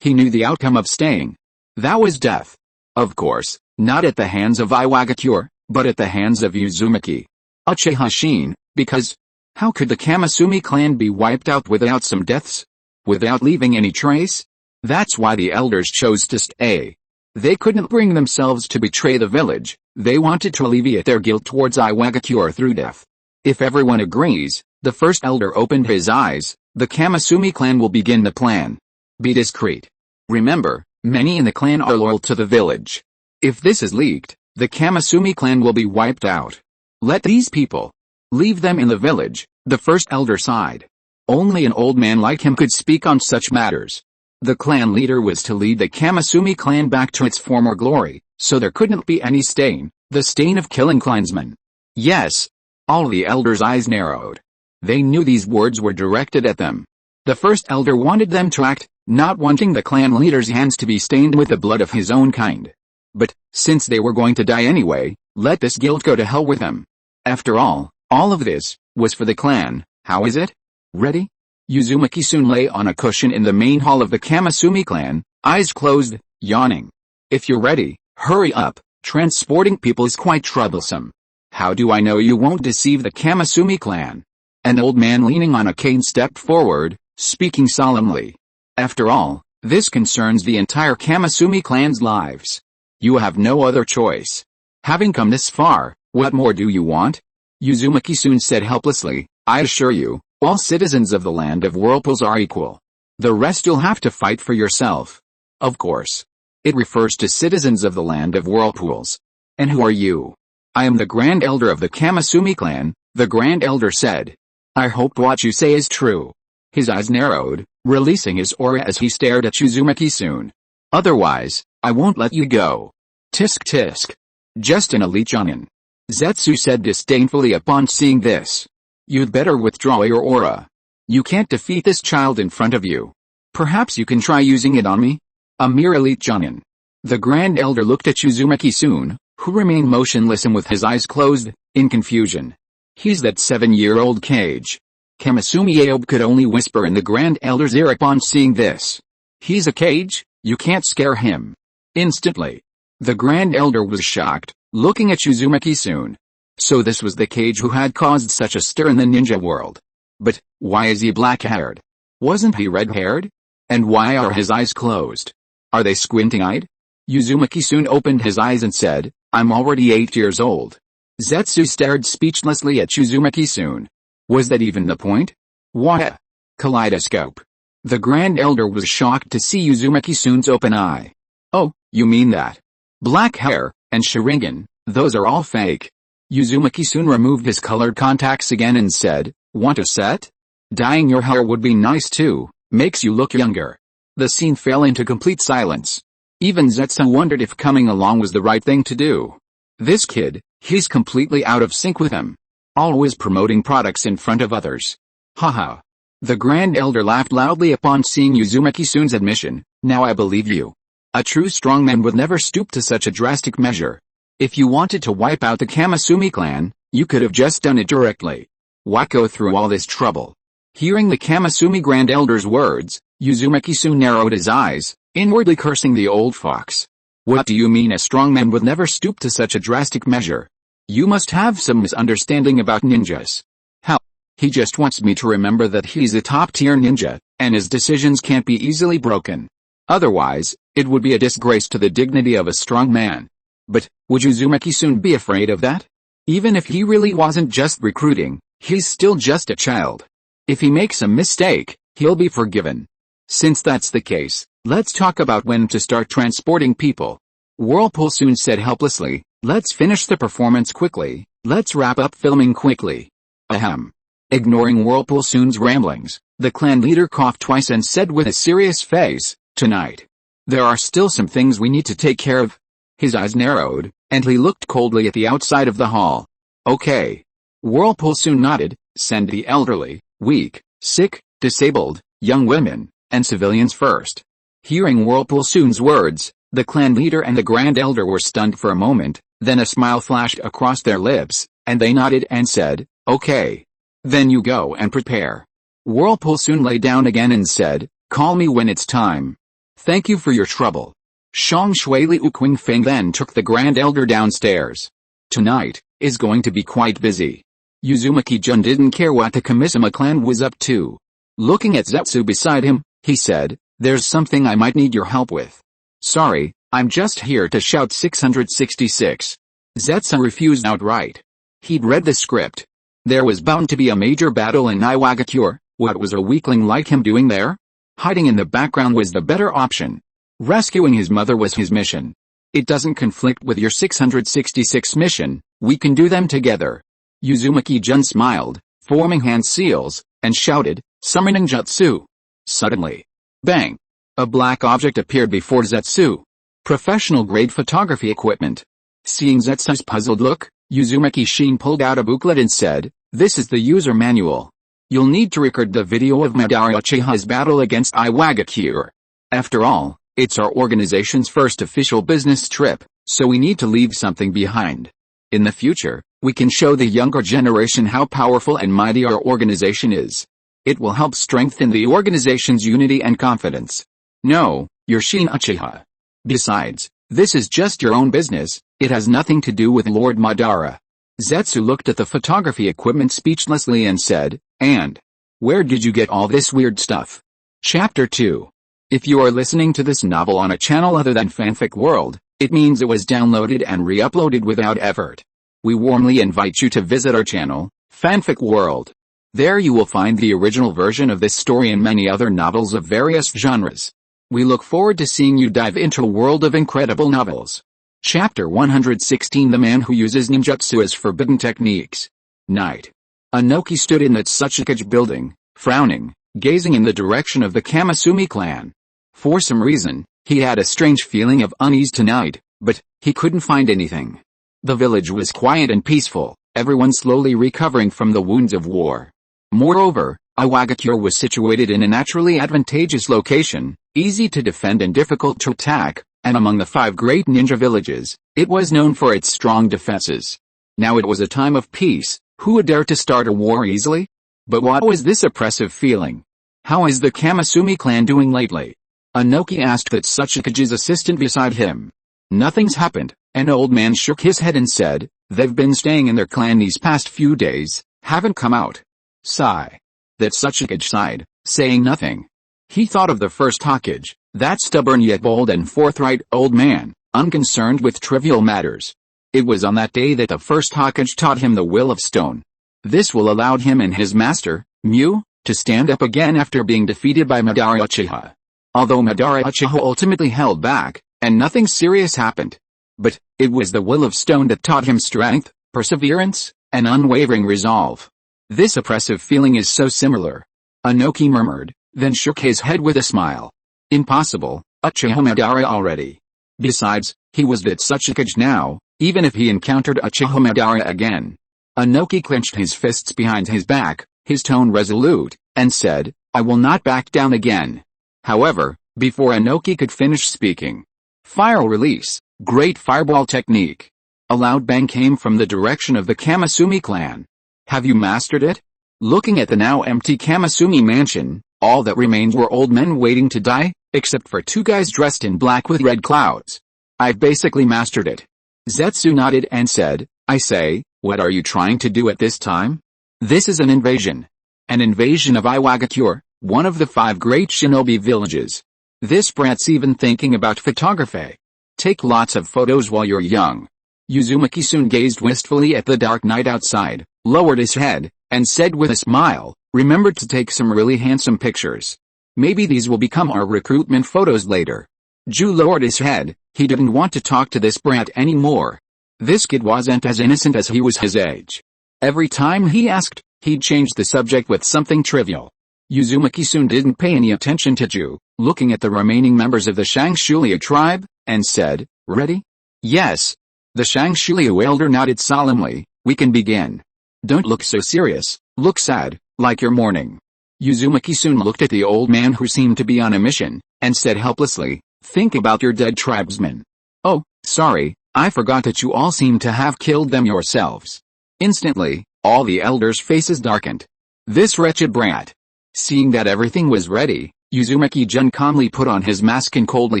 A: He knew the outcome of staying. That was death. Of course, not at the hands of Iwagakure, but at the hands of Uzumaki Uchiha, because how could the Kamasumi clan be wiped out without some deaths? Without leaving any trace? That's why the elders chose to stay. They couldn't bring themselves to betray the village, they wanted to alleviate their guilt towards Iwagakure through death. If everyone agrees, the first elder opened his eyes, the Kamasumi clan will begin the plan. Be discreet. Remember, many in the clan are loyal to the village. If this is leaked, the Kamasumi clan will be wiped out. Let these people. Leave them in the village, the first elder sighed. Only an old man like him could speak on such matters. The clan leader was to lead the Kamasumi clan back to its former glory, so there couldn't be any stain, the stain of killing clansmen. Yes. All the elders' eyes narrowed. They knew these words were directed at them. The first elder wanted them to act, not wanting the clan leader's hands to be stained with the blood of his own kind. But, since they were going to die anyway, let this guilt go to hell with them. After all of this, was for the clan. How is it? Ready? Uzumaki soon lay on a cushion in the main hall of the Kamasumi clan, eyes closed, yawning. If you're ready, hurry up, transporting people is quite troublesome. How do I know you won't deceive the Kamasumi clan? An old man leaning on a cane stepped forward, speaking solemnly. After all, this concerns the entire Kamasumi clan's lives. You have no other choice. Having come this far, what more do you want? Uzumaki soon said helplessly, I assure you, all citizens of the land of whirlpools are equal. The rest you'll have to fight for yourself. Of course. It refers to citizens of the land of whirlpools. And who are you? I am the Grand Elder of the Kamasumi clan, the Grand Elder said. I hope what you say is true. His eyes narrowed, releasing his aura as he stared at Uzumaki soon. Otherwise, I won't let you go. Tisk tisk. Just an elite Jonin. Zetsu said disdainfully upon seeing this. You'd better withdraw your aura. You can't defeat this child in front of you. Perhaps you can try using it on me? A mere elite Jonin. The Grand Elder looked at Uzumaki soon, who remained motionless and with his eyes closed, in confusion. He's that 7-year-old Kage. Kamasumi Aob could only whisper in the Grand Elder's ear upon seeing this. He's a Kage? You can't scare him. Instantly. The Grand Elder was shocked, looking at Uzumaki soon. So this was the Kage who had caused such a stir in the ninja world. But, why is he black-haired? Wasn't he red-haired? And why are his eyes closed? Are they squinting-eyed? Uzumaki soon opened his eyes and said, I'm already 8 years old. Zetsu stared speechlessly at Uzumaki soon. Was that even the point? What a kaleidoscope. The Grand Elder was shocked to see Uzumaki soon's open eye. Oh, you mean that? Black hair, and Sharingan, those are all fake. Uzumaki soon removed his colored contacts again and said, Want a set? Dyeing your hair would be nice too, makes you look younger. The scene fell into complete silence. Even Zetsu wondered if coming along was the right thing to do. This kid, he's completely out of sync with him. Always promoting products in front of others. Haha. The Grand Elder laughed loudly upon seeing Uzumaki-san's admission. Now I believe you. A true strongman would never stoop to such a drastic measure. If you wanted to wipe out the Uzumaki clan, you could have just done it directly. Why go through all this trouble? Hearing the Uzumaki Grand Elder's words, Uzumaki-san narrowed his eyes, inwardly cursing the old fox. What do you mean a strongman would never stoop to such a drastic measure? You must have some misunderstanding about ninjas. Hell, he just wants me to remember that he's a top-tier ninja, and his decisions can't be easily broken. Otherwise, it would be a disgrace to the dignity of a strong man. But, would Uzumaki-san be afraid of that? Even if he really wasn't just recruiting, he's still just a child. If he makes a mistake, he'll be forgiven. Since that's the case, let's talk about when to start transporting people. Whirlpool-san said helplessly, let's finish the performance quickly, let's wrap up filming quickly. Ahem. Ignoring Whirlpool-san's ramblings, the clan leader coughed twice and said with a serious face, tonight. There are still some things we need to take care of. His eyes narrowed, and he looked coldly at the outside of the hall. Okay. Whirlpool-san nodded, send the elderly, weak, sick, disabled, young women, and civilians first. Hearing Whirlpool-san's words, the clan leader and the Grand Elder were stunned for a moment, then a smile flashed across their lips, and they nodded and said, okay. Then you go and prepare. Whirlpool-san lay down again and said, call me when it's time. Thank you for your trouble. Shang Shui Liu Qingfeng then took the Grand Elder downstairs. Tonight is going to be quite busy. Uzumaki-jun didn't care what the Kamisama clan was up to. Looking at Zetsu beside him, he said, there's something I might need your help with. Sorry, I'm just here to shout 666. Zetsu refused outright. He'd read the script. There was bound to be a major battle in Iwagakure. What was a weakling like him doing there? Hiding in the background was the better option. Rescuing his mother was his mission. It doesn't conflict with your 666 mission, we can do them together. Uzumaki-jun smiled, forming hand seals, and shouted, summoning jutsu. Suddenly, bang! A black object appeared before Zetsu. Professional-grade photography equipment. Seeing Zetsu's puzzled look, Uzumaki-shin pulled out a booklet and said, this is the user manual. You'll need to record the video of Madara Uchiha's battle against Iwagakure. After all, it's our organization's first official business trip, so we need to leave something behind. In the future, we can show the younger generation how powerful and mighty our organization is. It will help strengthen the organization's unity and confidence. No, you're Shin Uchiha. Besides, this is just your own business, it has nothing to do with Lord Madara. Zetsu looked at the photography equipment speechlessly and said, and where did you get all this weird stuff? Chapter 2. If you are listening to this novel on a channel other than Fanfic World, it means it was downloaded and re-uploaded without effort. We warmly invite you to visit our channel, Fanfic World. There you will find the original version of this story and many other novels of various genres. We look forward to seeing you dive into a world of incredible novels. Chapter 116 The Man Who Uses Ninjutsu as Forbidden Techniques. Night. Anoki stood in the Tsuchikage building, frowning, gazing in the direction of the Uzumaki clan. For some reason, he had a strange feeling of unease tonight, but he couldn't find anything. The village was quiet and peaceful, everyone slowly recovering from the wounds of war. Moreover, Iwagakure was situated in a naturally advantageous location, easy to defend and difficult to attack, and among the 5 great ninja villages, it was known for its strong defenses. Now it was a time of peace, who would dare to start a war easily? But what was this oppressive feeling? How is the Uzumaki clan doing lately? Anoki asked that Tsuchikage's assistant beside him. Nothing's happened, an old man shook his head and said, they've been staying in their clan these past few days, haven't come out. Sigh. That Tsuchikage sighed, saying nothing. He thought of the first Hokage, that stubborn yet bold and forthright old man, unconcerned with trivial matters. It was on that day that the first Hokage taught him the will of stone. This will allowed him and his master, Mu, to stand up again after being defeated by Madara Uchiha. Although Madara Uchiha ultimately held back, and nothing serious happened. But, it was the will of stone that taught him strength, perseverance, and unwavering resolve. This oppressive feeling is so similar. Anoki murmured, then shook his head with a smile. Impossible, Uchiha Madara already. Besides, he was that Tsuchikage now, even if he encountered Uchiha Madara again. Inoki clenched his fists behind his back, his tone resolute, and said, "I will not back down again." However, before Inoki could finish speaking, fire release, great fireball technique. A loud bang came from the direction of the Uzumaki clan. "Have you mastered it?" Looking at the now empty Uzumaki mansion, all that remained were old men waiting to die, except for two guys dressed in black with red clouds. "I've basically mastered it." Zetsu nodded and said, "I say, what are you trying to do at this time?" "This is an invasion. An invasion of Iwagakure, one of the 5 great shinobi villages. This brat's even thinking about photography. Take lots of photos while you're young." Uzumaki soon gazed wistfully at the dark night outside, lowered his head, and said with a smile, "Remember to take some really handsome pictures. Maybe these will become our recruitment photos later." Ju lowered his head. He didn't want to talk to this brat anymore. This kid wasn't as innocent as he was his age. Every time he asked, he'd change the subject with something trivial. Uzumaki soon didn't pay any attention to Ju, looking at the remaining members of the Shangshulia tribe, and said, "Ready?" "Yes." The Shangshulia elder nodded solemnly. "We can begin. Don't look so serious, look sad, like you're mourning." Uzumaki soon looked at the old man who seemed to be on a mission, and said helplessly, "Think about your dead tribesmen." "Oh, sorry, I forgot that you all seem to have killed them yourselves." Instantly, all the elders' faces darkened. This wretched brat. Seeing that everything was ready, Uzumaki-jun calmly put on his mask and coldly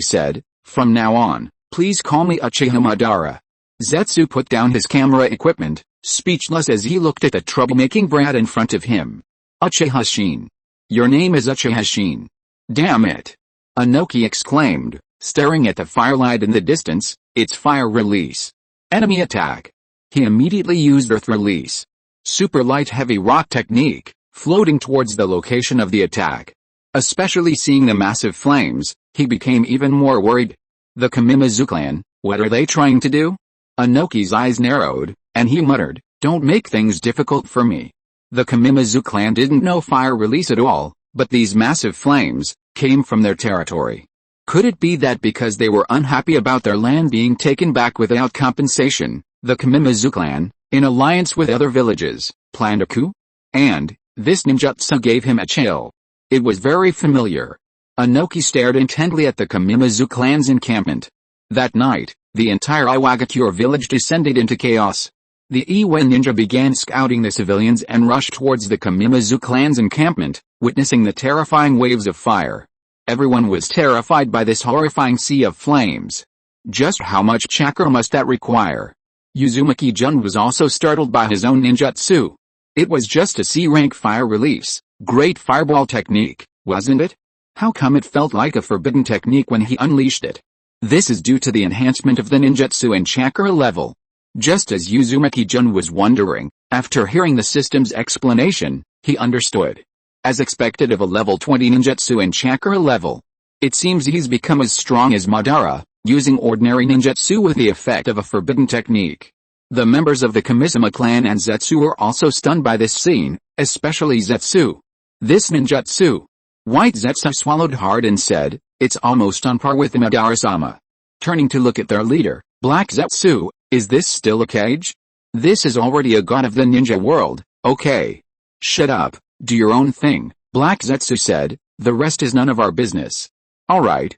A: said, "From now on, please call me Uchiha Madara." Zetsu put down his camera equipment, speechless as he looked at the troublemaking brat in front of him. "Uchiha Shin. Your name is Uchiha Shin. Damn it!" Inoki exclaimed, staring at the firelight in the distance. "It's fire release. Enemy attack." He immediately used earth release. Super light heavy rock technique, floating towards the location of the attack. Especially seeing the massive flames, he became even more worried. The Uzumaki Clan, what are they trying to do? Inoki's eyes narrowed, and he muttered, "Don't make things difficult for me." The Uzumaki Clan didn't know fire release at all, but these massive flames came from their territory. Could it be that because they were unhappy about their land being taken back without compensation, the Uzumaki Clan, in alliance with other villages, planned a coup? And this ninjutsu gave him a chill. It was very familiar. Inoki stared intently at the Uzumaki Clan's encampment. That night, the entire Iwagakure village descended into chaos. The Iwa ninja began scouting the civilians and rushed towards the Uzumaki Clan's encampment, witnessing the terrifying waves of fire. Everyone was terrified by this horrifying sea of flames. Just how much chakra must that require? Uzumaki-jun was also startled by his own ninjutsu. It was just a C-rank fire release, great fireball technique, wasn't it? How come it felt like a forbidden technique when he unleashed it? This is due to the enhancement of the ninjutsu and chakra level. Just as Uzumaki-jun was wondering, after hearing the system's explanation, he understood. As expected of a level 20 ninjutsu and chakra level, it seems he's become as strong as Madara, using ordinary ninjutsu with the effect of a forbidden technique. The members of the Kushina clan and Zetsu were also stunned by this scene, especially Zetsu. This ninjutsu. White Zetsu swallowed hard and said, "It's almost on par with Madara-sama." Turning to look at their leader, Black Zetsu, "Is this still a cage? This is already a god of the ninja world, okay? Shut up, do your own thing," Black Zetsu said, "the rest is none of our business." Alright.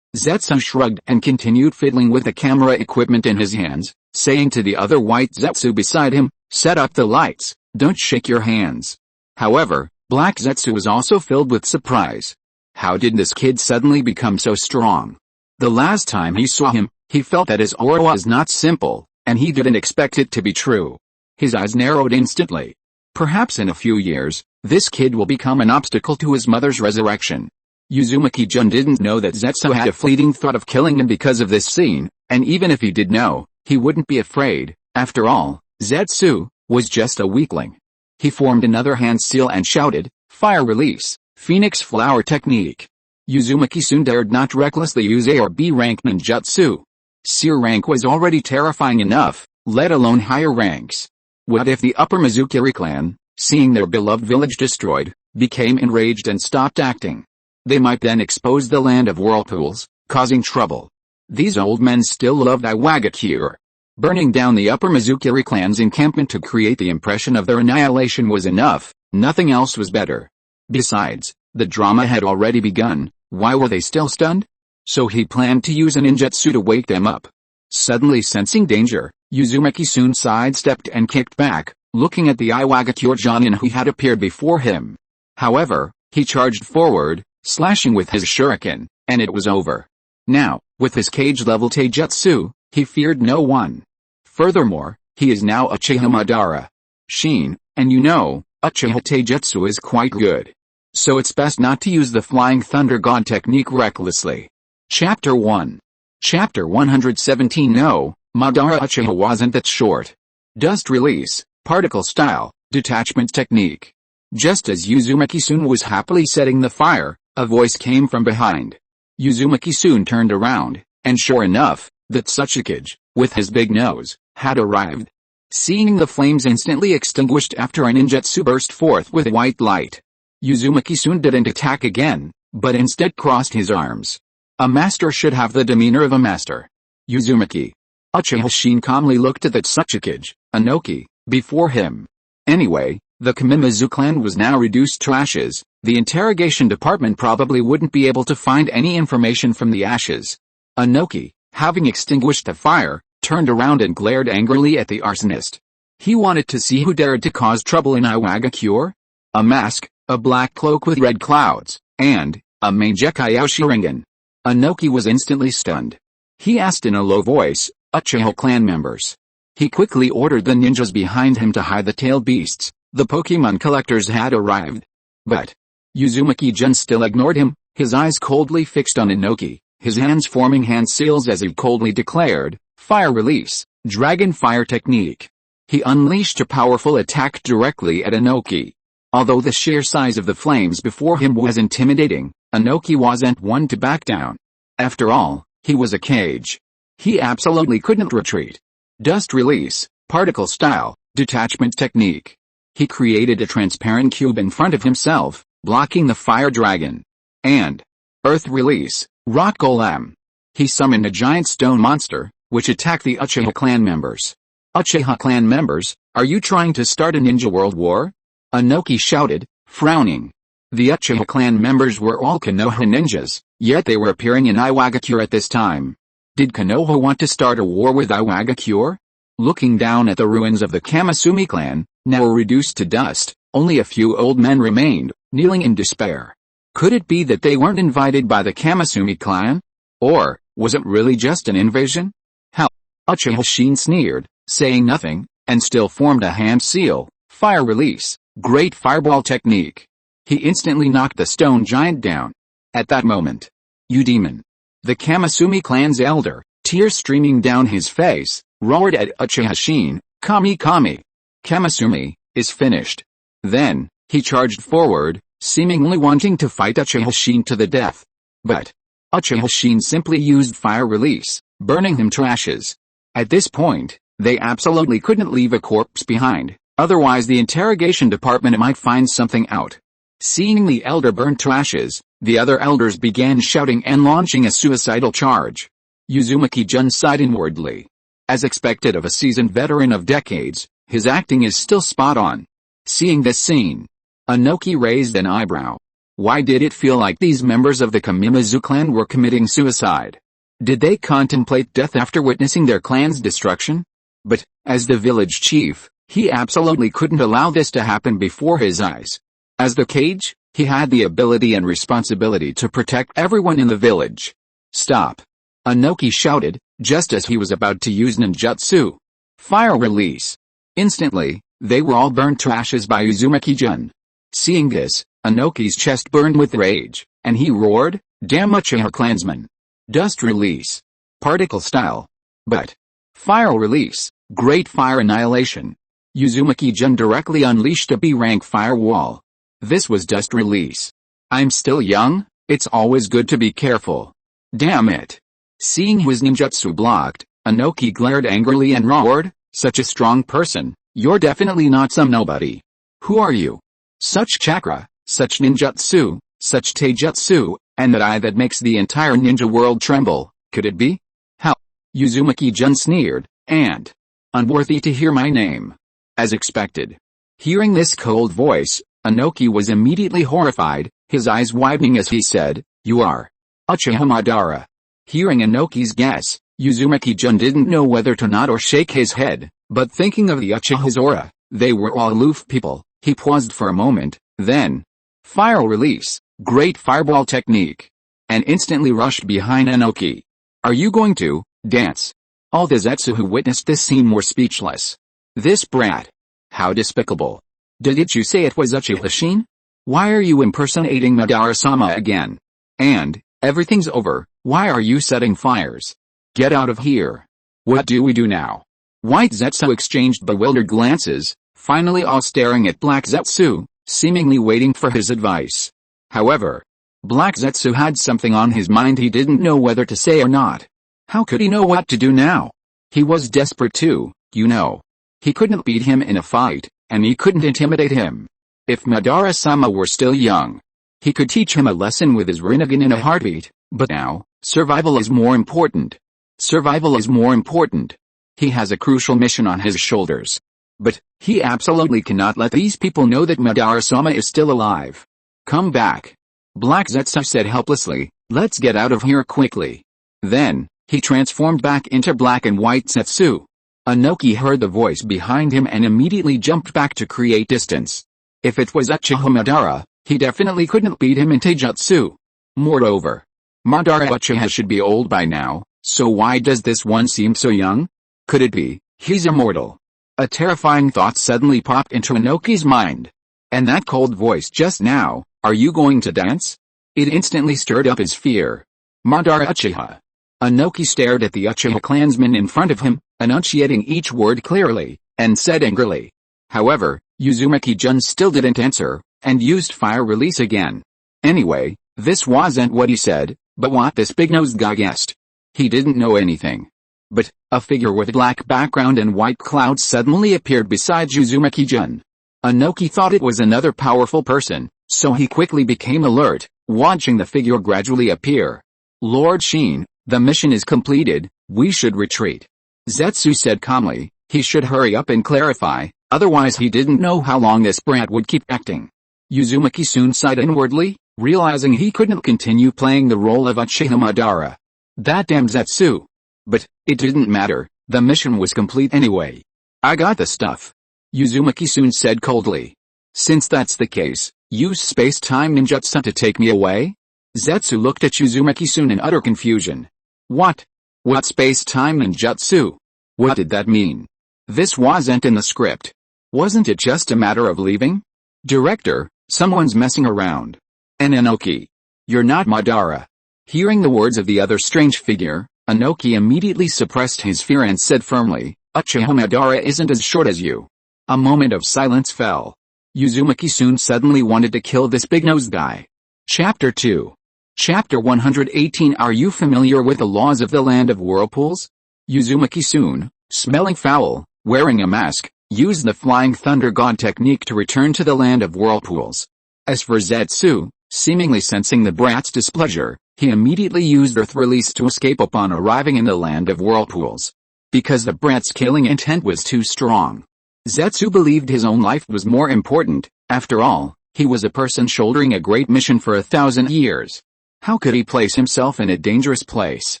A: Zetsu shrugged and continued fiddling with the camera equipment in his hands, saying to the other white Zetsu beside him, "Set up the lights, don't shake your hands." However, Black Zetsu was also filled with surprise. How did this kid suddenly become so strong? The last time he saw him, he felt that his aura was not simple, and he didn't expect it to be true. His eyes narrowed instantly. Perhaps in a few years, this kid will become an obstacle to his mother's resurrection. Uzumaki-jun didn't know that Zetsu had a fleeting thought of killing him because of this scene, and even if he did know, he wouldn't be afraid. After all, Zetsu was just a weakling. He formed another hand seal and shouted, "Fire release, Phoenix flower technique." Uzumaki soon dared not recklessly use A or B rank ninjutsu. C rank was already terrifying enough, let alone higher ranks. What if the upper Mizukiri clan, seeing their beloved village destroyed, became enraged and stopped acting? They might then expose the land of whirlpools, causing trouble. These old men still loved Iwagakure. Burning down the upper Mizukiri clan's encampment to create the impression of their annihilation was enough, nothing else was better. Besides, the drama had already begun, why were they still stunned? So he planned to use a ninjutsu to wake them up. Suddenly sensing danger, Uzumaki soon sidestepped and kicked back, looking at the Iwagakure Jonin who had appeared before him. However, he charged forward, slashing with his shuriken, and it was over. Now, with his cage-level taijutsu, he feared no one. Furthermore, he is now Uchiha Madara. Shin, and you know, Uchiha taijutsu is quite good. So it's best not to use the Flying Thunder God technique recklessly. Chapter 1. Chapter 117. No, Madara Uchiha wasn't that short. Dust release, particle style, detachment technique. Just as Uzumaki-sun was happily setting the fire, a voice came from behind. Uzumaki-sun turned around, and sure enough, that Tsuchikage, with his big nose, had arrived. Seeing the flames instantly extinguished after a ninjutsu burst forth with white light, Uzumaki-sun didn't attack again, but instead crossed his arms. A master should have the demeanor of a master. Uzumaki. Uchiha Shin calmly looked at the Tsuchikage, Inoki, before him. Anyway, the Kamimazu clan was now reduced to ashes. The interrogation department probably wouldn't be able to find any information from the ashes. Inoki, having extinguished the fire, turned around and glared angrily at the arsonist. He wanted to see who dared to cause trouble in Iwagakure. A mask, a black cloak with red clouds, and a Mangekyo Sharingan. Inoki was instantly stunned. He asked in a low voice, Uchiha clan members. He quickly ordered the ninjas behind him to hide the tailed beasts. The Pokemon collectors had arrived. But Uzumaki-jun still ignored him, his eyes coldly fixed on Inoki, his hands forming hand seals as he coldly declared, Fire Release, Dragon Fire Technique. He unleashed a powerful attack directly at Inoki. Although the sheer size of the flames before him was intimidating, Inoki wasn't one to back down. After all, he was a cage. He absolutely couldn't retreat. Dust Release, Particle Style, Detachment Technique. He created a transparent cube in front of himself, blocking the fire dragon. And Earth Release, Rock Golem. He summoned a giant stone monster, which attacked the Uchiha clan members. Uchiha clan members, are you trying to start a ninja world war? Inoki shouted, frowning. The Uchiha clan members were all Konoha ninjas, yet they were appearing in Iwagakure at this time. Did Konoha want to start a war with Iwagakure? Looking down at the ruins of the Kamasumi clan, now reduced to dust, only a few old men remained, kneeling in despair. Could it be that they weren't invited by the Kamasumi clan? Or, was it really just an invasion? Hell! Uchiha Shin sneered, saying nothing, and still formed a hand seal, Fire Release, Great Fireball Technique. He instantly knocked the stone giant down. At that moment, you demon! The Kamasumi clan's elder, tears streaming down his face, roared at Uchiha Shin, Kami Kami. Kamasumi is finished. Then, he charged forward, seemingly wanting to fight Uchiha Shin to the death. But Uchiha Shin simply used Fire Release, burning him to ashes. At this point, they absolutely couldn't leave a corpse behind, otherwise the interrogation department might find something out. Seeing the elder burned to ashes, the other elders began shouting and launching a suicidal charge. Uzumaki-jun sighed inwardly. As expected of a seasoned veteran of decades, his acting is still spot on. Seeing this scene, Inoki raised an eyebrow. Why did it feel like these members of the Kamimazu clan were committing suicide? Did they contemplate death after witnessing their clan's destruction? But, as the village chief, he absolutely couldn't allow this to happen before his eyes. As the cage, he had the ability and responsibility to protect everyone in the village. Stop! Inoki shouted, just as he was about to use ninjutsu. Fire Release! Instantly, they were all burned to ashes by Uzumaki-jun. Seeing this, Inoki's chest burned with rage, and he roared, Damn Uchiha clansmen! Dust Release! Particle Style! But Fire Release, Great Fire Annihilation! Uzumaki-jun directly unleashed a B-rank firewall. This was Dust Release. I'm still young, it's always good to be careful. Damn it! Seeing his ninjutsu blocked, Inoki glared angrily and roared, Such a strong person, you're definitely not some nobody. Who are you? Such chakra, such ninjutsu, such taijutsu, and that eye that makes the entire ninja world tremble, could it be? How? Uzumaki-jun sneered, and unworthy to hear my name. As expected. Hearing this cold voice, Inoki was immediately horrified, his eyes widening as he said, "You are Uchiha Madara." Hearing Inoki's guess, Uzumaki-jun didn't know whether to nod or shake his head, but thinking of the Uchiha's aura, they were all aloof people, he paused for a moment, then, fire release, great fireball technique, and instantly rushed behind Inoki. "Are you going to dance?" All the Zetsu who witnessed this scene were speechless. This brat. How despicable. Didn't you say it was Uchiha Shin? Why are you impersonating Madara-sama again? And, everything's over, why are you setting fires? Get out of here. What do we do now? White Zetsu exchanged bewildered glances, finally all staring at Black Zetsu, seemingly waiting for his advice. However, Black Zetsu had something on his mind he didn't know whether to say or not. How could he know what to do now? He was desperate too, you know. He couldn't beat him in a fight, and he couldn't intimidate him. If Madara-sama were still young, he could teach him a lesson with his Rinnegan in a heartbeat, but now, survival is more important. Survival is more important. He has a crucial mission on his shoulders. But, he absolutely cannot let these people know that Madara-sama is still alive. Come back. Black Zetsu said helplessly, let's get out of here quickly. Then, he transformed back into Black and White Zetsu. Inoki heard the voice behind him and immediately jumped back to create distance. If it was Uchiha Madara, he definitely couldn't beat him in Taijutsu. Moreover, Madara Uchiha should be old by now, so why does this one seem so young? Could it be, he's immortal? A terrifying thought suddenly popped into Inoki's mind. And that cold voice just now, are you going to dance? It instantly stirred up his fear. Madara Uchiha. Inoki stared at the Uchiha clansmen in front of him, enunciating each word clearly, and said angrily. However, Uzumaki-jun still didn't answer, and used fire release again. Anyway, this wasn't what he said, but what this big-nosed guy guessed. He didn't know anything. But, a figure with black background and white clouds suddenly appeared beside Uzumaki-jun. Inoki thought it was another powerful person, so he quickly became alert, watching the figure gradually appear. Lord Shin, the mission is completed, we should retreat. Zetsu said calmly, he should hurry up and clarify, otherwise he didn't know how long this brat would keep acting. Uzumaki soon sighed inwardly, realizing he couldn't continue playing the role of Uchiha Madara. That damn Zetsu. But, it didn't matter, the mission was complete anyway. I got the stuff. Uzumaki soon said coldly. Since that's the case, use space-time ninjutsu to take me away? Zetsu looked at Uzumaki soon in utter confusion. What? What space-time ninjutsu? What did that mean? This wasn't in the script. Wasn't it just a matter of leaving? Director, someone's messing around. And Inoki. You're not Madara. Hearing the words of the other strange figure, Inoki immediately suppressed his fear and said firmly, Uchiha Madara isn't as short as you. A moment of silence fell. Uzumaki soon suddenly wanted to kill this big-nosed guy. Chapter 2. Chapter 118. Are you familiar with the laws of the Land of Whirlpools? Uzumaki soon, smelling foul, wearing a mask, used the Flying Thunder God technique to return to the Land of Whirlpools. As for Zetsu, seemingly sensing the brat's displeasure, he immediately used Earth Release to escape upon arriving in the Land of Whirlpools. Because the brat's killing intent was too strong. Zetsu believed his own life was more important. After all, he was a person shouldering a great mission for 1,000 years. How could he place himself in a dangerous place?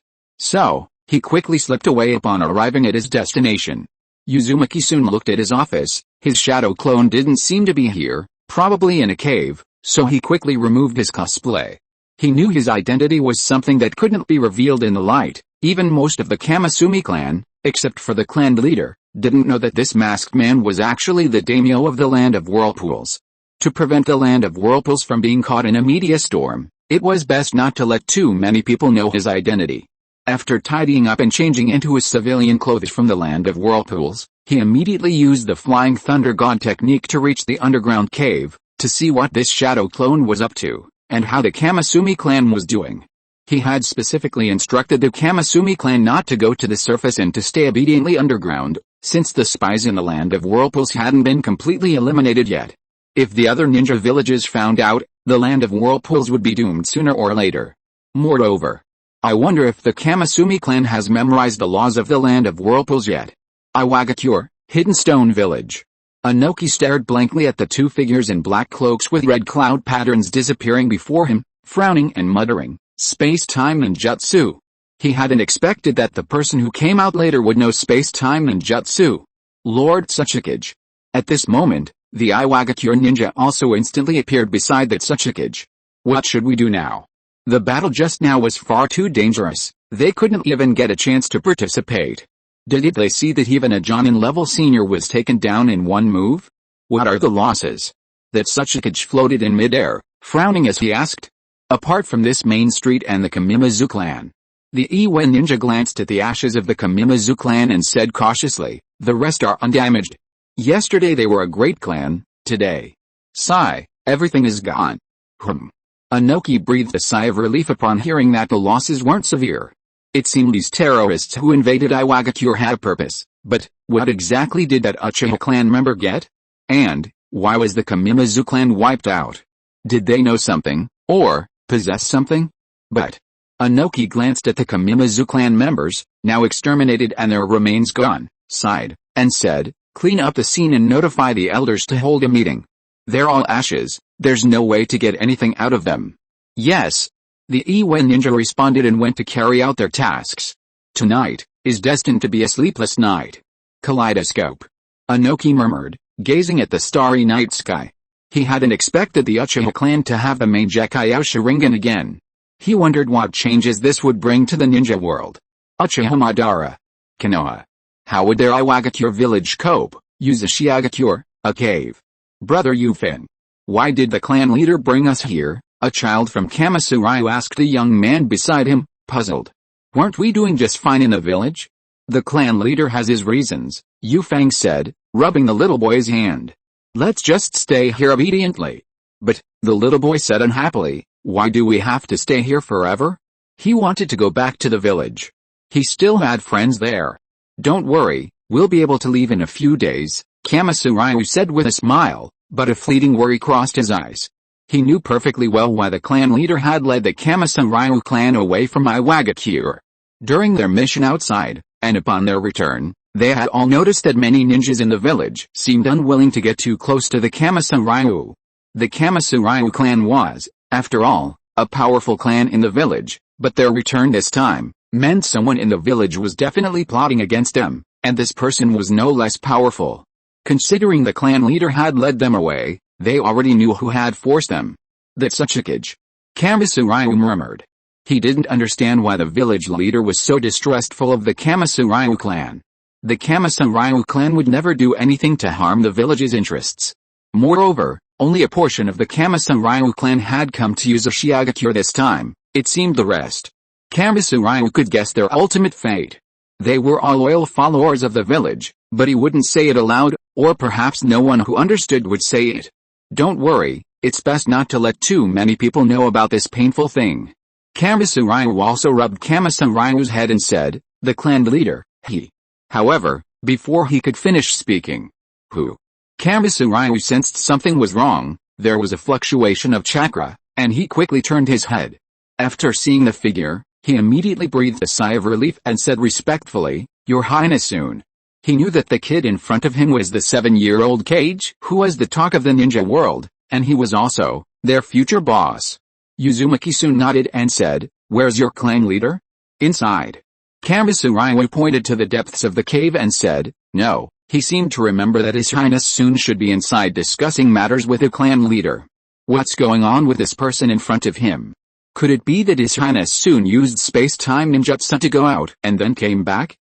A: So, he quickly slipped away upon arriving at his destination. Uzumaki soon looked at his office. His shadow clone didn't seem to be here, probably in a cave, so he quickly removed his cosplay. He knew his identity was something that couldn't be revealed in the light. Even most of the Uzumaki clan, except for the clan leader, didn't know that this masked man was actually the daimyo of the Land of Whirlpools. To prevent the Land of Whirlpools from being caught in a media storm, it was best not to let too many people know his identity. After tidying up and changing into his civilian clothes from the Land of Whirlpools, he immediately used the Flying Thunder God technique to reach the underground cave, to see what this shadow clone was up to, and how the Uzumaki clan was doing. He had specifically instructed the Uzumaki clan not to go to the surface and to stay obediently underground, since the spies in the Land of Whirlpools hadn't been completely eliminated yet. If the other ninja villages found out, the Land of Whirlpools would be doomed sooner or later. Moreover, I wonder if the Uzumaki clan has memorized the laws of the land of whirlpools yet. Iwagakure, Hidden Stone Village. Inoki stared blankly at the two figures in black cloaks with red cloud patterns disappearing before him, frowning and muttering, "Space-time ninjutsu." He hadn't expected that the person who came out later would know space-time ninjutsu. Lord Tsuchikage. At this moment, the Iwagakure ninja also instantly appeared beside that Tsuchikage. What should we do now? The battle just now was far too dangerous, they couldn't even get a chance to participate. Did they see that even a Jonin-level senior was taken down in one move? What are the losses? That Tsuchikage floated in midair, frowning as he asked. Apart from this main street and the Kamimazu clan. The Iwe ninja glanced at the ashes of the Kamimazu clan and said cautiously, the rest are undamaged. Yesterday they were a great clan, today. Sigh, everything is gone. Inoki breathed a sigh of relief upon hearing that the losses weren't severe. It seemed these terrorists who invaded Iwagakure had a purpose, but what exactly did that Uchiha clan member get? And why was the Kamimazu clan wiped out? Did they know something, or possess something? But Inoki glanced at the Kamimazu clan members, now exterminated and their remains gone, sighed, and said, clean up the scene and notify the elders to hold a meeting. They're all ashes, there's no way to get anything out of them. Yes. The Iwe ninja responded and went to carry out their tasks. Tonight is destined to be a sleepless night. Kaleidoscope. Inoki murmured, gazing at the starry night sky. He hadn't expected the Uchiha clan to have the Meijekyo Sharingan again. He wondered what changes this would bring to the ninja world. Uchiha Madara. Konoha. How would their Iwagakure village cope? Use a Shiagakure, a cave. Brother Yufin. Why did the clan leader bring us here? A child from Kamisuryu asked a young man beside him, puzzled. Weren't we doing just fine in the village? The clan leader has his reasons, Yufang said, rubbing the little boy's hand. Let's just stay here obediently. But, the little boy said unhappily, why do we have to stay here forever? He wanted to go back to the village. He still had friends there. Don't worry, we'll be able to leave in a few days, Kamisuryu said with a smile, but a fleeting worry crossed his eyes. He knew perfectly well why the clan leader had led the Kamisuryu clan away from Iwagakure. During their mission outside, and upon their return, they had all noticed that many ninjas in the village seemed unwilling to get too close to the Kamisuryu. The Kamisuryu clan was, after all, a powerful clan in the village, but their return this time meant someone in the village was definitely plotting against them, and this person was no less powerful. Considering the clan leader had led them away, they already knew who had forced them. That Tsuchikage. Kamisuryu murmured. He didn't understand why the village leader was so distrustful of the Kamisuryu clan. The Kamisuryu clan would never do anything to harm the village's interests. Moreover, only a portion of the Kamisuryu clan had come to use a Shiagakure this time. It seemed the rest. Kamisuryu could guess their ultimate fate. They were all loyal followers of the village, but he wouldn't say it aloud, or perhaps no one who understood would say it. Don't worry, it's best not to let too many people know about this painful thing. Kamisuryu also rubbed Kamisuryu's head and said, the clan leader, he. However, before he could finish speaking, who? Kamisuryu sensed something was wrong. There was a fluctuation of chakra, and he quickly turned his head. After seeing the figure, he immediately breathed a sigh of relief and said respectfully, Your Highness soon. He knew that the kid in front of him was the 7-year-old Kage, who was the talk of the ninja world, and he was also their future boss. Uzumaki soon nodded and said, Where's your clan leader? Inside. Kamisuryu pointed to the depths of the cave and said, No, he seemed to remember that His Highness soon should be inside discussing matters with the clan leader. What's going on with this person in front of him? Could it be that His Highness soon used space-time ninjutsu to go out and then came back?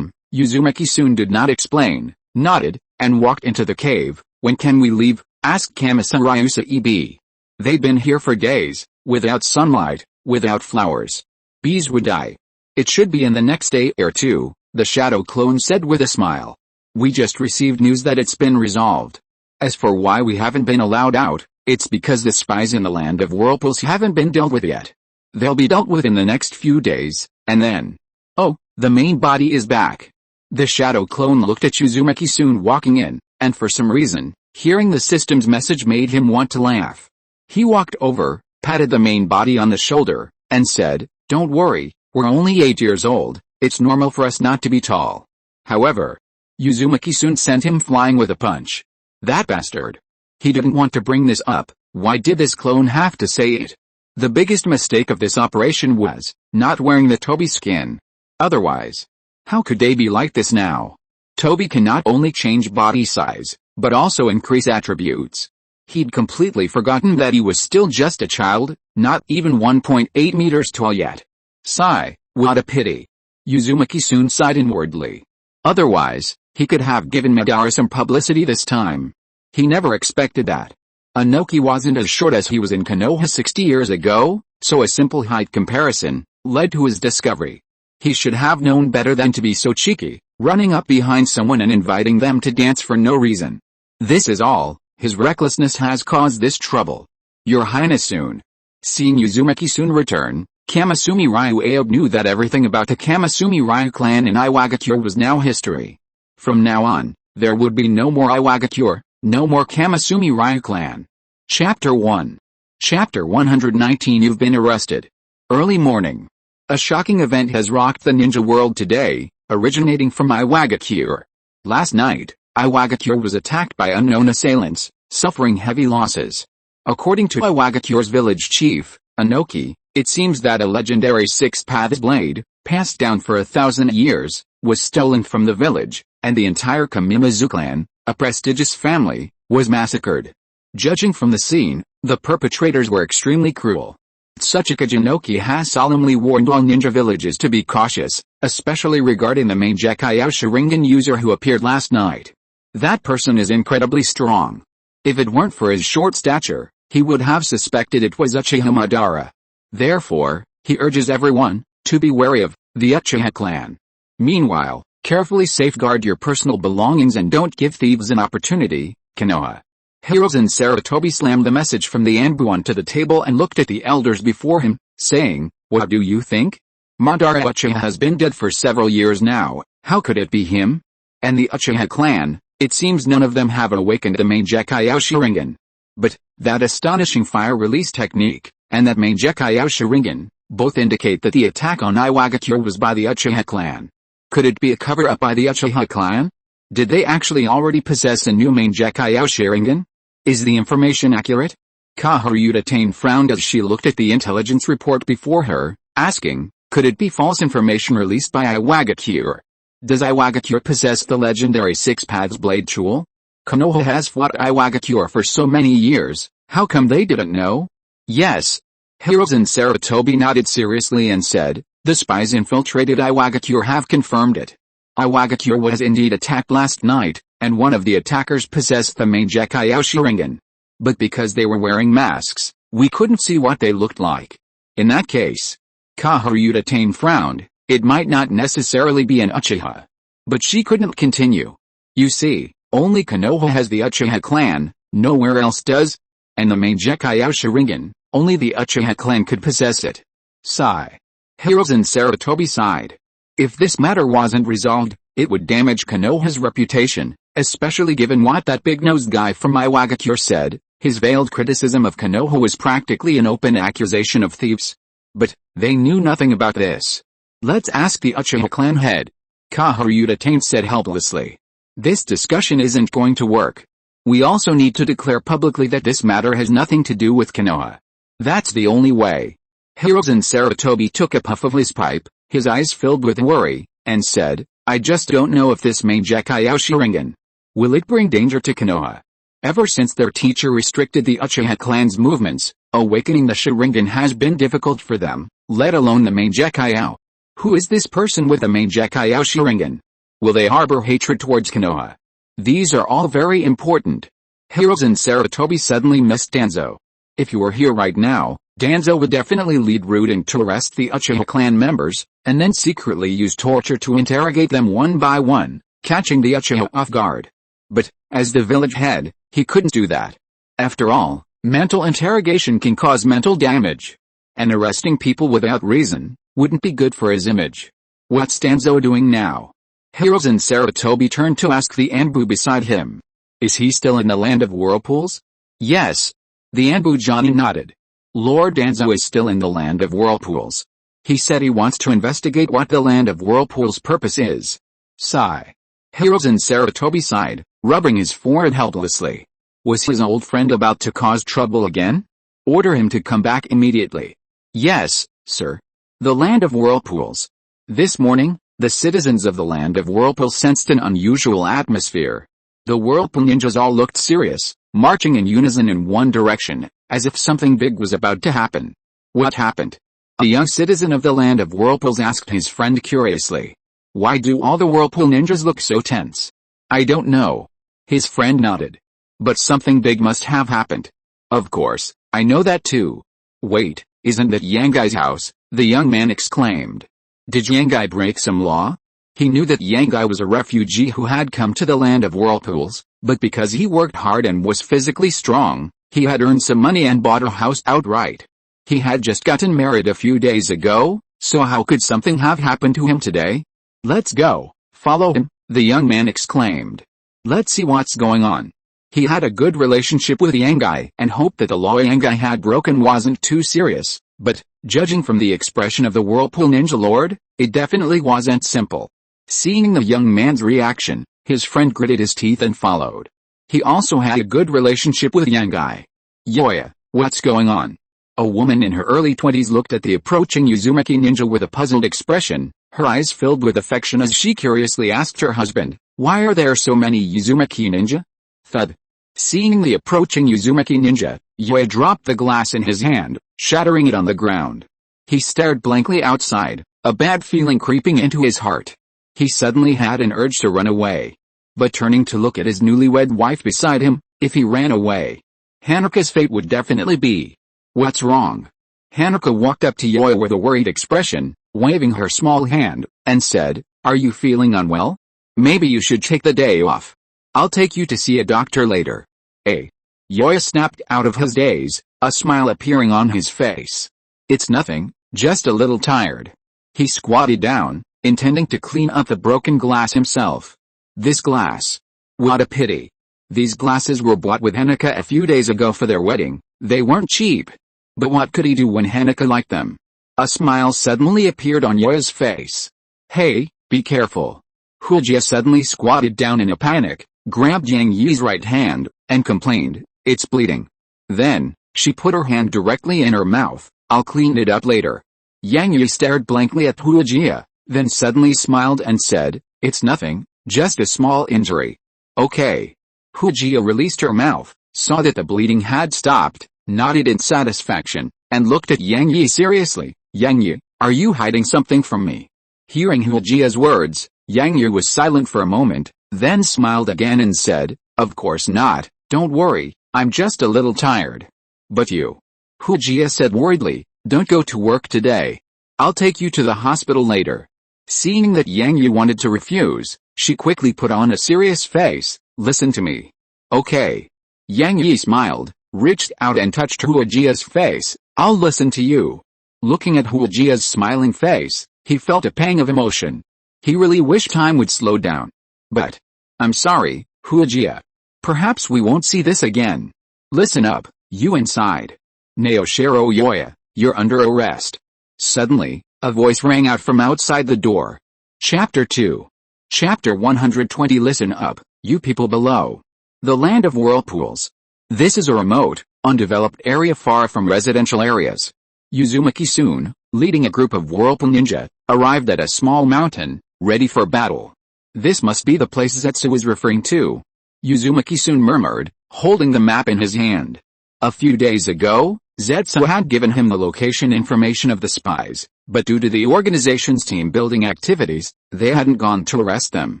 A: Uzumaki soon did not explain, nodded, and walked into the cave. When can we leave? Asked Kamisuryu Saibi. They'd been here for days, without sunlight, without flowers. Bees would die. It should be in the next day or two, the shadow clone said with a smile. We just received news that it's been resolved. As for why we haven't been allowed out, it's because the spies in the land of whirlpools haven't been dealt with yet. They'll be dealt with in the next few days, and then... Oh, the main body is back. The shadow clone looked at Uzumaki soon walking in, and for some reason, hearing the system's message made him want to laugh. He walked over, patted the main body on the shoulder, and said, Don't worry, We're only 8 years old, it's normal for us not to be tall. However, Uzumaki soon sent him flying with a punch. That bastard. He didn't want to bring this up, why did this clone have to say it? The biggest mistake of this operation was not wearing the Toby skin. Otherwise, how could they be like this now? Toby can not only change body size, but also increase attributes. He'd completely forgotten that he was still just a child, not even 1.8 meters tall yet. Sigh, what a pity. Uzumaki soon sighed inwardly. Otherwise, he could have given Madara some publicity this time. He never expected that. Inoki wasn't as short as he was in Konoha 60 years ago, so a simple height comparison led to his discovery. He should have known better than to be so cheeky, running up behind someone and inviting them to dance for no reason. This is all, his recklessness has caused this trouble. Your Highness soon. Seeing Uzumaki soon return, Kamasumi Ryu Aob knew that everything about the Kamasumi Ryu clan in Iwagakure was now history. From now on, there would be no more Iwagakure, no more Kamasumi Ryu clan. Chapter 1. Chapter 119. You've been arrested. Early morning. A shocking event has rocked the ninja world today, originating from Iwagakure. Last night, Iwagakure was attacked by unknown assailants, suffering heavy losses. According to Iwagakure's village chief, Inoki, it seems that a legendary six-paths blade, passed down for 1,000 years, was stolen from the village, and the entire Kamimazu clan, a prestigious family, was massacred. Judging from the scene, the perpetrators were extremely cruel. Tsuchika Jinoki has solemnly warned all ninja villages to be cautious, especially regarding the Mangekyou Sharingan user who appeared last night. That person is incredibly strong. If it weren't for his short stature, he would have suspected it was Uchiha Madara. Therefore, he urges everyone to be wary of the Uchiha clan. Meanwhile, carefully safeguard your personal belongings and don't give thieves an opportunity, Konoha. Hiruzen Sarutobi slammed the message from the Anbu onto the table and looked at the elders before him, saying, "What do you think? Madara Uchiha has been dead for several years now, how could it be him? And the Uchiha clan, it seems none of them have awakened the Mangekyou Sharingan. But, that astonishing fire release technique, and that Mangekyou Sharingan, both indicate that the attack on Iwagakure was by the Uchiha clan. Could it be a cover-up by the Uchiha clan? Did they actually already possess a new Mangekyou Sharingan? Is the information accurate?" Kahoryuda Tane frowned as she looked at the intelligence report before her, asking, could it be false information released by Iwagakure? Does Iwagakure possess the legendary six-paths blade tool? Konoha has fought Iwagakure for so many years, how come they didn't know? Yes. Hiruzen Sarutobi nodded seriously and said, the spies infiltrated Iwagakure have confirmed it. Iwagakure was indeed attacked last night, and one of the attackers possessed the Mangekyou Sharingan. But because they were wearing masks, we couldn't see what they looked like. In that case, Kahoryuda Tane frowned, it might not necessarily be an Uchiha. But she couldn't continue. You see, only Konoha has the Uchiha clan, nowhere else does. And the Mangekyou Sharingan, only the Uchiha clan could possess it. Sigh. Hiruzen Sarutobi sighed. If this matter wasn't resolved, it would damage Konoha's reputation, especially given what that big-nosed guy from Iwagakure said. His veiled criticism of Konoha was practically an open accusation of thieves. But, they knew nothing about this. Let's ask the Uchiha clan head. Kahoryuda Tane said helplessly. This discussion isn't going to work. We also need to declare publicly that this matter has nothing to do with Konoha. That's the only way. Hiruzen Sarutobi took a puff of his pipe, his eyes filled with worry, and said, I just don't know if this Mangekyou Sharingan will it bring danger to Konoha. Ever since their teacher restricted the Uchiha clan's movements, awakening the Sharingan has been difficult for them, let alone the Mangekyou. Who is this person with the Mangekyou Sharingan? Will they harbor hatred towards Konoha? These are all very important. Hiruzen Sarutobi suddenly missed Danzo. If you were here right now, Danzo would definitely lead Rudin to arrest the Uchiha clan members, and then secretly use torture to interrogate them one by one, catching the Uchiha off guard. But, as the village head, he couldn't do that. After all, mental interrogation can cause mental damage. And arresting people without reason wouldn't be good for his image. What's Danzo doing now? Hiruzen Sarutobi turned to ask the Anbu beside him. Is he still in the land of whirlpools? Yes. The Anbu Johnny nodded. Lord Danzo is still in the land of whirlpools. He said he wants to investigate what the Land of Whirlpool's purpose is. Sigh. Hirozen Sarutobi sighed, rubbing his forehead helplessly. Was his old friend about to cause trouble again? Order him to come back immediately. Yes, sir. The Land of Whirlpools. This morning, the citizens of the Land of Whirlpool sensed an unusual atmosphere. The Whirlpool ninjas all looked serious, marching in unison in one direction, as if something big was about to happen. What happened? A young citizen of the Land of Whirlpools asked his friend curiously. Why do all the Whirlpool ninjas look so tense? I don't know. His friend nodded. But something big must have happened. Of course, I know that too. Wait, isn't that Yangai's house? The young man exclaimed. Did Yangai break some law? He knew that Yangai was a refugee who had come to the Land of Whirlpools, but because he worked hard and was physically strong, he had earned some money and bought a house outright. He had just gotten married a few days ago, so how could something have happened to him today? Let's go, follow him, the young man exclaimed. Let's see what's going on. He had a good relationship with Yangai and hoped that the law Yangai had broken wasn't too serious, but, judging from the expression of the Whirlpool Ninja Lord, it definitely wasn't simple. Seeing the young man's reaction, his friend gritted his teeth and followed. He also had a good relationship with Yangai. Yoya, what's going on? A woman in her early 20s looked at the approaching Uzumaki ninja with a puzzled expression, her eyes filled with affection as she curiously asked her husband, why are there so many Uzumaki ninja? Thud. Seeing the approaching Uzumaki ninja, Yoya dropped the glass in his hand, shattering it on the ground. He stared blankly outside, a bad feeling creeping into his heart. He suddenly had an urge to run away. But turning to look at his newlywed wife beside him, if he ran away, Hanuka's fate would definitely be. What's wrong? Hanuka walked up to Yoya with a worried expression, waving her small hand, and said, are you feeling unwell? Maybe you should take the day off. I'll take you to see a doctor later. Yoya snapped out of his daze, a smile appearing on his face. It's nothing, just a little tired. He squatted down, intending to clean up the broken glass himself. This glass. What a pity. These glasses were bought with Hanuka a few days ago for their wedding. They weren't cheap. But what could he do when Hanuka liked them? A smile suddenly appeared on Yoya's face. Hey, be careful. Huljia suddenly squatted down in a panic, grabbed Yang Yi's right hand, and complained, it's bleeding. Then, she put her hand directly in her mouth, I'll clean it up later. Yang Yi stared blankly at Huljia, then suddenly smiled and said, it's nothing, just a small injury. Okay. Huljia released her mouth, saw that the bleeding had stopped, nodded in satisfaction, and looked at Yang Yi seriously. Yang Yi, are you hiding something from me? Hearing Huljia's words, Yang Yi was silent for a moment, then smiled again and said, of course not, don't worry, I'm just a little tired. But you? Huljia said worriedly, don't go to work today. I'll take you to the hospital later. Seeing that Yang Yi wanted to refuse, she quickly put on a serious face, listen to me. Okay. Yang Yi smiled, reached out and touched Huljia's face, I'll listen to you. Looking at Huljia's smiling face, he felt a pang of emotion. He really wished time would slow down. But, I'm sorry, Huljia. Perhaps we won't see this again. Listen up, you inside. Naoshiro Yoya, you're under arrest. Suddenly, a voice rang out from outside the door. Chapter 2. Chapter 120. Listen up, you people below. The Land of Whirlpools. This is a remote, undeveloped area far from residential areas. Uzumaki soon, leading a group of Whirlpool ninja, arrived at a small mountain, ready for battle. This must be the place Zetsu was referring to. Uzumaki soon murmured, holding the map in his hand. A few days ago, Zetsu had given him the location information of the spies, but due to the organization's team building activities, they hadn't gone to arrest them.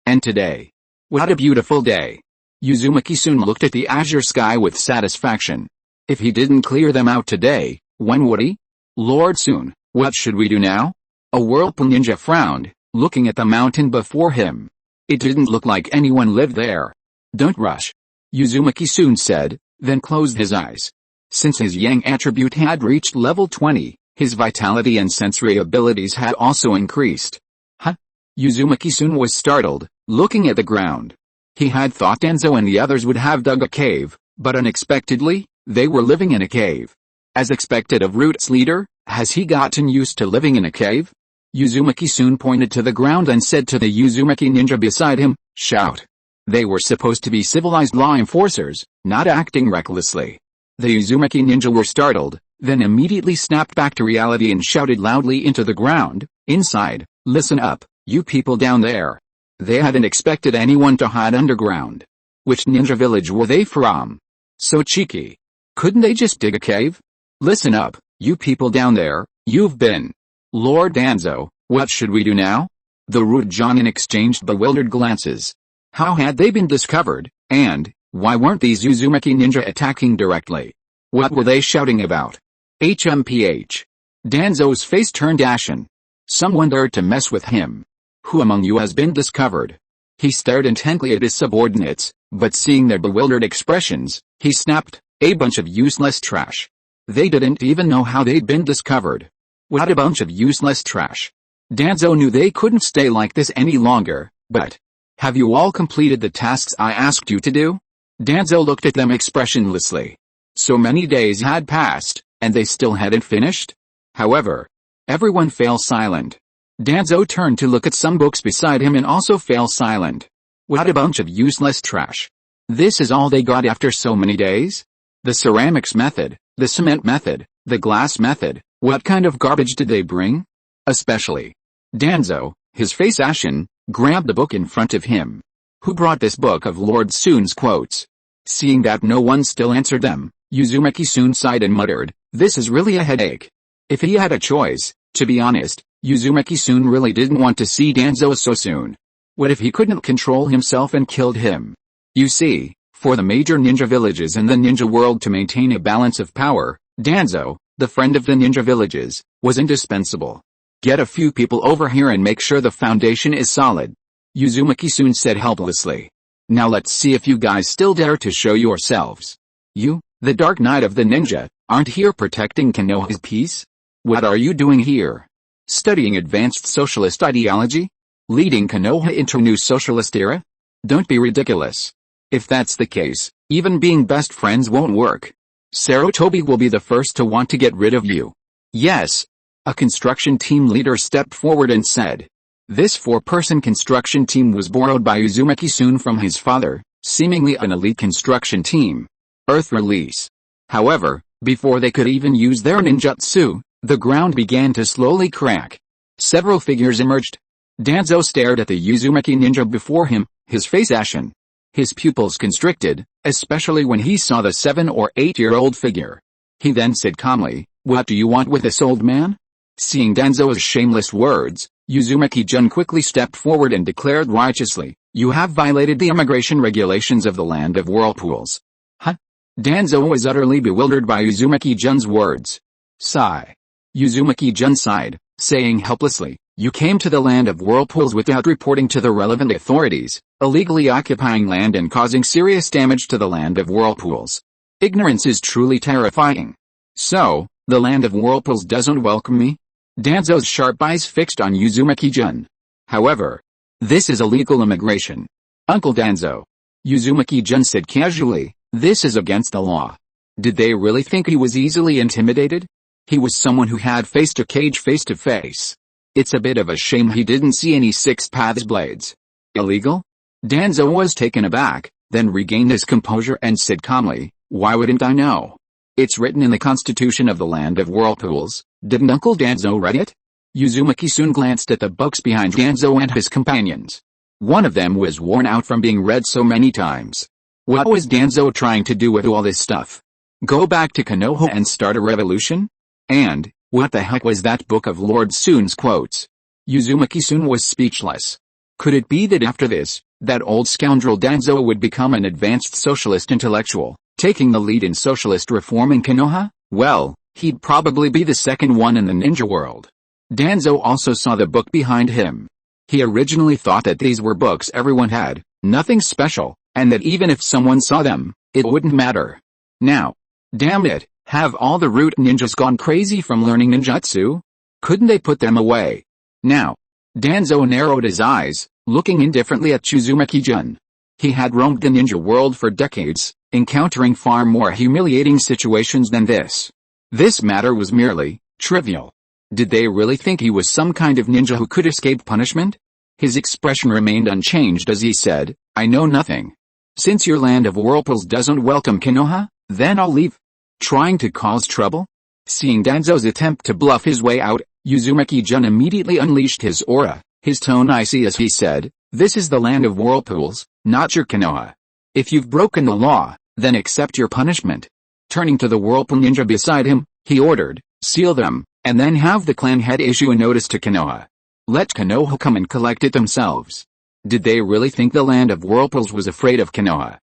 A: And today. What a beautiful day. Uzumaki soon looked at the azure sky with satisfaction. If he didn't clear them out today, when would he? Lord Soon, what should we do now? A Whirlpool ninja frowned, looking at the mountain before him. It didn't look like anyone lived there. Don't rush. Uzumaki soon said, then closed his eyes. Since his Yang attribute had reached level 20, his vitality and sensory abilities had also increased. Huh? Uzumaki soon was startled, looking at the ground. He had thought Enzo and the others would have dug a cave, but unexpectedly, they were living in a cave. As expected of Root's leader, Has he gotten used to living in a cave? Uzumaki soon pointed to the ground and said to the Uzumaki ninja beside him, shout. They were supposed to be civilized law enforcers, not acting recklessly. The Uzumaki ninja were startled, then immediately snapped back to reality and shouted loudly into the ground, inside, listen up, you people down there. They hadn't expected anyone to hide underground. Which ninja village were they from? So cheeky. Couldn't they just dig a cave? Listen up, you people down there, you've been. Lord Danzo, what should we do now? The rude Jonin exchanged bewildered glances. How had they been discovered, and why weren't these Uzumaki ninja attacking directly? What were they shouting about? HMPH. Danzo's face turned ashen. Someone dared to mess with him. Who among you has been discovered? He stared intently at his subordinates, but seeing their bewildered expressions, he snapped, a bunch of useless trash. They didn't even know how they'd been discovered. What a bunch of useless trash. Danzo knew they couldn't stay like this any longer, but, have you all completed the tasks I asked you to do? Danzo looked at them expressionlessly. So many days had passed, and they still hadn't finished? However, everyone fell silent. Danzo turned to look at some books beside him and also fell silent. What a bunch of useless trash. This is all they got after so many days? The ceramics method, the cement method, the glass method, what kind of garbage did they bring? Especially. Danzo, his face ashen, grabbed the book in front of him. Who brought this book of Lord Sun's quotes? Seeing that no one still answered them, Uzumaki soon sighed and muttered, this is really a headache. If he had a choice, to be honest, Uzumaki soon really didn't want to see Danzo so soon. What if he couldn't control himself and killed him? You see, for the major ninja villages in the ninja world to maintain a balance of power, Danzo, the friend of the ninja villages, was indispensable. Get a few people over here and make sure the foundation is solid. Uzumaki soon said helplessly. Now let's see if you guys still dare to show yourselves. You, the Dark Knight of the Ninja, aren't here protecting Konoha's peace? What are you doing here? Studying advanced socialist ideology? Leading Konoha into a new socialist era? Don't be ridiculous. If that's the case, even being best friends won't work. Sarutobi will be the first to want to get rid of you. Yes. A construction team leader stepped forward and said. This four-person construction team was borrowed by Uzumaki soon from his father, seemingly an elite construction team. Earth release. However, before they could even use their ninjutsu, the ground began to slowly crack. Several figures emerged. Danzo stared at the Uzumaki ninja before him, his face ashen. His pupils constricted, especially when he saw the 7 or 8-year-old figure. He then said calmly, what do you want with this old man? Seeing Danzo's shameless words, Uzumaki-jun quickly stepped forward and declared righteously, you have violated the immigration regulations of the land of whirlpools. Huh? Danzo was utterly bewildered by Uzumaki-jun's words. Sigh. Uzumaki-jun sighed, saying helplessly, you came to the land of whirlpools without reporting to the relevant authorities, illegally occupying land and causing serious damage to the land of whirlpools. Ignorance is truly terrifying. So, the land of whirlpools doesn't welcome me? Danzo's sharp eyes fixed on Uzumaki-jun. However, this is illegal immigration. Uncle Danzo. Uzumaki-jun said casually, this is against the law. Did they really think he was easily intimidated? He was someone who had faced a cage face to face. It's a bit of a shame he didn't see any Six Paths blades. Illegal? Danzo was taken aback, then regained his composure and said calmly, why wouldn't I know? It's written in the constitution of the land of whirlpools. Didn't Uncle Danzo read it? Uzumaki soon glanced at the books behind Danzo and his companions. One of them was worn out from being read so many times. What was Danzo trying to do with all this stuff? Go back to Konoha and start a revolution? And, what the heck was that book of Lord Sun's quotes? Uzumaki-sun was speechless. Could it be that after this, that old scoundrel Danzo would become an advanced socialist intellectual, taking the lead in socialist reform in Konoha? Well, he'd probably be the second one in the ninja world. Danzo also saw the book behind him. He originally thought that these were books everyone had, nothing special, and that even if someone saw them, it wouldn't matter. Now, damn it, have all the root ninjas gone crazy from learning ninjutsu? Couldn't they put them away? Now, Danzo narrowed his eyes, looking indifferently at Uzumaki-jun. He had roamed the ninja world for decades, encountering far more humiliating situations than this. This matter was merely, Trivial. Did they really think he was some kind of ninja who could escape punishment? His expression remained unchanged as he said, I know nothing. Since your land of whirlpools doesn't welcome Konoha, then I'll leave. Trying to cause trouble? Seeing Danzo's attempt to bluff his way out, Uzumaki-jun immediately unleashed his aura, his tone icy as he said, this is the land of whirlpools, not your Konoha. If you've broken the law, then accept your punishment. Turning to the whirlpool ninja beside him, he ordered, seal them, and then have the clan head issue a notice to Konoha. Let Konoha come and collect it themselves. Did they really think the land of whirlpools was afraid of Konoha?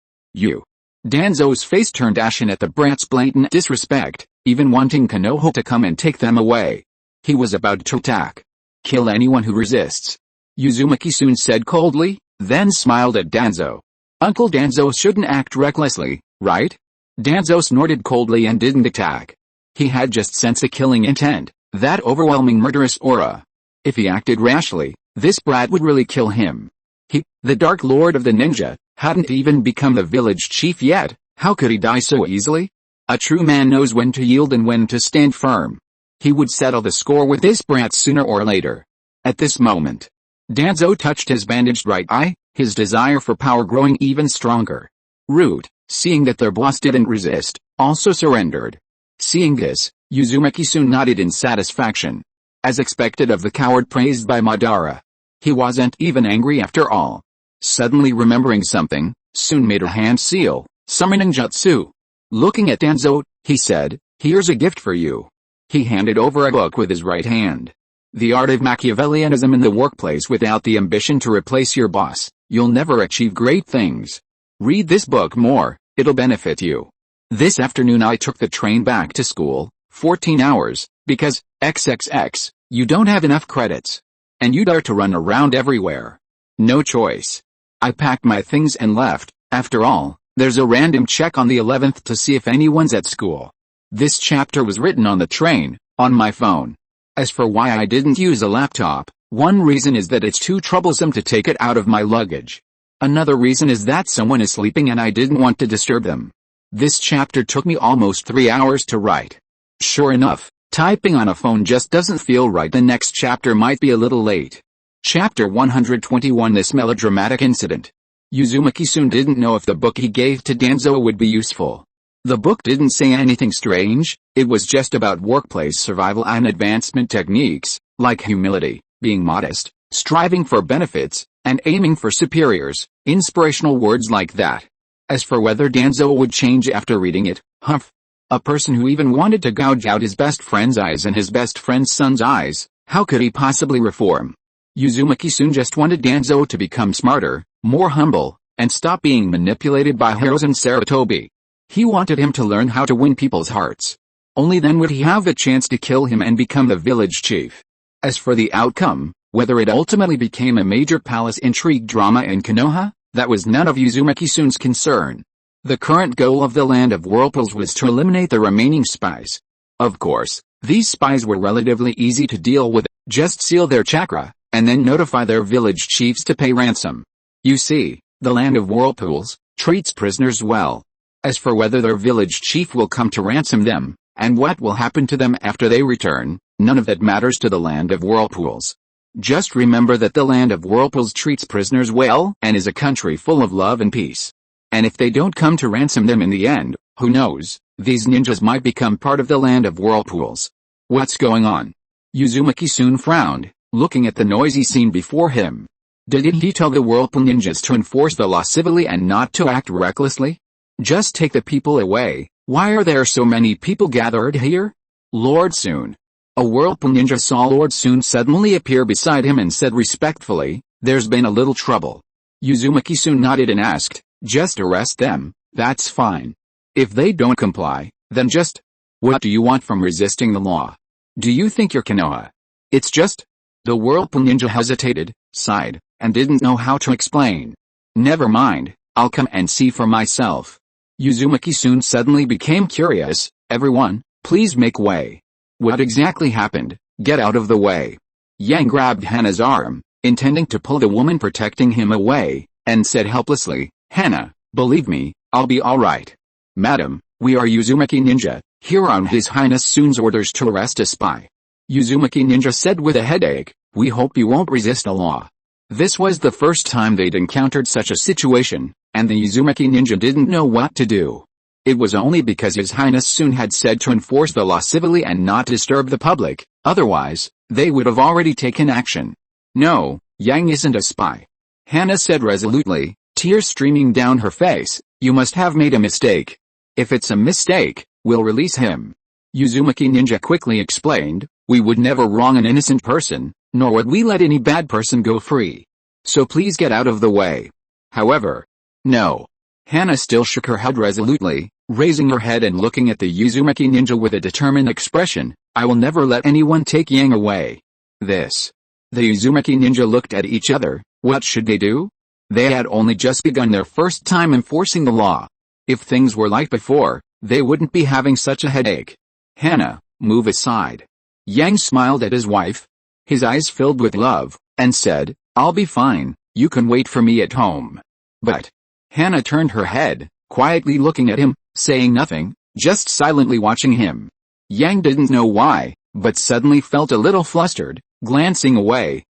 A: Danzo's face turned ashen at the brat's blatant disrespect, even wanting Konoha to come and take them away. He was about to attack. Kill anyone who resists. Uzumaki soon said coldly, then smiled at Danzo. Uncle Danzo shouldn't act recklessly, right? Danzo snorted coldly and didn't attack. He had just sensed a killing intent, that overwhelming murderous aura. If he acted rashly, this brat would really kill him. He, the Dark Lord of the Ninja, hadn't even become the village chief yet, how could he die so easily? A true man knows when to yield and when to stand firm. He would settle the score with this brat sooner or later. At this moment, Danzo touched his bandaged right eye, his desire for power growing even stronger. Root, seeing that their boss didn't resist, also surrendered. Seeing this, Uzumaki soon nodded in satisfaction. As expected of the coward praised by Madara. He wasn't even angry after all. Suddenly remembering something, Sun made her hand seal, summoning jutsu. Looking at Danzo, he said, here's a gift for you. He handed over a book with his right hand. The Art of Machiavellianism in the Workplace. Without the ambition to replace your boss, you'll never achieve great things. Read this book more, it'll benefit you. This afternoon I took the train back to school, 14 hours, because, XXX, you don't have enough credits. And you dare to run around everywhere. No choice. I packed my things and left. After all, there's a random check on the 11th to see if anyone's at school. This chapter was written on the train, on my phone. As for why I didn't use a laptop, one reason is that it's too troublesome to take it out of my luggage. Another reason is that someone is sleeping and I didn't want to disturb them. This chapter took me almost 3 hours to write. Sure enough, typing on a phone just doesn't feel right. The next chapter might be a little late. Chapter 121. This melodramatic incident. Uzumaki soon didn't know if the book he gave to Danzo would be useful. The book didn't say anything strange, it was just about workplace survival and advancement techniques, like humility, being modest, striving for benefits, and aiming for superiors, inspirational words like that. As for whether Danzo would change after reading it, humph. A person who even wanted to gouge out his best friend's eyes and his best friend's son's eyes, how could he possibly reform? Uzumaki soon just wanted Danzo to become smarter, more humble, and stop being manipulated by Hiruzen Sarutobi. He wanted him to learn how to win people's hearts. Only then would he have the chance to kill him and become the village chief. As for the outcome, whether it ultimately became a major palace intrigue drama in Konoha, that was none of Uzumaki-sun's concern. The current goal of the Land of Whirlpools was to eliminate the remaining spies. Of course, these spies were relatively easy to deal with, just seal their chakra, and then notify their village chiefs to pay ransom. You see, the Land of Whirlpools treats prisoners well. As for whether their village chief will come to ransom them, and what will happen to them after they return, none of that matters to the Land of Whirlpools. Just remember that the Land of Whirlpools treats prisoners well and is a country full of love and peace. And if they don't come to ransom them in the end, who knows, these ninjas might become part of the Land of Whirlpools. What's going on? Uzumaki soon frowned, looking at the noisy scene before him. Didn't he tell the Whirlpool ninjas to enforce the law civilly and not to act recklessly? Just take the people away. Why are there so many people gathered here? Lord Soon. A Whirlpool ninja saw Lord Soon suddenly appear beside him and said respectfully, there's been a little trouble. Uzumaki soon nodded and asked, just arrest them, that's fine. If they don't comply, then just... What do you want from resisting the law? Do you think you're Konoha? It's just... The Whirlpool ninja hesitated, sighed, and didn't know how to explain. Never mind, I'll come and see for myself. Uzumaki soon suddenly became curious, everyone, please make way. What exactly happened? Get out of the way. Yang grabbed Hana's arm, intending to pull the woman protecting him away, and said helplessly, Hana, believe me, I'll be alright. Madam, We are Uzumaki Ninja, here on His Highness Soon's orders to arrest a spy. Uzumaki Ninja said with a headache, we hope you won't resist the law. This was the first time they'd encountered such a situation, and the Uzumaki Ninja didn't know what to do. It was only because His Highness Soon had said to enforce the law civilly and not disturb the public, otherwise, they would have already taken action. No, Yang isn't a spy. Hana said resolutely, tears streaming down her face, you must have made a mistake. If it's a mistake, we'll release him. Uzumaki Ninja quickly explained, we would never wrong an innocent person, nor would we let any bad person go free. So please get out of the way. However, no. Hana still shook her head resolutely, raising her head and looking at the Uzumaki Ninja with a determined expression, I will never let anyone take Yang away. This. The Uzumaki Ninja looked at each other, what should they do? They had only just begun their first time enforcing the law. If things were like before, they wouldn't be having such a headache. Hana, move aside. Yang smiled at his wife. His eyes filled with love, and said, I'll be fine, you can wait for me at home. But Hana turned her head, quietly looking at him, saying nothing, just silently watching him. Yang didn't know why, but suddenly felt a little flustered, glancing away.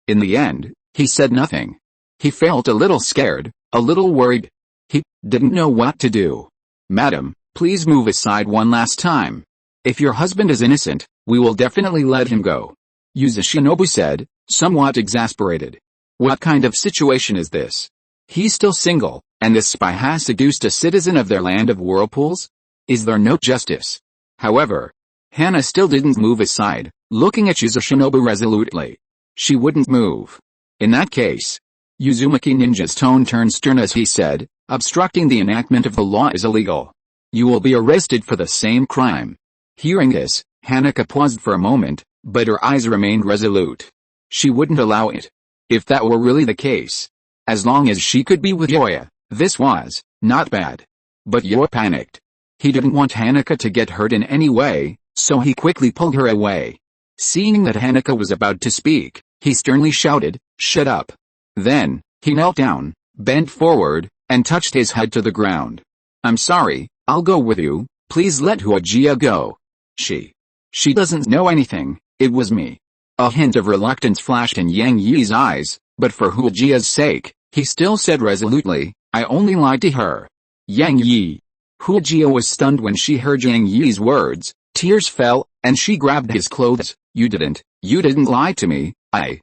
A: In the end, he said nothing. He felt a little scared, a little worried. He didn't know what to do. Madam, please move aside one last time. If your husband is innocent, we will definitely let him go. Shinobu said, somewhat exasperated. What kind of situation is this? He's still single, and this spy has seduced a citizen of their land of whirlpools? Is there no justice? However, Hana still didn't move aside, looking at Shinobu resolutely. She wouldn't move. In that case, Uzumaki Ninja's tone turned stern as he said, obstructing the enactment of the law is illegal. You will be arrested for the same crime. Hearing this, Hanaka paused for a moment, but her eyes remained resolute. She wouldn't allow it. If that were really the case. As long as she could be with Yoya, this was not bad. But Yoya panicked. He didn't want Hanaka to get hurt in any way, so he quickly pulled her away. Seeing that Hanaka was about to speak, he sternly shouted, shut up. Then, he knelt down, bent forward, and touched his head to the ground. I'm sorry, I'll go with you, please let Huajia go. She doesn't know anything, it was me. A hint of reluctance flashed in Yang Yi's eyes, but for Huajia's sake, he still said resolutely, I only lied to her. Yang Yi. Huajia was stunned when she heard Yang Yi's words, tears fell, and she grabbed his clothes. You didn't lie to me, I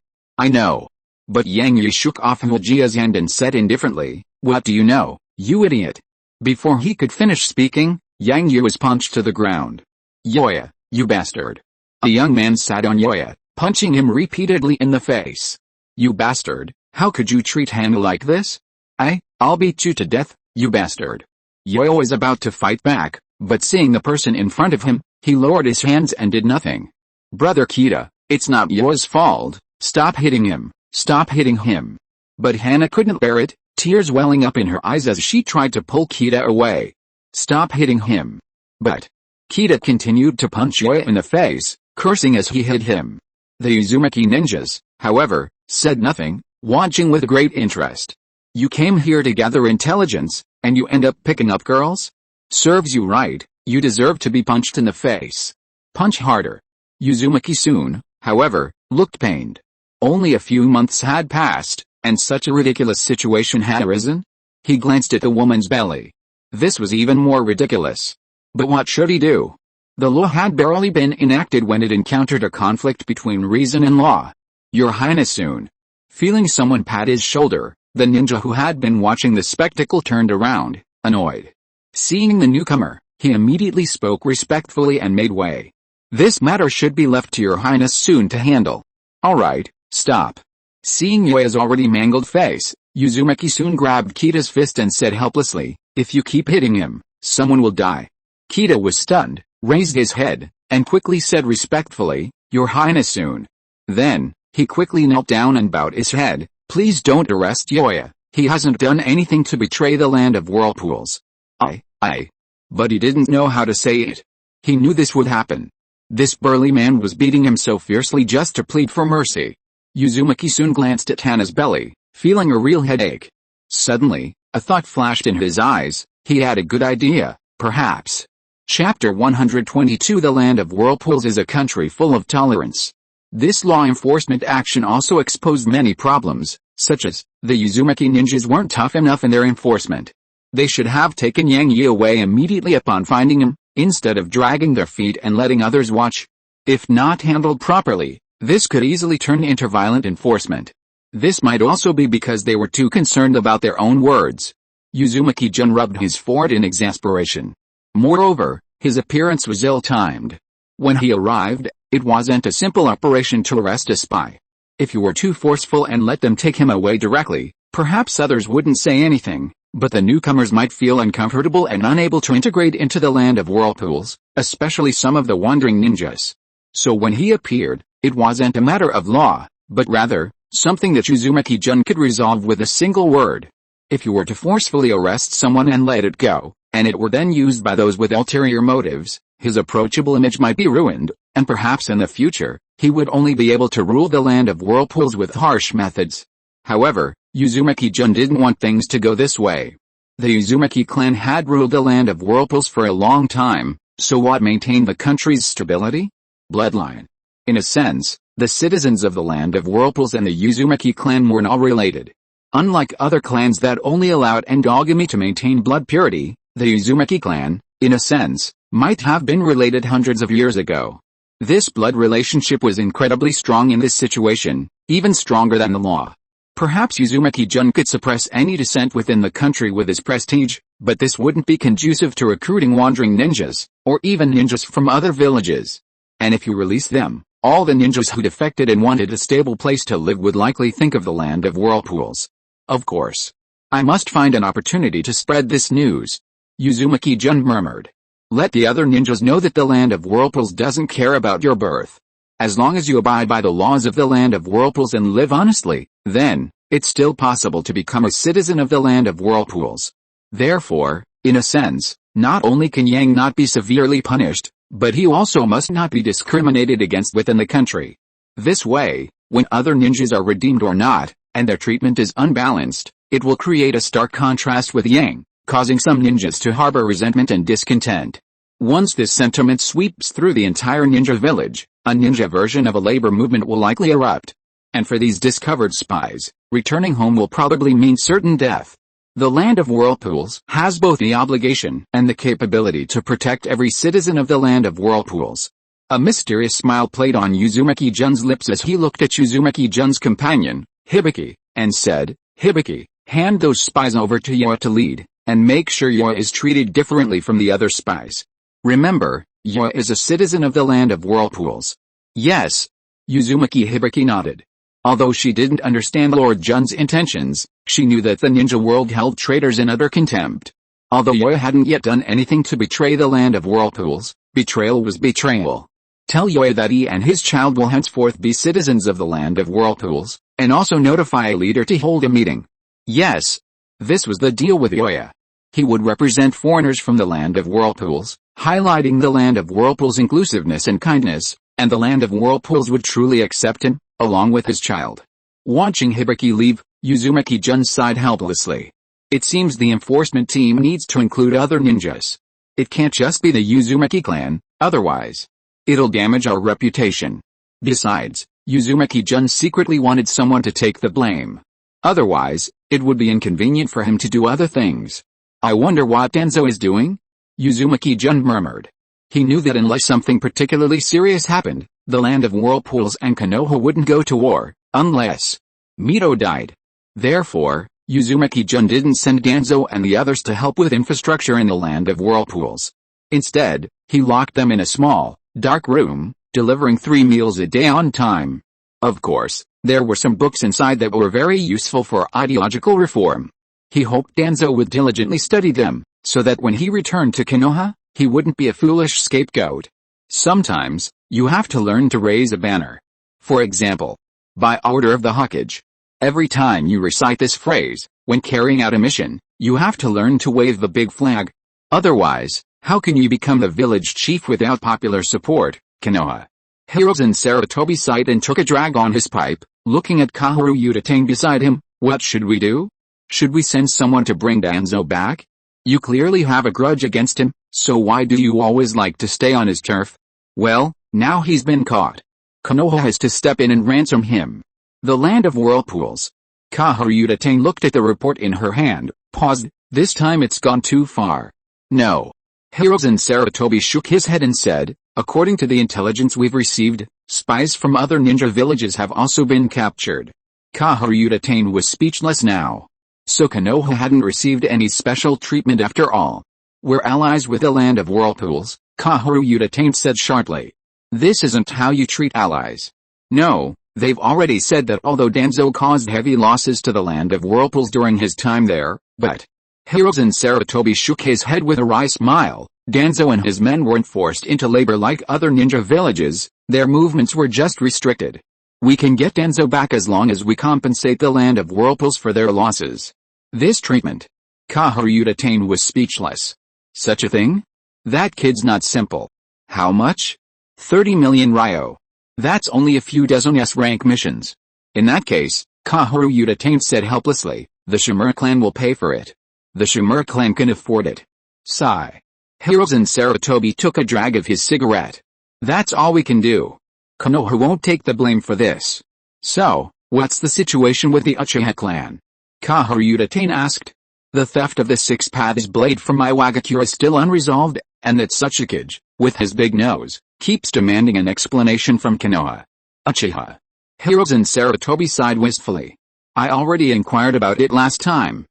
A: know. But Yang Yi shook off Huajia's hand and said indifferently, what do you know, you idiot? Before he could finish speaking, Yang Yi was punched to the ground. Yoya, you bastard. A young man sat on Yoya, punching him repeatedly in the face. You bastard, how could you treat Hana like this? I'll beat you to death, you bastard. Yoya was about to fight back, but seeing the person in front of him, he lowered his hands and did nothing. Brother Kita, it's not Yoya's fault, stop hitting him, stop hitting him. But Hana couldn't bear it, tears welling up in her eyes as she tried to pull Kita away. Stop hitting him. But Kita continued to punch Yoya in the face, cursing as he hit him. The Uzumaki ninjas, however, said nothing, watching with great interest. You came here to gather intelligence, and you end up picking up girls? Serves you right, you deserve to be punched in the face. Punch harder. Uzumaki Soon, however, looked pained. Only a few months had passed, and such a ridiculous situation had arisen? He glanced at the woman's belly. This was even more ridiculous. But what should he do? The law had barely been enacted when it encountered a conflict between reason and law. Your Highness Soon. Feeling someone pat his shoulder, the ninja who had been watching the spectacle turned around, annoyed. Seeing the newcomer, he immediately spoke respectfully and made way. This matter should be left to your Highness Soon to handle. Alright, stop. Seeing Yoya's already mangled face, Uzumaki Soon grabbed Kita's fist and said helplessly, if you keep hitting him, someone will die. Kita was stunned, raised his head, and quickly said respectfully, Your Highness Soon. Then, he quickly knelt down and bowed his head, please don't arrest Yoya, he hasn't done anything to betray the land of whirlpools. But he didn't know how to say it. He knew this would happen. This burly man was beating him so fiercely just to plead for mercy. Uzumaki Soon glanced at Hana's belly, feeling a real headache. Suddenly, a thought flashed in his eyes, he had a good idea. Perhaps. Chapter 122 The Land of Whirlpools is a country full of tolerance. This law enforcement action also exposed many problems, such as, the Uzumaki ninjas weren't tough enough in their enforcement. They should have taken Yang Yi away immediately upon finding him, instead of dragging their feet and letting others watch. If not handled properly, this could easily turn into violent enforcement. This might also be because they were too concerned about their own words. Uzumaki-jun rubbed his forehead in exasperation. Moreover, his appearance was ill-timed. When he arrived, it wasn't a simple operation to arrest a spy. If you were too forceful and let them take him away directly, perhaps others wouldn't say anything, but the newcomers might feel uncomfortable and unable to integrate into the land of whirlpools, especially some of the wandering ninjas. So when he appeared, it wasn't a matter of law, but rather, something that Uzumaki-jun could resolve with a single word. If you were to forcefully arrest someone and let it go, and it were then used by those with ulterior motives, his approachable image might be ruined, and perhaps in the future, he would only be able to rule the land of whirlpools with harsh methods. However, Uzumaki-jun didn't want things to go this way. The Uzumaki clan had ruled the land of whirlpools for a long time, so what maintained the country's stability? Bloodline. In a sense, the citizens of the land of whirlpools and the Uzumaki clan were not related. Unlike other clans that only allowed endogamy to maintain blood purity, the Uzumaki clan, in a sense, might have been related hundreds of years ago. This blood relationship was incredibly strong in this situation, even stronger than the law. Perhaps Uzumaki-jun could suppress any dissent within the country with his prestige, but this wouldn't be conducive to recruiting wandering ninjas, or even ninjas from other villages. And if you release them, all the ninjas who defected and wanted a stable place to live would likely think of the land of whirlpools. Of course. I must find an opportunity to spread this news. Uzumaki-jun murmured. Let the other ninjas know that the land of whirlpools doesn't care about your birth. As long as you abide by the laws of the land of whirlpools and live honestly, then, it's still possible to become a citizen of the land of whirlpools. Therefore, in a sense, not only can Yang not be severely punished, but he also must not be discriminated against within the country. This way, when other ninjas are redeemed or not, and their treatment is unbalanced, it will create a stark contrast with Yang, causing some ninjas to harbor resentment and discontent. Once this sentiment sweeps through the entire ninja village, a ninja version of a labor movement will likely erupt. And for these discovered spies, returning home will probably mean certain death. The land of whirlpools has both the obligation and the capability to protect every citizen of the land of whirlpools. A mysterious smile played on Uzumaki-jun's lips as he looked at Uzumaki-jun's companion, Hibiki, and said, Hibiki, hand those spies over to Yoa to lead, and make sure Yoa is treated differently from the other spies. Remember, Yoa is a citizen of the land of whirlpools. Yes. Uzumaki Hibiki nodded. Although she didn't understand Lord Jun's intentions, she knew that the ninja world held traitors in utter contempt. Although Yoa hadn't yet done anything to betray the land of whirlpools, betrayal was betrayal. Tell Yoa that he and his child will henceforth be citizens of the land of whirlpools, and also notify a leader to hold a meeting. Yes. This was the deal with Yoa. He would represent foreigners from the land of whirlpools, highlighting the land of whirlpools' inclusiveness and kindness, and the land of whirlpools would truly accept him, along with his child. Watching Hibiki leave, Uzumaki-jun sighed helplessly. It seems the enforcement team needs to include other ninjas. It can't just be the Uzumaki clan, otherwise, it'll damage our reputation. Besides, Uzumaki-jun secretly wanted someone to take the blame. Otherwise, it would be inconvenient for him to do other things. I wonder what Danzo is doing? Uzumaki-jun murmured. He knew that unless something particularly serious happened, the land of whirlpools and Konoha wouldn't go to war, unless Mito died. Therefore, Uzumaki-jun didn't send Danzo and the others to help with infrastructure in the land of whirlpools. Instead, he locked them in a small, dark room, delivering 3 meals a day on time. Of course, there were some books inside that were very useful for ideological reform. He hoped Danzo would diligently study them, so that when he returned to Konoha, he wouldn't be a foolish scapegoat. Sometimes, you have to learn to raise a banner. For example, by order of the Hokage. Every time you recite this phrase, when carrying out a mission, you have to learn to wave the big flag. Otherwise, how can you become the village chief without popular support, Konoha? Hiruzen Sarutobi sighed and took a drag on his pipe, looking at Kaoru Utatang beside him. What should we do? Should we send someone to bring Danzo back? You clearly have a grudge against him, So why do you always like to stay on his turf? Well, now he's been caught. Konoha has to step in and ransom him. The land of whirlpools. Kahoru Utatane looked at the report in her hand, paused. This time it's gone too far. No. Hirozen Sarutobi shook his head and said, according to the intelligence we've received, spies from other ninja villages have also been captured. Kahoru Utatane was speechless now. So Konoha hadn't received any special treatment after all. We're allies with the land of whirlpools, Kahoru Utatane said sharply. This isn't how you treat allies. No, they've already said that although Danzo caused heavy losses to the land of whirlpools during his time there, but Hirozen Sarutobi shook his head with a wry smile. Danzo and his men weren't forced into labor like other ninja villages, their movements were just restricted. We can get Danzo back as long as we compensate the land of whirlpools for their losses. This treatment. Kahoru Utatane was speechless. Such a thing? That kid's not simple. How much? 30 million ryo. That's only a few dozen S-rank missions. In that case, Kahoru Utatane said helplessly, the Shimura clan will pay for it. The Shimura clan can afford it. Sigh. Hirozen Sarutobi took a drag of his cigarette. That's all we can do. Konoha won't take the blame for this. So, what's the situation with the Uchiha clan? Kahoru Utatane asked. The theft of the Six Paths blade from Iwagakure is still unresolved, and that Tsuchikage, with his big nose, keeps demanding an explanation from Konoha. Uchiha. Hirozen Sarutobi sighed wistfully. I already inquired about it last time.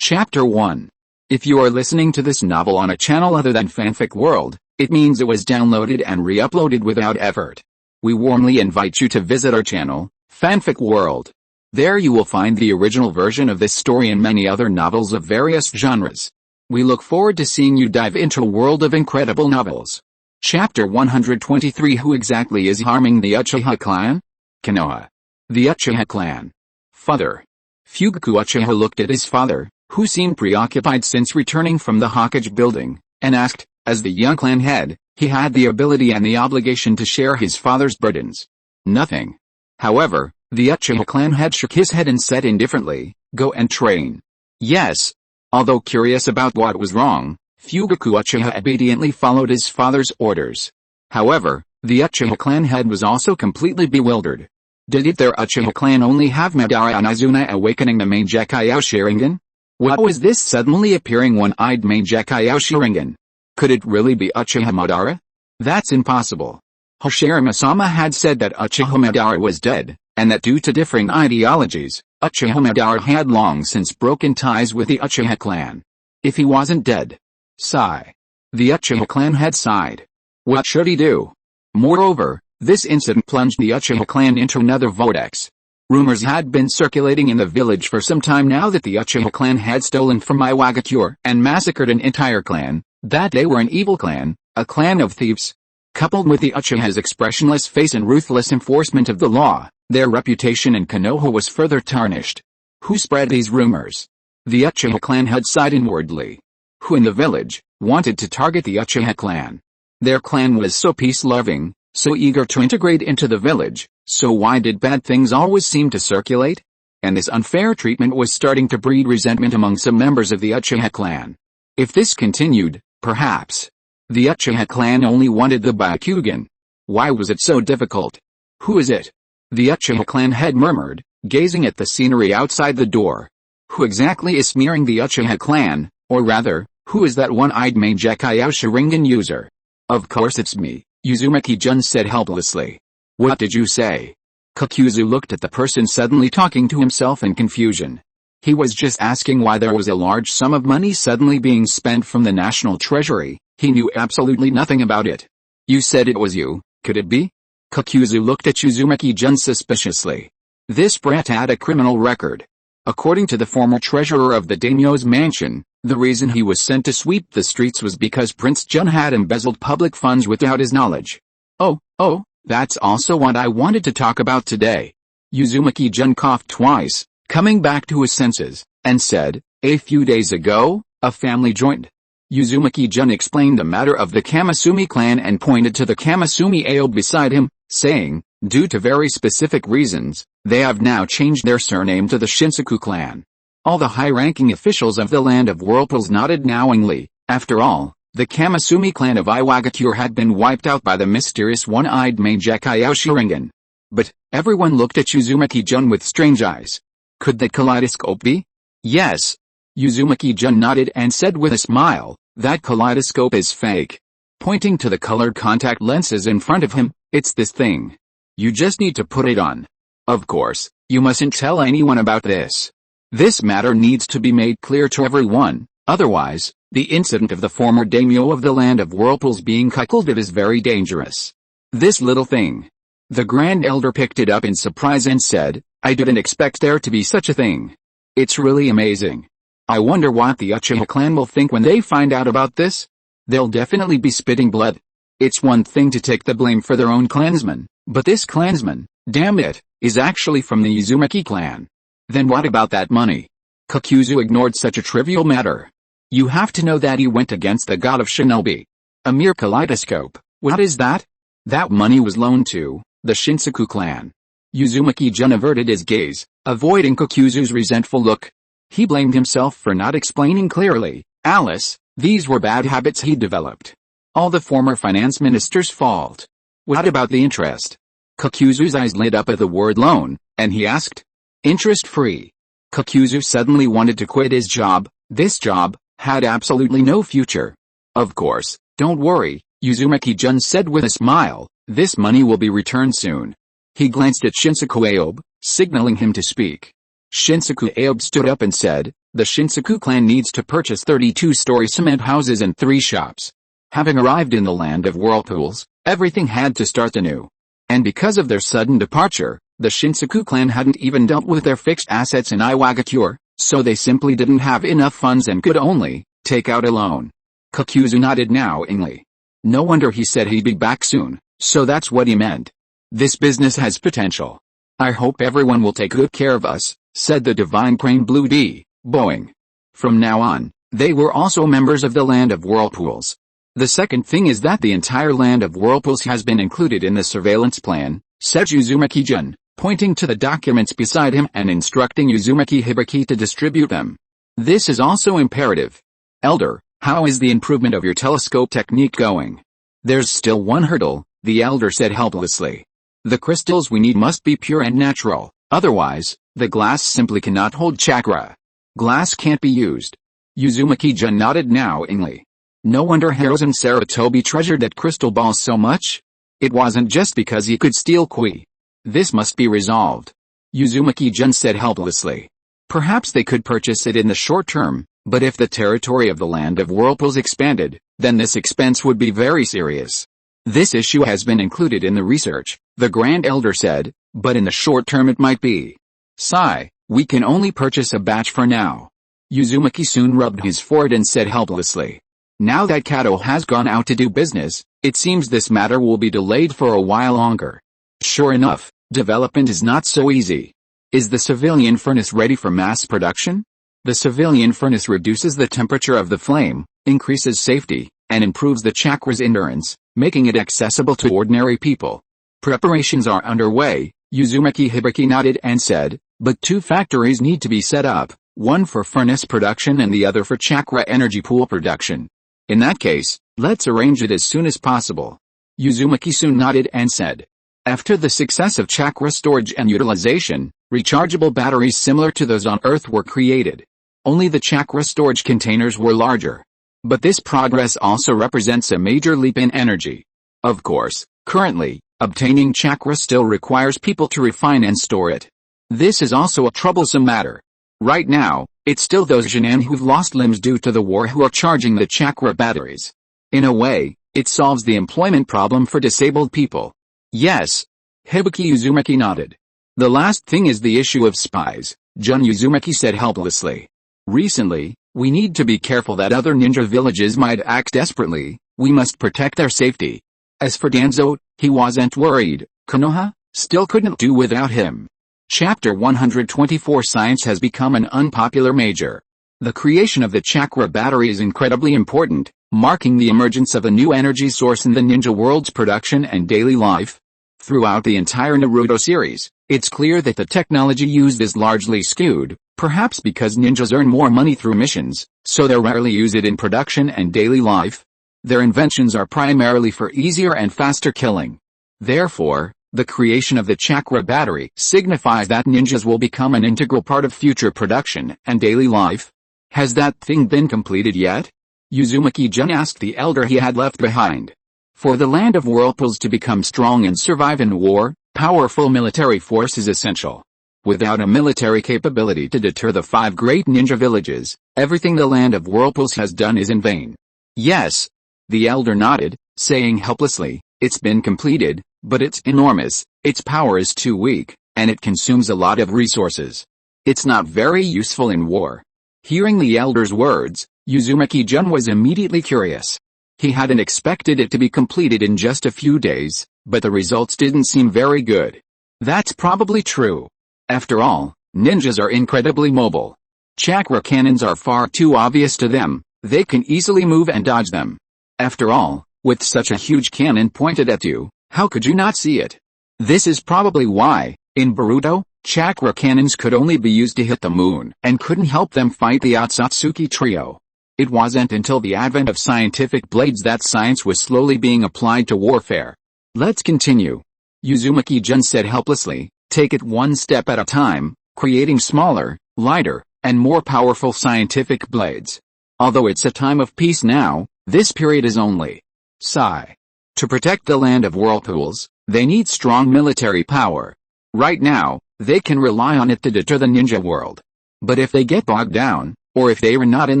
A: Chapter 1. If you are listening to this novel on a channel other than Fanfic World, it means it was downloaded and re-uploaded without effort. We warmly invite you to visit our channel, Fanfic World. There you will find the original version of this story and many other novels of various genres. We look forward to seeing you dive into a world of incredible novels. Chapter 123. Who exactly is harming the Uchiha clan? Konoha. The Uchiha clan. Father. Fugaku Uchiha looked at his father, who seemed preoccupied since returning from the Hokage building, and asked, as the young clan head, he had the ability and the obligation to share his father's burdens. Nothing. However, the Uchiha clan head shook his head and said indifferently, go and train. Yes. Although curious about what was wrong, Fugaku Uchiha obediently followed his father's orders. However, the Uchiha clan head was also completely bewildered. Did their Uchiha clan only have Madara and Izuna awakening the main Gekkai Sharingan? What was this suddenly appearing one-eyed main Gekkai Sharingan? Could it really be Uchiha Madara? That's impossible. Hashirama-sama had said that Uchiha Madara was dead, and that due to differing ideologies, Uchiha Madara had long since broken ties with the Uchiha clan. If he wasn't dead. Sigh. The Uchiha clan had sighed. What should he do? Moreover, this incident plunged the Uchiha clan into another vortex. Rumors had been circulating in the village for some time now that the Uchiha clan had stolen from Iwagakure and massacred an entire clan, that they were an evil clan, a clan of thieves. Coupled with the Uchiha's expressionless face and ruthless enforcement of the law, their reputation in Konoha was further tarnished. Who spread these rumors? The Uchiha clan had sighed inwardly. Who in the village wanted to target the Uchiha clan? Their clan was so peace-loving, so eager to integrate into the village, so why did bad things always seem to circulate? And this unfair treatment was starting to breed resentment among some members of the Uchiha clan. If this continued, perhaps the Uchiha clan only wanted the Byakugan. Why was it so difficult? Who is it? The Uchiha clan head murmured, gazing at the scenery outside the door. Who exactly is smearing the Uchiha clan, or rather, who is that one-eyed main Gekkai Sharingan user? Of course it's me, Uzumaki-jun said helplessly. What did you say? Kakuzu looked at the person suddenly talking to himself in confusion. He was just asking why there was a large sum of money suddenly being spent from the national treasury. He knew absolutely nothing about it. You said it was you, could it be? Kakuzu looked at Uzumaki-jun suspiciously. This brat had a criminal record. According to the former treasurer of the daimyo's mansion, the reason he was sent to sweep the streets was because Prince Jun had embezzled public funds without his knowledge. Oh, that's also what I wanted to talk about today. Uzumaki-jun coughed twice, coming back to his senses, and said, a few days ago, a family joined. Uzumaki-jun explained the matter of the Kamasumi clan and pointed to the Kamasumi Aobe beside him, saying, due to very specific reasons, they have now changed their surname to the Shinsaku clan. All the high-ranking officials of the land of whirlpools nodded knowingly. After all, The Kamasumi clan of Iwagakure had been wiped out by the mysterious one-eyed Mangekyo Sharingan. But, everyone looked at Uzumaki-jun with strange eyes. Could that kaleidoscope be? Yes. Uzumaki-jun nodded and said with a smile, that kaleidoscope is fake. Pointing to the colored contact lenses in front of him, it's this thing. You just need to put it on. Of course, you mustn't tell anyone about this. This matter needs to be made clear to everyone, otherwise, the incident of the former daimyo of the land of whirlpools being cuckolded is very dangerous. This little thing. The Grand Elder picked it up in surprise and said, I didn't expect there to be such a thing. It's really amazing. I wonder what the Uchiha clan will think when they find out about this. They'll definitely be spitting blood. It's one thing to take the blame for their own clansman, but this clansman, damn it, is actually from the Uzumaki clan. Then what about that money? Kakuzu ignored such a trivial matter. You have to know that he went against the god of shinobi. A mere kaleidoscope, what is that? That money was loaned to the Shinsaku clan. Uzumaki-jun averted his gaze, avoiding Kakuzu's resentful look. He blamed himself for not explaining clearly. Alice, these were bad habits he developed. All the former finance minister's fault. What about the interest? Kakuzu's eyes lit up at the word loan, and he asked. Interest-free. Kakuzu suddenly wanted to quit his job. This job had absolutely no future. Of course, don't worry, Uzumaki-jun said with a smile, this money will be returned soon. He glanced at Shinsaku Aobe, signaling him to speak. Shinsaku Aobe stood up and said, the Shinsaku clan needs to purchase 32-story cement houses and 3 shops. Having arrived in the land of whirlpools, everything had to start anew. And because of their sudden departure, the Shinsaku clan hadn't even dealt with their fixed assets in Iwagakure, so they simply didn't have enough funds and could only take out a loan. Kakuzu nodded knowingly. No wonder he said he'd be back soon, so that's what he meant. This business has potential. I hope everyone will take good care of us, said the divine crane Blue D, bowing. From now on, they were also members of the land of whirlpools. The second thing is that the entire land of whirlpools has been included in the surveillance plan, said Uzumaki-jun, pointing to the documents beside him and instructing Uzumaki Hibiki to distribute them. This is also imperative. Elder, how is the improvement of your telescope technique going? There's still one hurdle, the elder said helplessly. The crystals we need must be pure and natural, otherwise, the glass simply cannot hold chakra. Glass can't be used. Uzumaki-jun nodded knowingly. No wonder Hirozen Sarutobi treasured that crystal ball so much. It wasn't just because he could steal Kui. This must be resolved. Uzumaki-jun said helplessly. Perhaps they could purchase it in the short term, but if the territory of the land of whirlpools expanded, then this expense would be very serious. This issue has been included in the research, the Grand Elder said, but in the short term it might be. Sigh, we can only purchase a batch for now. Uzumaki soon rubbed his forehead and said helplessly. Now that Kato has gone out to do business, it seems this matter will be delayed for a while longer. Sure enough, development is not so easy. Is the civilian furnace ready for mass production? The civilian furnace reduces the temperature of the flame, increases safety, and improves the chakra's endurance, making it accessible to ordinary people. Preparations are underway, Uzumaki Hibiki nodded and said, but 2 factories need to be set up, one for furnace production and the other for chakra energy pool production. In that case, let's arrange it as soon as possible. Uzumaki soon nodded and said. After the success of chakra storage and utilization, rechargeable batteries similar to those on Earth were created. Only the chakra storage containers were larger. But this progress also represents a major leap in energy. Of course, currently, obtaining chakra still requires people to refine and store it. This is also a troublesome matter. Right now, it's still those Jinan who've lost limbs due to the war who are charging the chakra batteries. In a way, it solves the employment problem for disabled people. Yes. Hibiki Uzumaki nodded. The last thing is the issue of spies, Jun Uzumaki said helplessly. Recently, we need to be careful that other ninja villages might act desperately, we must protect their safety. As for Danzo, he wasn't worried, Konoha still couldn't do without him. Chapter 124 Science has become an unpopular major. The creation of the chakra battery is incredibly important, marking the emergence of a new energy source in the ninja world's production and daily life. Throughout the entire Naruto series, it's clear that the technology used is largely skewed, perhaps because ninjas earn more money through missions, so they rarely use it in production and daily life. Their inventions are primarily for easier and faster killing. Therefore, the creation of the chakra battery signifies that ninjas will become an integral part of future production and daily life. Has that thing been completed yet? Uzumaki Jun asked the elder he had left behind. For the land of whirlpools to become strong and survive in war, powerful military force is essential. Without a military capability to deter the 5 great ninja villages, everything the land of whirlpools has done is in vain. Yes. The elder nodded, saying helplessly, it's been completed, but it's enormous, its power is too weak, and it consumes a lot of resources. It's not very useful in war. Hearing the elder's words, Uzumaki Jun was immediately curious. He hadn't expected it to be completed in just a few days, but the results didn't seem very good. That's probably true. After all, ninjas are incredibly mobile. Chakra cannons are far too obvious to them, they can easily move and dodge them. After all, with such a huge cannon pointed at you, how could you not see it? This is probably why, in Naruto, chakra cannons could only be used to hit the moon and couldn't help them fight the Otsutsuki trio. It wasn't until the advent of scientific blades that science was slowly being applied to warfare. Let's continue. Uzumaki Jun said helplessly, take it one step at a time, creating smaller, lighter, and more powerful scientific blades. Although it's a time of peace now, this period is only. Sigh. To protect the land of whirlpools, they need strong military power. Right now, they can rely on it to deter the ninja world. But if they get bogged down, or if they are not in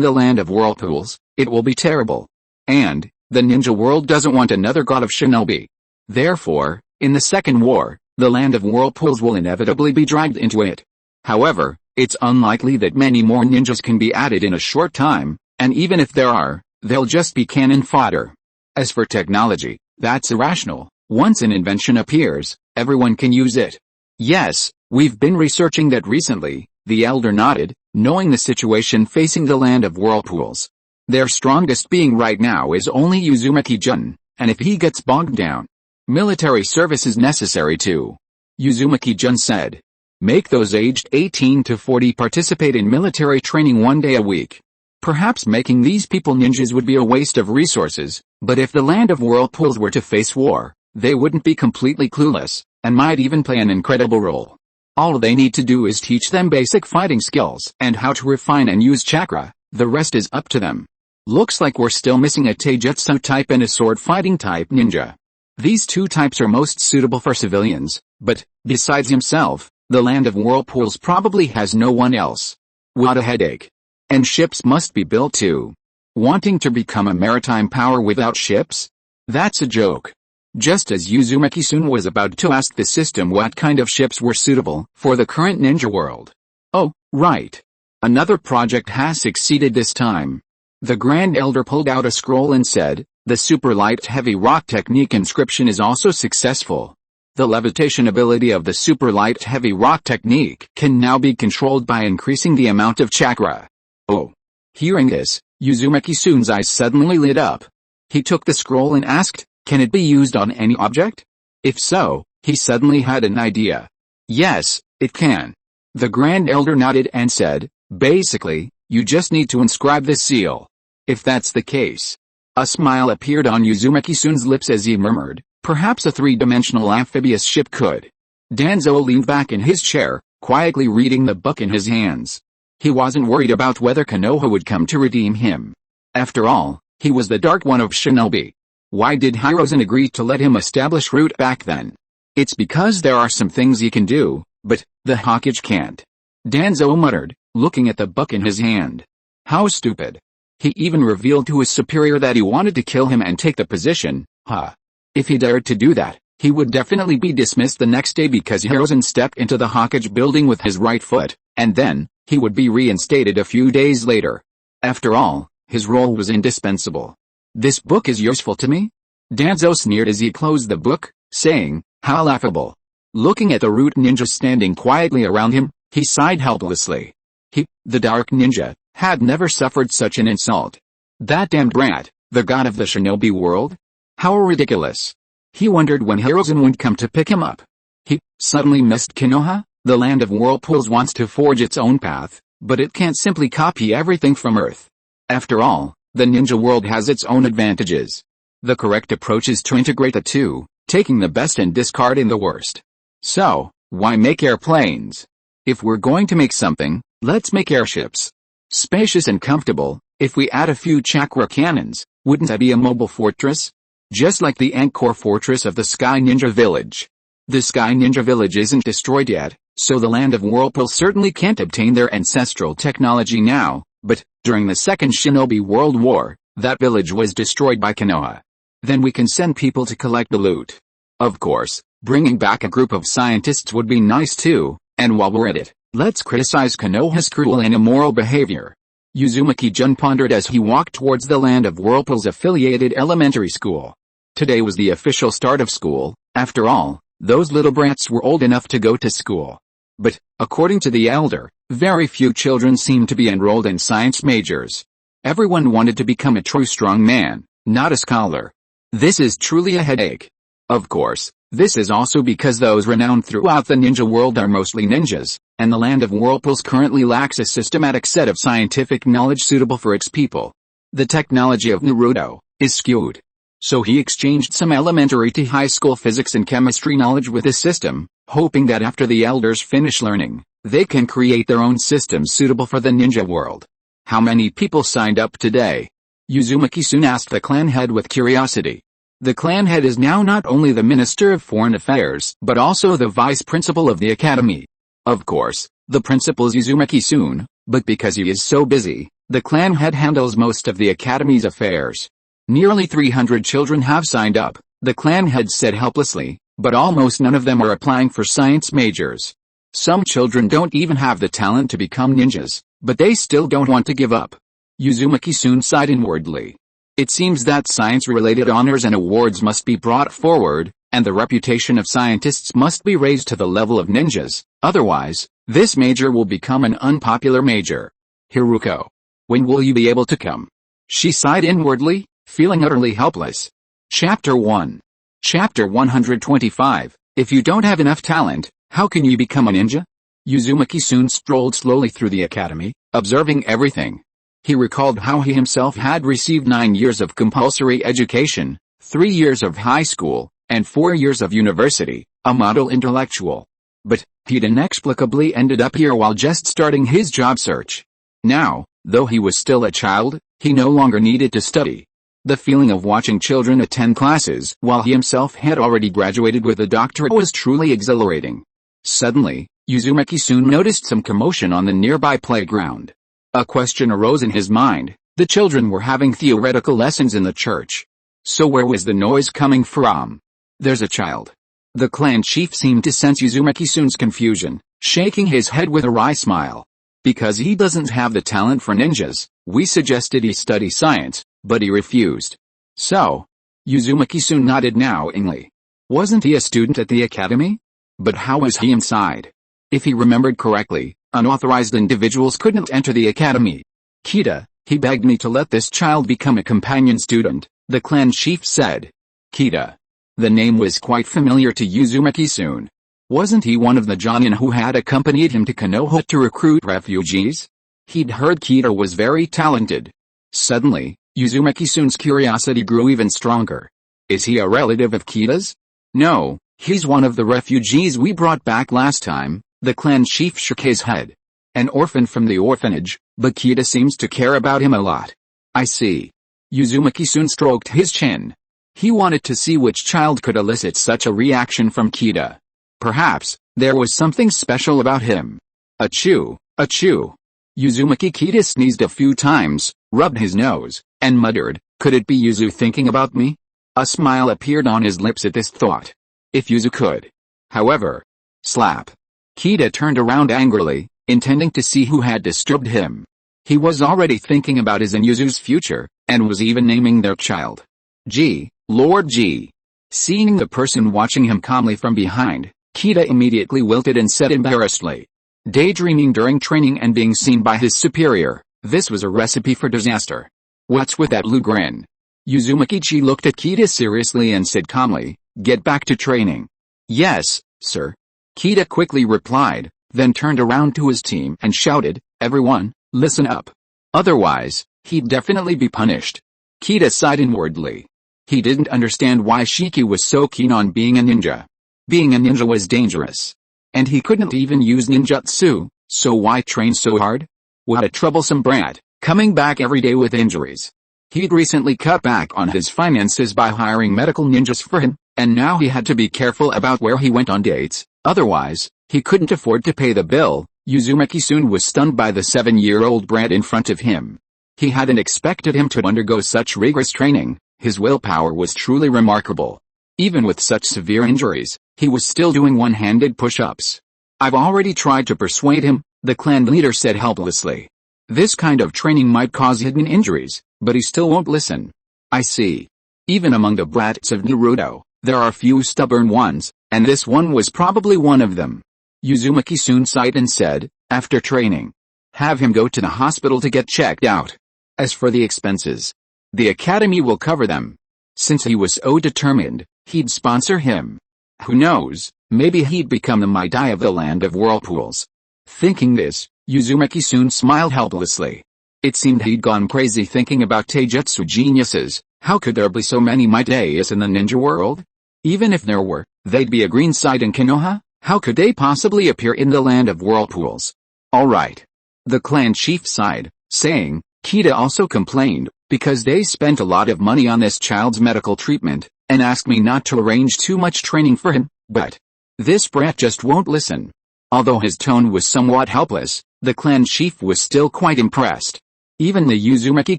A: the land of whirlpools, it will be terrible. And, the ninja world doesn't want another god of shinobi. Therefore, in the second war, the land of whirlpools will inevitably be dragged into it. However, it's unlikely that many more ninjas can be added in a short time, and even if there are, they'll just be cannon fodder. As for technology, that's irrational. Once an invention appears, everyone can use it. Yes, we've been researching that recently, the elder nodded, knowing the situation facing the land of whirlpools. Their strongest being right now is only Uzumaki Jun, and if he gets bogged down, military service is necessary too. Uzumaki Jun said. Make those aged 18 to 40 participate in military training 1 day a week. Perhaps making these people ninjas would be a waste of resources, but if the land of whirlpools were to face war, they wouldn't be completely clueless, and might even play an incredible role. All they need to do is teach them basic fighting skills and how to refine and use chakra, the rest is up to them. Looks like we're still missing a taijutsu type and a sword fighting type ninja. These 2 types are most suitable for civilians, but, besides himself, the land of whirlpools probably has no one else. What a headache. And ships must be built too. Wanting to become a maritime power without ships? That's a joke. Just as Uzumaki-sun was about to ask the system what kind of ships were suitable for the current ninja world. Oh, right. Another project has succeeded this time. The Grand Elder pulled out a scroll and said, the super light heavy rock technique inscription is also successful. The levitation ability of the super light heavy rock technique can now be controlled by increasing the amount of chakra. Oh. Hearing this, Uzumaki-sun's eyes suddenly lit up. He took the scroll and asked, can it be used on any object? If so, he suddenly had an idea. Yes, it can. The Grand Elder nodded and said, basically, you just need to inscribe this seal. If that's the case. A smile appeared on Uzumaki-sun's lips as he murmured, perhaps a 3-dimensional amphibious ship could. Danzo leaned back in his chair, quietly reading the book in his hands. He wasn't worried about whether Konoha would come to redeem him. After all, he was the Dark One of Shinobi. Why did Hirozen agree to let him establish route back then? It's because there are some things he can do, but the Hokage can't. Danzo muttered, looking at the book in his hand. How stupid. He even revealed to his superior that he wanted to kill him and take the position, huh? If he dared to do that, he would definitely be dismissed the next day because Hirozen stepped into the Hokage building with his right foot, and then, he would be reinstated a few days later. After all, his role was indispensable. This book is useful to me? Danzo sneered as he closed the book, saying, how laughable. Looking at the root ninjas standing quietly around him, he sighed helplessly. He, the Dark Ninja, had never suffered such an insult. That damned brat, the god of the shinobi world? How ridiculous. He wondered when Hirozen would come to pick him up. He suddenly missed Konoha. The land of whirlpools wants to forge its own path, but it can't simply copy everything from Earth. After all, The ninja world has its own advantages. The correct approach is to integrate the two, taking the best and discarding the worst. So, why make airplanes? If we're going to make something, let's make airships. Spacious and comfortable. If we add a few chakra cannons, wouldn't that be a mobile fortress? Just like the Angkor fortress of the Sky Ninja Village. The Sky Ninja Village isn't destroyed yet, so the Land of Whirlpool certainly can't obtain their ancestral technology now, but, during the Second Shinobi World War, that village was destroyed by Konoha. Then we can send people to collect the loot. Of course, bringing back a group of scientists would be nice too, and while we're at it, let's criticize Konoha's cruel and immoral behavior. Uzumaki-jun pondered as he walked towards the Land of Whirlpool's affiliated elementary school. Today was the official start of school. After all, those little brats were old enough to go to school. But, according to the elder, very few children seemed to be enrolled in science majors. Everyone wanted to become a true strong man, not a scholar. This is truly a headache. Of course, this is also because those renowned throughout the ninja world are mostly ninjas, and the Land of Whirlpools currently lacks a systematic set of scientific knowledge suitable for its people. The technology of Naruto is skewed. So he exchanged some elementary to high school physics and chemistry knowledge with his system, hoping that after the elders finish learning, they can create their own system suitable for the ninja world. How many people signed up today? Uzumaki soon asked the clan head with curiosity. The clan head is now not only the Minister of Foreign Affairs, but also the Vice Principal of the Academy. Of course, the principal is Uzumaki-sun, but because he is so busy, the clan head handles most of the Academy's affairs. Nearly 300 children have signed up, the clan head said helplessly, but almost none of them are applying for science majors. Some children don't even have the talent to become ninjas, but they still don't want to give up. Uzumaki-sun sighed inwardly. It seems that science-related honors and awards must be brought forward, and the reputation of scientists must be raised to the level of ninjas, otherwise, this major will become an unpopular major. Hiruko. When will you be able to come? She sighed inwardly, feeling utterly helpless. Chapter 1. Chapter 125. If you don't have enough talent, how can you become a ninja? Uzumaki-sun strolled slowly through the academy, observing everything. He recalled how he himself had received 9 years of compulsory education, 3 years of high school, and 4 years of university, a model intellectual. But, he'd inexplicably ended up here while just starting his job search. Now, though he was still a child, he no longer needed to study. The feeling of watching children attend classes while he himself had already graduated with a doctorate was truly exhilarating. Suddenly, Uzumaki-sun noticed some commotion on the nearby playground. A question arose in his mind. The children were having theoretical lessons in the church. So where was the noise coming from? There's a child. The clan chief seemed to sense Uzumaki-sun's confusion, shaking his head with a wry smile. Because he doesn't have the talent for ninjas, we suggested he study science, but he refused. So? Uzumaki-sun nodded knowingly. Wasn't he a student at the academy? But how was he inside? If he remembered correctly, unauthorized individuals couldn't enter the academy. Kita, he begged me to let this child become a companion student, the clan chief said. Kita. The name was quite familiar to Uzumaki-sun. Wasn't he one of the Jonin who had accompanied him to Konoha to recruit refugees? He'd heard Kita was very talented. Suddenly, Uzumaki-sun's curiosity grew even stronger. Is he a relative of Kita's? No, he's one of the refugees we brought back last time, the clan chief shook his head. An orphan from the orphanage, but Kita seems to care about him a lot. I see. Uzumaki-sun stroked his chin. He wanted to see which child could elicit such a reaction from Kita. Perhaps, there was something special about him. Achoo, achoo. Uzumaki Kita sneezed a few times, rubbed his nose, and muttered, could it be Yuzu thinking about me? A smile appeared on his lips at this thought. If Yuzu could. However. Slap. Kita turned around angrily, intending to see who had disturbed him. He was already thinking about his and Yuzu's future, and was even naming their child. G. Lord G. Seeing the person watching him calmly from behind, Kita immediately wilted and said embarrassedly. Daydreaming during training and being seen by his superior, this was a recipe for disaster. What's with that blue grin? Uzumaki-chi looked at Kita seriously and said calmly, get back to training. Yes, sir. Kita quickly replied, then turned around to his team and shouted, everyone, listen up. Otherwise, he'd definitely be punished. Kita sighed inwardly. He didn't understand why Shiki was so keen on being a ninja. Being a ninja was dangerous. And he couldn't even use ninjutsu, so why train so hard? What a troublesome brat, coming back every day with injuries. He'd recently cut back on his finances by hiring medical ninjas for him, and now he had to be careful about where he went on dates, otherwise, he couldn't afford to pay the bill. Uzumaki soon was stunned by the 7-year-old brat in front of him. He hadn't expected him to undergo such rigorous training. His willpower was truly remarkable. Even with such severe injuries, he was still doing one-handed push-ups. I've already tried to persuade him, the clan leader said helplessly. This kind of training might cause hidden injuries, but he still won't listen. I see. Even among the brats of Naruto, there are few stubborn ones, and this one was probably one of them. Uzumaki soon sighed and said, after training, have him go to the hospital to get checked out. As for the expenses, the academy will cover them. Since he was so determined, he'd sponsor him. Who knows, maybe he'd become the Mighty of the land of whirlpools. Thinking this, Uzumaki soon smiled helplessly. It seemed he'd gone crazy thinking about taijutsu geniuses. How could there be so many Mighties in the ninja world? Even if there were, they'd be a green side in Konoha. How could they possibly appear in the land of whirlpools? Alright. The clan chief sighed, saying, Kita also complained, because they spent a lot of money on this child's medical treatment, and asked me not to arrange too much training for him, but this brat just won't listen. Although his tone was somewhat helpless, the clan chief was still quite impressed. Even the Uzumaki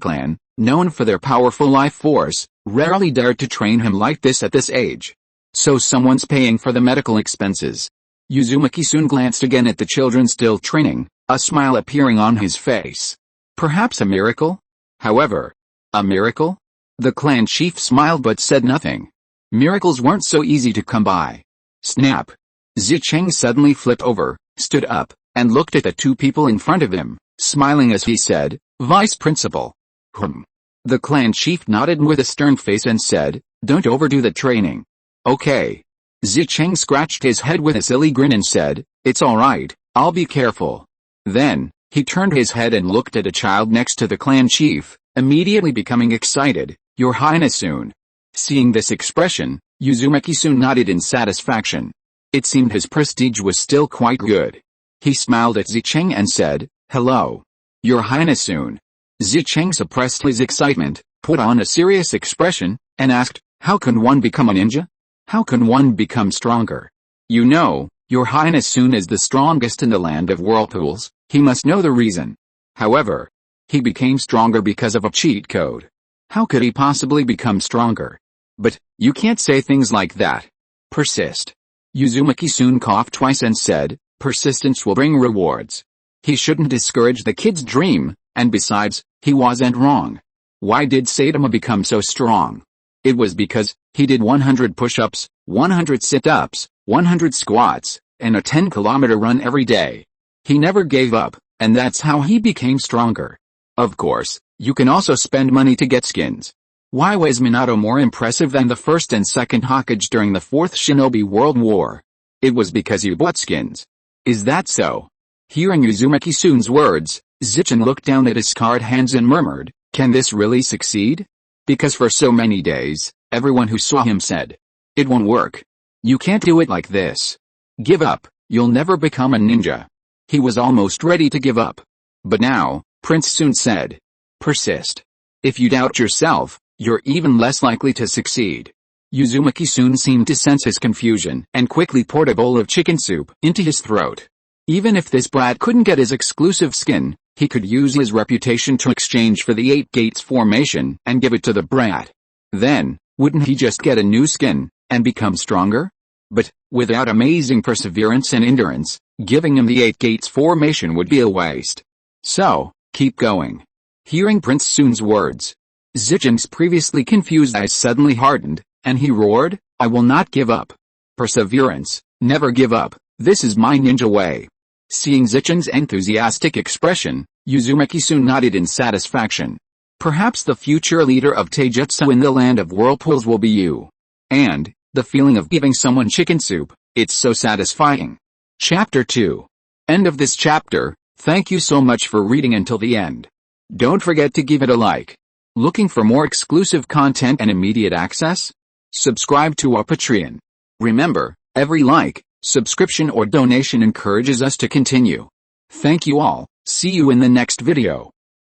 A: clan, known for their powerful life force, rarely dared to train him like this at this age. So someone's paying for the medical expenses. Uzumaki soon glanced again at the children still training, a smile appearing on his face. Perhaps a miracle? However, a miracle? The clan chief smiled but said nothing. Miracles weren't so easy to come by. Snap! Zicheng suddenly flipped over, stood up, and looked at the two people in front of him, smiling as he said, Vice Principal. The clan chief nodded with a stern face and said, don't overdo the training. Okay. Zicheng scratched his head with a silly grin and said, it's alright, I'll be careful. Then, he turned his head and looked at a child next to the clan chief, immediately becoming excited, Your Highness soon. Seeing this expression, Uzumaki soon nodded in satisfaction. It seemed his prestige was still quite good. He smiled at Zicheng and said, hello. Your Highness soon. Zicheng suppressed his excitement, put on a serious expression, and asked, how can one become a ninja? How can one become stronger? You know, Your Highness soon is the strongest in the land of whirlpools, he must know the reason. However, he became stronger because of a cheat code. How could he possibly become stronger? But, you can't say things like that. Persist. Uzumaki soon coughed twice and said, persistence will bring rewards. He shouldn't discourage the kid's dream, and besides, he wasn't wrong. Why did Saitama become so strong? It was because he did 100 push-ups, 100 sit-ups, 100 squats, and a 10-kilometer run every day. He never gave up, and that's how he became stronger. Of course, you can also spend money to get skins. Why was Minato more impressive than the first and second Hokage during the Fourth Shinobi World War? It was because he bought skins. Is that so? Hearing Uzumaki soon's words, Zicheng looked down at his scarred hands and murmured, can this really succeed? Because for so many days, everyone who saw him said, it won't work. You can't do it like this. Give up, you'll never become a ninja. He was almost ready to give up. But now, Prince soon said, persist. If you doubt yourself, you're even less likely to succeed. Uzumaki soon seemed to sense his confusion and quickly poured a bowl of chicken soup into his throat. Even if this brat couldn't get his exclusive skin, he could use his reputation to exchange for the 8 Gates formation and give it to the brat. Then, wouldn't he just get a new skin and become stronger? But, without amazing perseverance and endurance, giving him the 8 Gates formation would be a waste. So, keep going. Hearing Prince Soon's words, Zicheng's previously confused eyes suddenly hardened, and he roared, I will not give up. Perseverance, never give up, this is my ninja way. Seeing Zicheng's enthusiastic expression, Uzumaki soon nodded in satisfaction. Perhaps the future leader of taijutsu in the land of whirlpools will be you. And, the feeling of giving someone chicken soup, it's so satisfying. Chapter 2. End of this chapter. Thank you so much for reading until the end. Don't forget to give it a like. Looking for more exclusive content and immediate access? Subscribe to our Patreon. Remember, every like, subscription or donation encourages us to continue. Thank you all. See you in the next video.